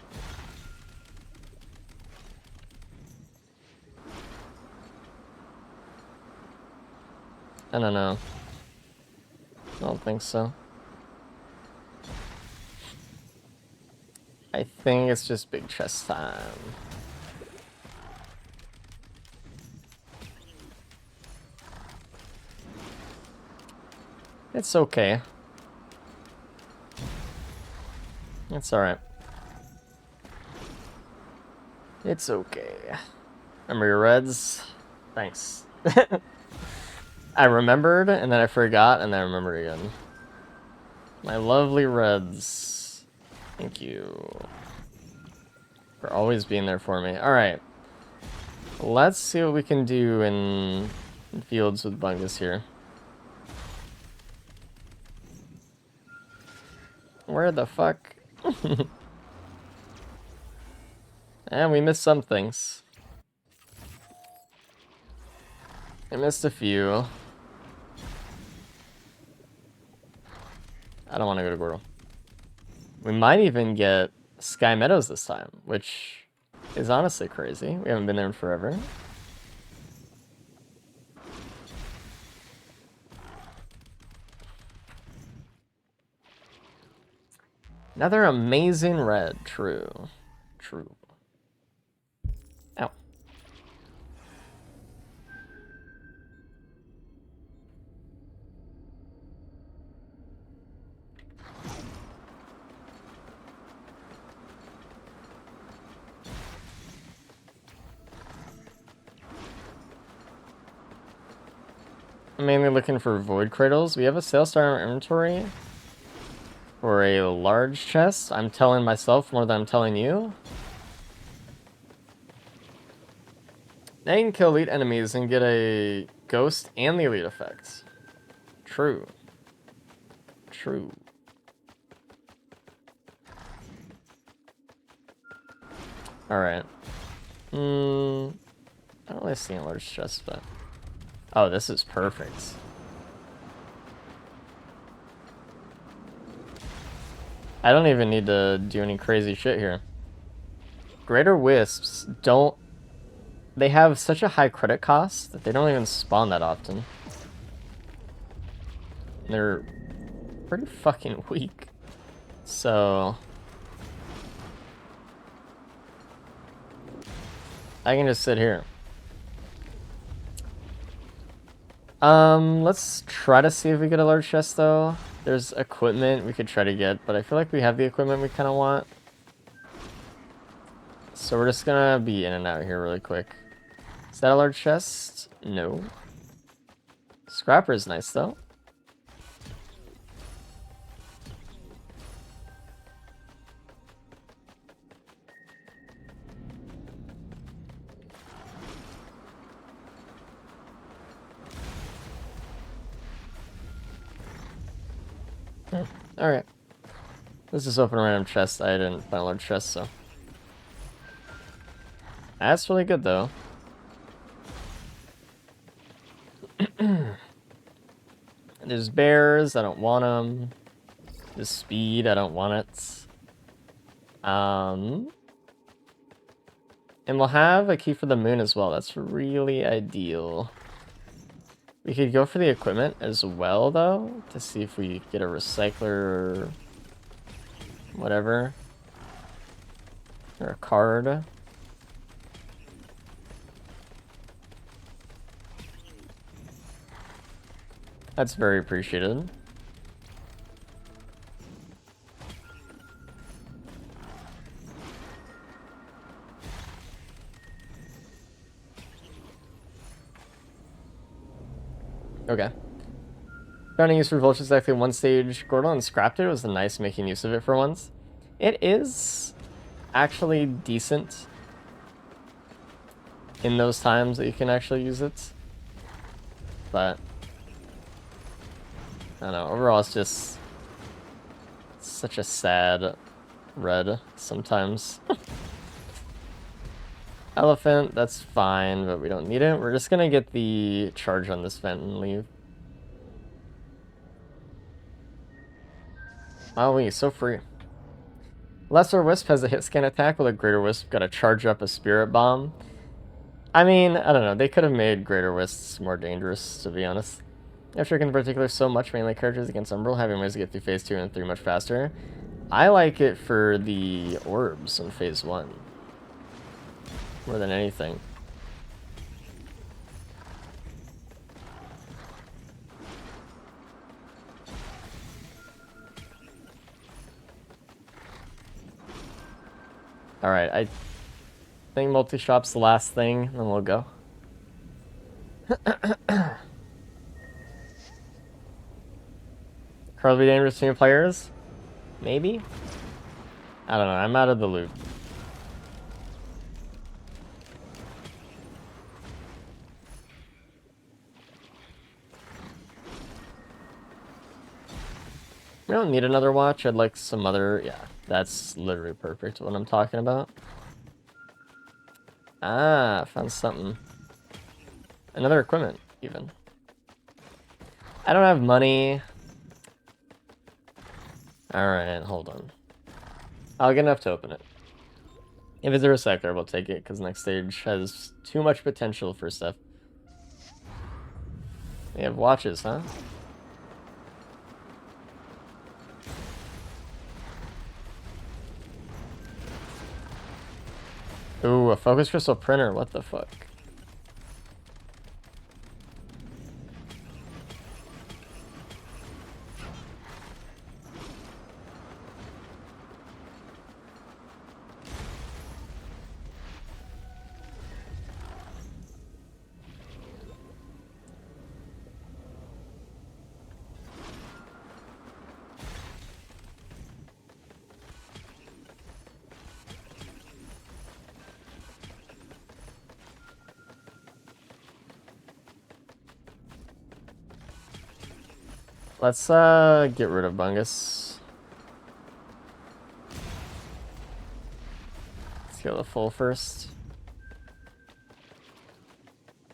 I don't know. I don't think so. I think it's just big chest time. It's okay. It's alright. It's okay. Remember your reds? Thanks. I remembered, and then I forgot, and then I remembered again. My lovely reds. Thank you for always being there for me. Alright. Let's see what we can do in fields with Bungus here. Where the fuck? And we missed some things. I missed a few. I don't want to go to Gordo. We might even get Sky Meadows this time, which is honestly crazy. We haven't been there in forever. Another amazing red. True. True. Ow. I'm mainly looking for void cradles. We have a sale star in our inventory for a large chest. I'm telling myself more than I'm telling you. Now you can kill elite enemies and get a ghost and the elite effect. True. True. Alright. I don't really see a large chest, but... Oh, this is perfect. I don't even need to do any crazy shit here. Greater Wisps don't... They have such a high credit cost that they don't even spawn that often. They're pretty fucking weak. So... I can just sit here. Let's try to see if we get a large chest though. There's equipment we could try to get, but I feel like we have the equipment we kind of want. So we're just gonna be in and out here really quick. Is that a large chest? No. Scrapper is nice though. Alright. Let's just open a random chest. I didn't find a large chest, so. That's really good though. There's bears, I don't want them. There's speed, I don't want it. And we'll have a key for the moon as well. That's really ideal. We could go for the equipment as well, though, to see if we get a recycler or whatever. Or a card. That's very appreciated. Okay. Found a use for Vulture exactly one stage. Gordon scrapped it. It was nice making use of it for once. It is actually decent in those times that you can actually use it. But I don't know. Overall, it's just such a sad red sometimes. Elephant, that's fine, but we don't need it. We're just gonna get the charge on this vent and leave. Oh, he's so free. Lesser Wisp has a hit scan attack, while a Greater Wisp got to charge up a Spirit Bomb. I mean, I don't know. They could have made Greater Wisps more dangerous, to be honest. After in particular so much, mainly characters against Umbral, having ways to get through Phase 2 and 3 much faster. I like it for the orbs in Phase 1. More than anything. Alright, I think multi-shop's the last thing, then we'll go. Carl be dangerous to new players? Maybe? I don't know, I'm out of the loop. I don't need another watch, I'd like some other... Yeah, that's literally perfect what I'm talking about. Ah, found something. Another equipment, even. I don't have money. Alright, hold on. I'll get enough to open it. If it's a recycler, we'll take it, because next stage has too much potential for stuff. They have watches, huh? Ooh, a focus crystal printer, what the fuck? Let's get rid of Bungus. Let's go the full first.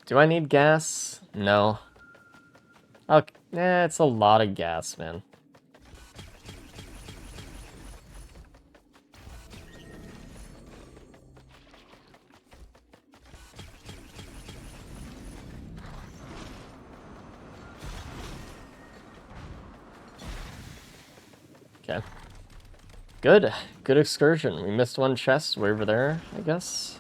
Do I need gas? No. Okay, it's a lot of gas, man. Okay. Good. Good excursion. We missed one chest way over there, I guess.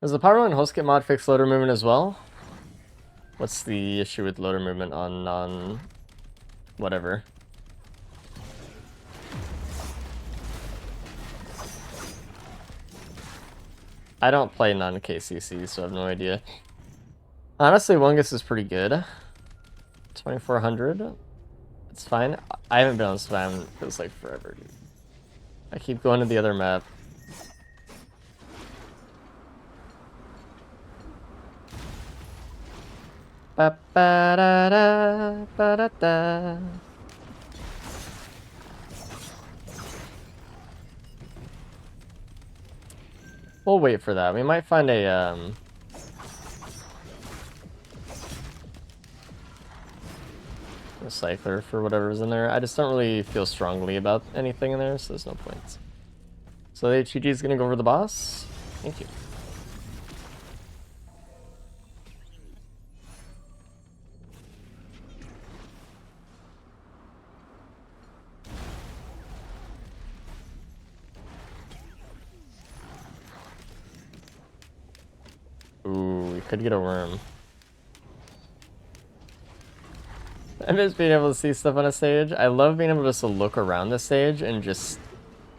Does the Power and Host Kit mod fix loader movement as well? What's the issue with loader movement on whatever? I don't play non-KCC, so I have no idea. Honestly, Wungus is pretty good. 2400. It's fine. I haven't been on spam, it feels like forever, dude. I keep going to the other map. Ba ba da da ba da da. We'll wait for that. We might find a recycler for whatever's in there. I just don't really feel strongly about anything in there, so there's no point. So the HGG is gonna go over the boss. Thank you. Ooh, we could get a worm. I miss being able to see stuff on a stage. I love being able to just look around the stage and just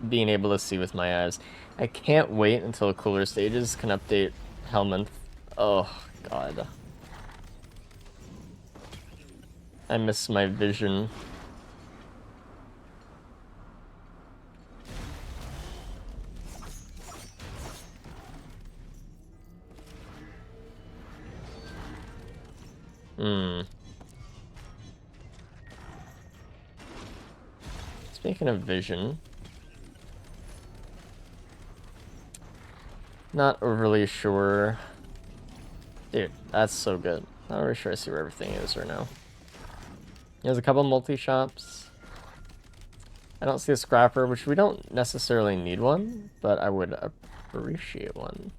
being able to see with my eyes. I can't wait until cooler stages can update Helminth. Oh, God. I miss my vision. Speaking of vision, not overly sure. Dude, that's so good. Not really sure I see where everything is right now. There's a couple multi-shops. I don't see a scrapper, which we don't necessarily need one, but I would appreciate one.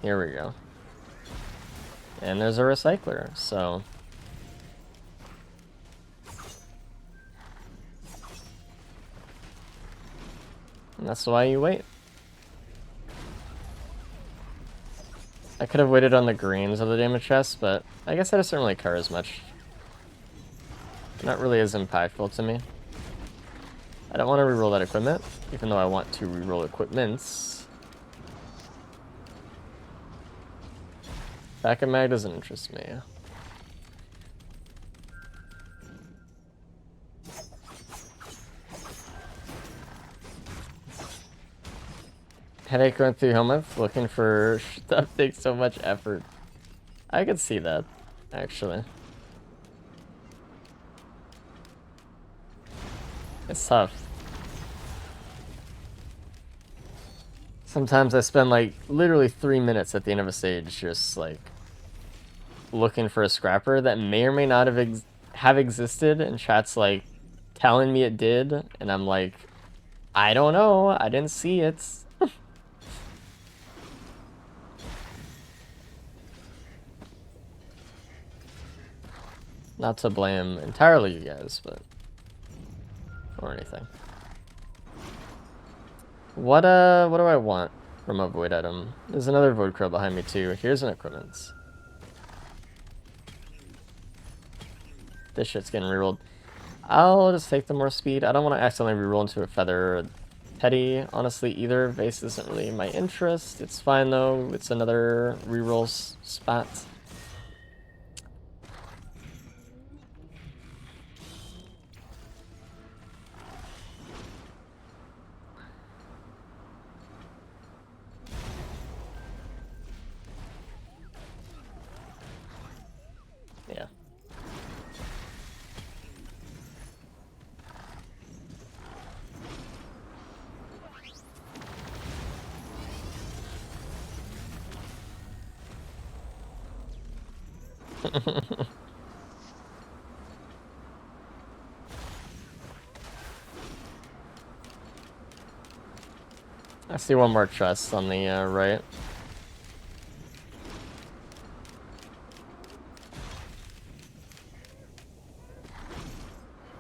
Here we go. And there's a recycler, so... And that's why you wait. I could have waited on the greens of the damage chest, but I guess that doesn't really care as much. Not really as impactful to me. I don't want to reroll that equipment, even though I want to reroll equipments. Backup mag doesn't interest me. Headache going through Helminth, looking for stuff takes so much effort. I could see that, actually. It's tough. Sometimes I spend like literally 3 minutes at the end of a stage just like looking for a scrapper that may or may not have existed, and chat's like telling me it did, and I'm like, I don't know, I didn't see it. Not to blame entirely you guys, but... or anything. What do I want from a void item? There's another void crow behind me too. Here's an equipment. This shit's getting rerolled. I'll just take the more speed. I don't want to accidentally reroll into a feather or petty. Honestly, either base isn't really my interest. It's fine though. It's another reroll spot. Yeah. I see one more chest on the right.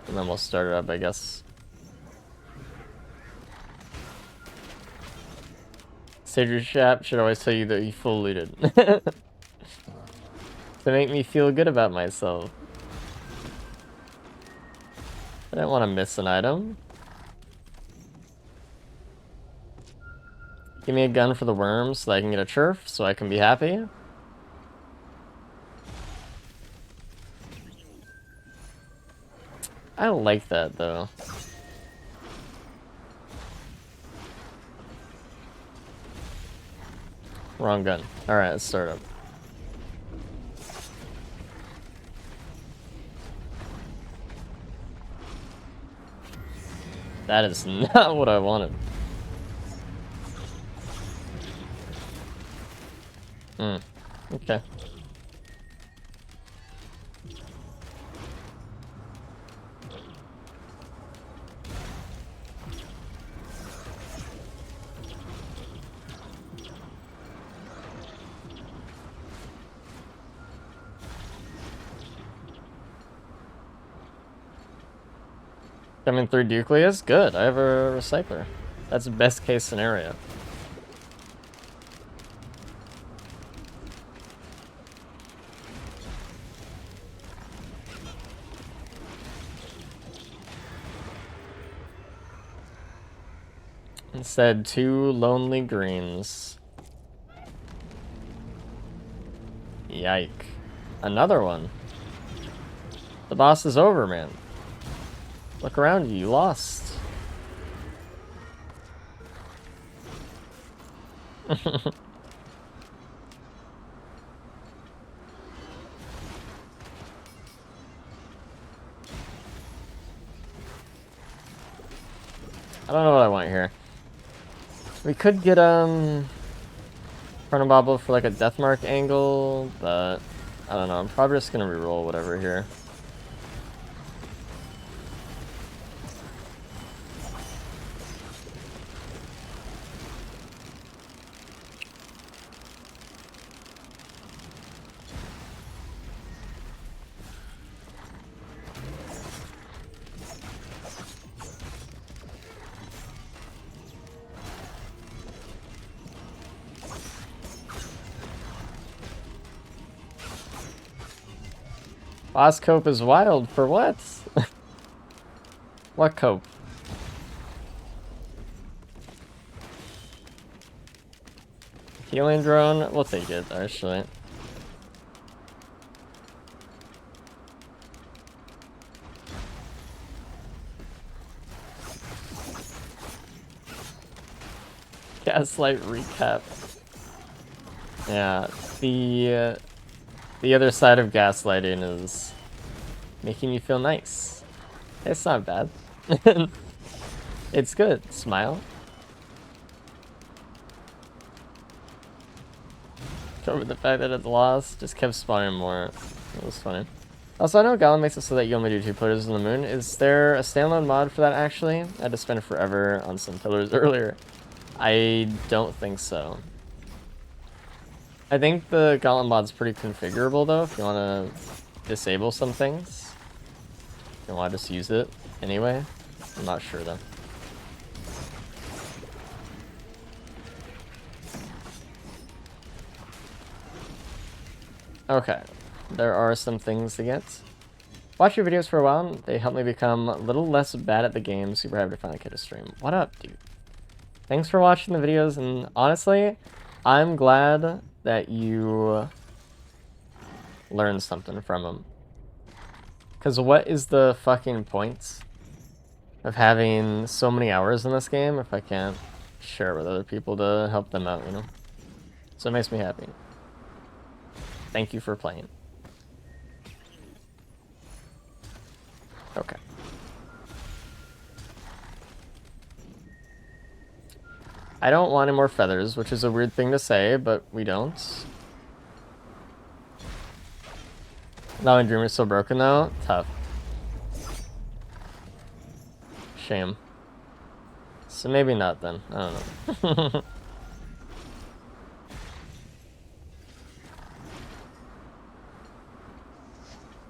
And then we'll start it up, I guess. Sage chat should always tell you that you full looted. to make me feel good about myself. I didn't want to miss an item. Give me a gun for the worms so that I can get a churf, so I can be happy. I like that, though. Wrong gun. Alright, let's start up. That is not what I wanted. Okay. Coming through Ducleus? Good, I have a recycler. That's the best case scenario. Instead, 2 lonely greens. Yike. Another one. The boss is over, man. Look around you, you lost. I don't know what I want here. We could get Chronobobble for like a Deathmark angle, but I don't know. I'm probably just gonna reroll whatever here. Boss cope is wild for what? What cope? Healing drone? We'll take it, actually. Gaslight recap. Yeah, the other side of gaslighting is making you feel nice. It's not bad. It's good. Smile. Cover the fact that it's lost. Just kept spawning more. It was funny. Also, I know Galen makes it so that you only do 2 pillars on the moon. Is there a standalone mod for that, actually? I had to spend forever on some pillars earlier. I don't think so. I think the Gauntlet mod's pretty configurable, though, if you want to disable some things. You want to just use it anyway. I'm not sure, though. Okay, there are some things to get. Watch your videos for a while, and they help me become a little less bad at the game. Super happy to finally get a stream. What up, dude? Thanks for watching the videos, and honestly, I'm glad that you learned something from them. Because what is the fucking point of having so many hours in this game if I can't share it with other people to help them out, you know? So it makes me happy. Thank you for playing. Okay. I don't want any more feathers, which is a weird thing to say, but we don't. Now my Dreamer's so broken though? Tough. Shame. So maybe not then. I don't know.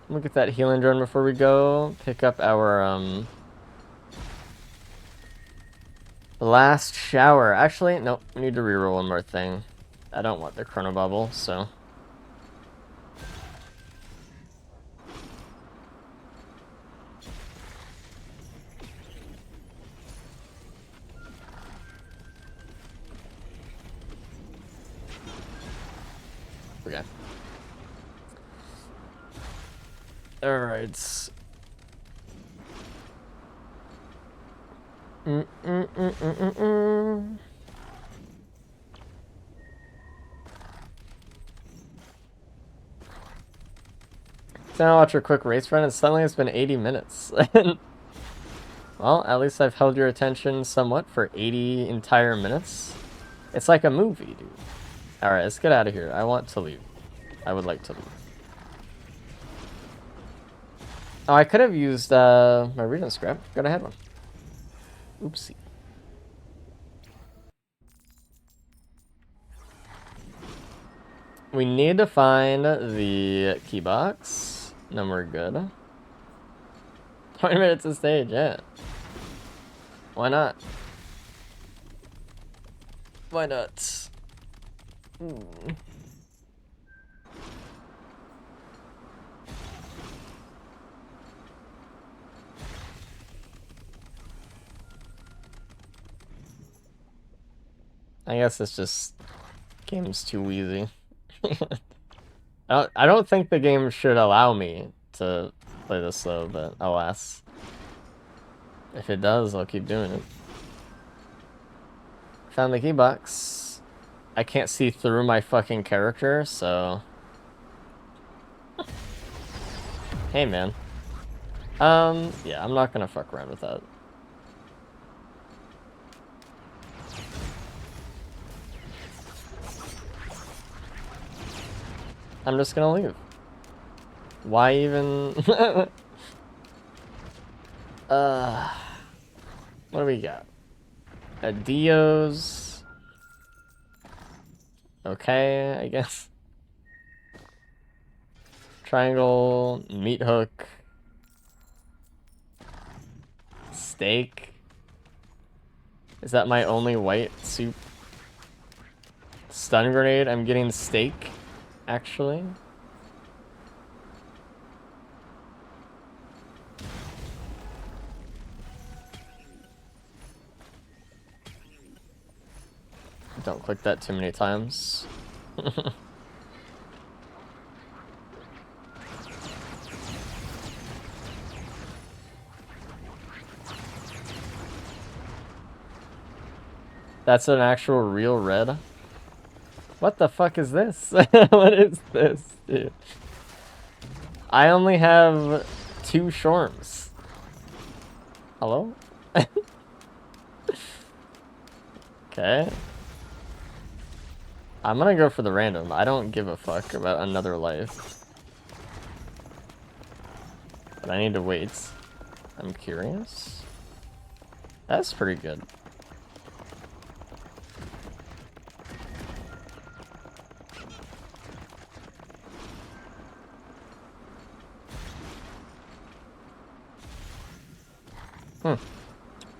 Look at that healing drone before we go. Pick up our last shower. Actually, nope. We need to reroll one more thing. I don't want the chrono bubble, so Okay. Alright. So I watch a quick race run and suddenly it's been 80 minutes. Well, at least I've held your attention somewhat for 80 entire minutes. It's like a movie, dude. Alright, let's get out of here. I want to leave. I would like to leave. Oh, I could have used my reading scrap. Could have had one. Oopsie. We need to find the key box. Then we're good. 20 minutes of stage, yeah. Why not? Why not? I guess it's just game's too easy. I don't think the game should allow me to play this slow, but alas. If it does, I'll keep doing it. Found the key box. I can't see through my fucking character, so... Hey, man. Yeah, I'm not gonna fuck around with that. I'm just gonna leave. Why even... what do we got? Adios. Okay, I guess. Triangle, meat hook. Steak. Is that my only white soup? Stun grenade, I'm getting steak, actually. Don't click that too many times. That's an actual real red? What the fuck is this? What is this, dude? I only have 2 shorms. Hello? Okay. I'm gonna go for the random. I don't give a fuck about another life. But I need to wait. I'm curious. That's pretty good.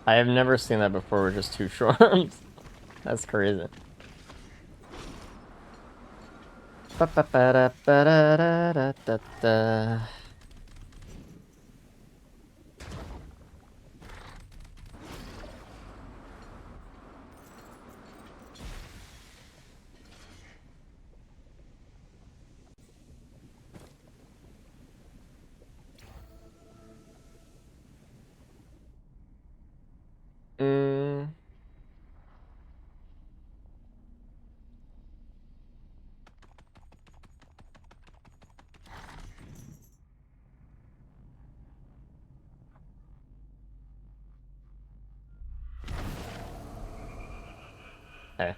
I have never seen that before with just 2 shorms. That's crazy. Hey.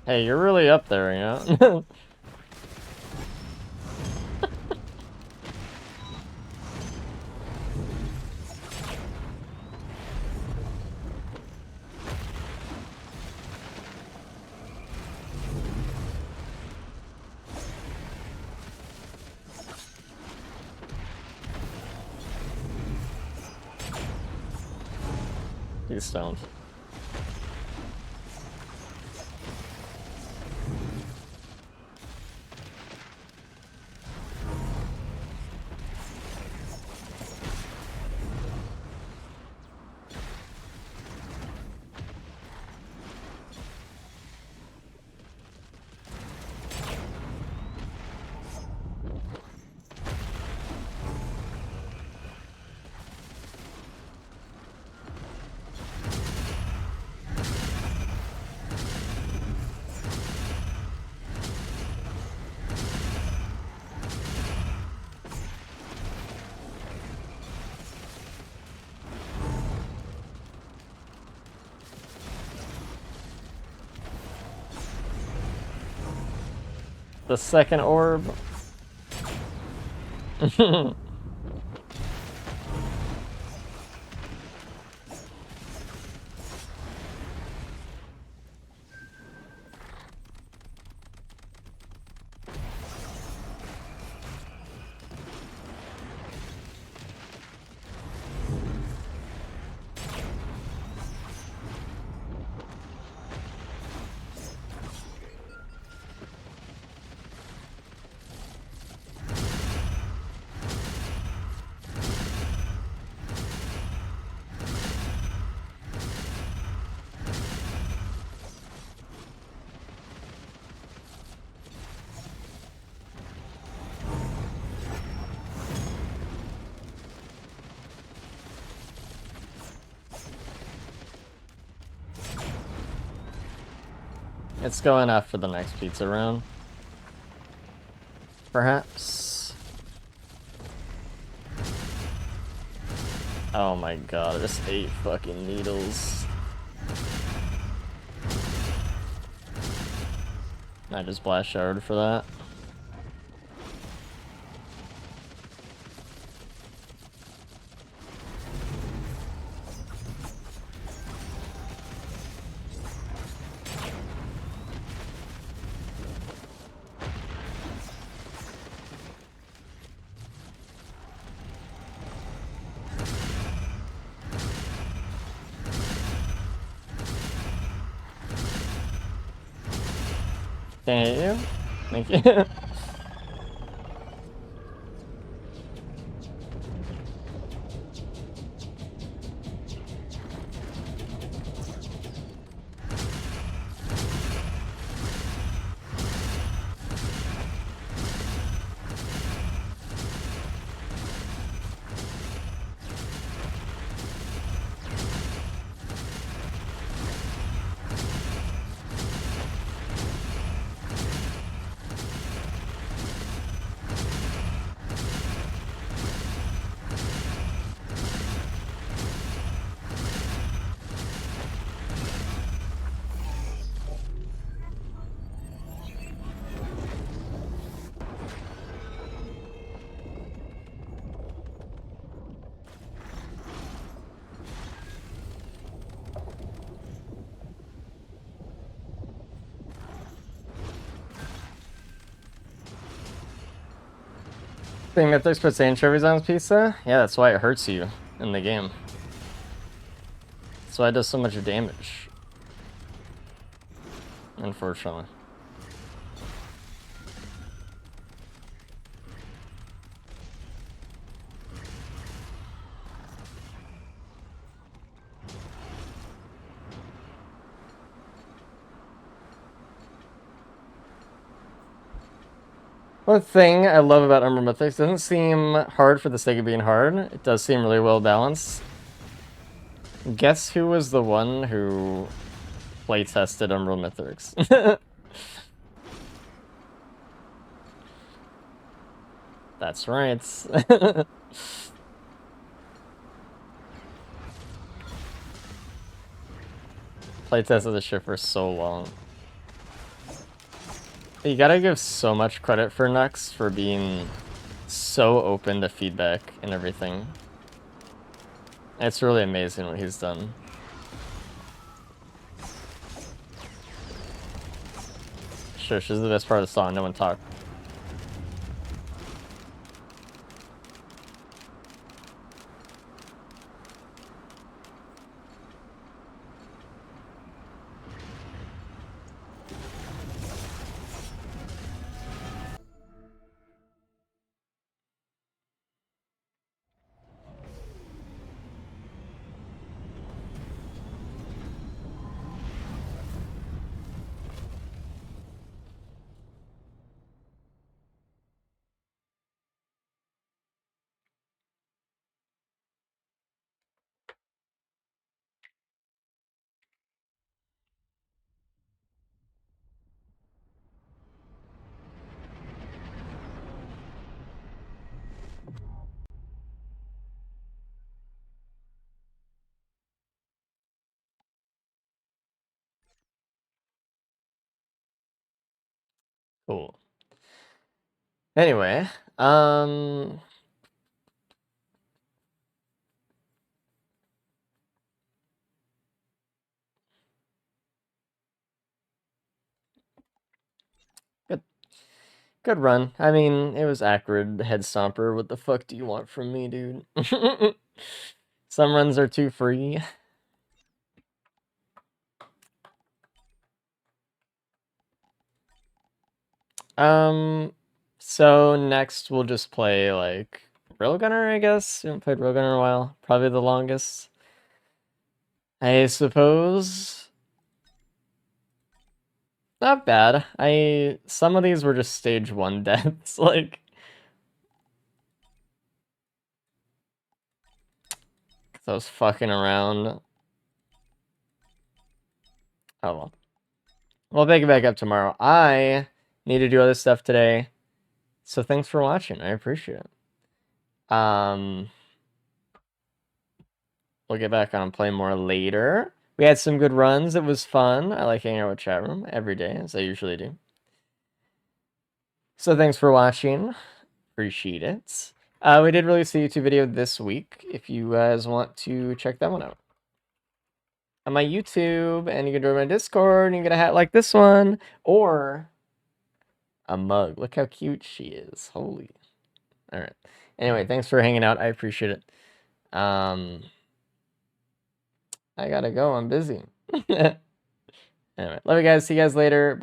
Hey, you're really up there, you know? He's stoned. The second orb. It's going after the next pizza round. Perhaps. Oh my god, just 8 fucking needles. I just blast showered for that. Thank you. Thank you. Thing Mythics puts anchovies on his pizza? Yeah, that's why it hurts you in the game. That's why it does so much damage. Unfortunately. One thing I love about Umbral Mythics, it doesn't seem hard for the sake of being hard. It does seem really well balanced. Guess who was the one who playtested Umbral Mythics? That's right. Playtested this shit for so long. You gotta give so much credit for Nux for being so open to feedback and everything. It's really amazing what he's done. Shush, this is the best part of the song, no one talk. Cool. Anyway, good run. I mean, it was Acrid, head stomper. What the fuck do you want from me, dude? Some runs are too free. So next we'll just play, like, Railgunner, I guess. We haven't played Railgunner in a while. Probably the longest, I suppose. Not bad. Some of these were just stage 1 deaths, like... 'Cause I was fucking around. Oh well. We'll pick it back up tomorrow. I need to do other stuff today. So thanks for watching. I appreciate it. We'll get back on and play more later. We had some good runs. It was fun. I like hanging out with chat room every day, as I usually do. So thanks for watching. Appreciate it. We did release a YouTube video this week, if you guys want to check that one out. On my YouTube, and you can join my Discord, and you get a hat like this one, or a mug. Look how cute she is. Holy. All right. Anyway, thanks for hanging out. I appreciate it. I gotta go. I'm busy. Anyway, love you guys. See you guys later. Bye.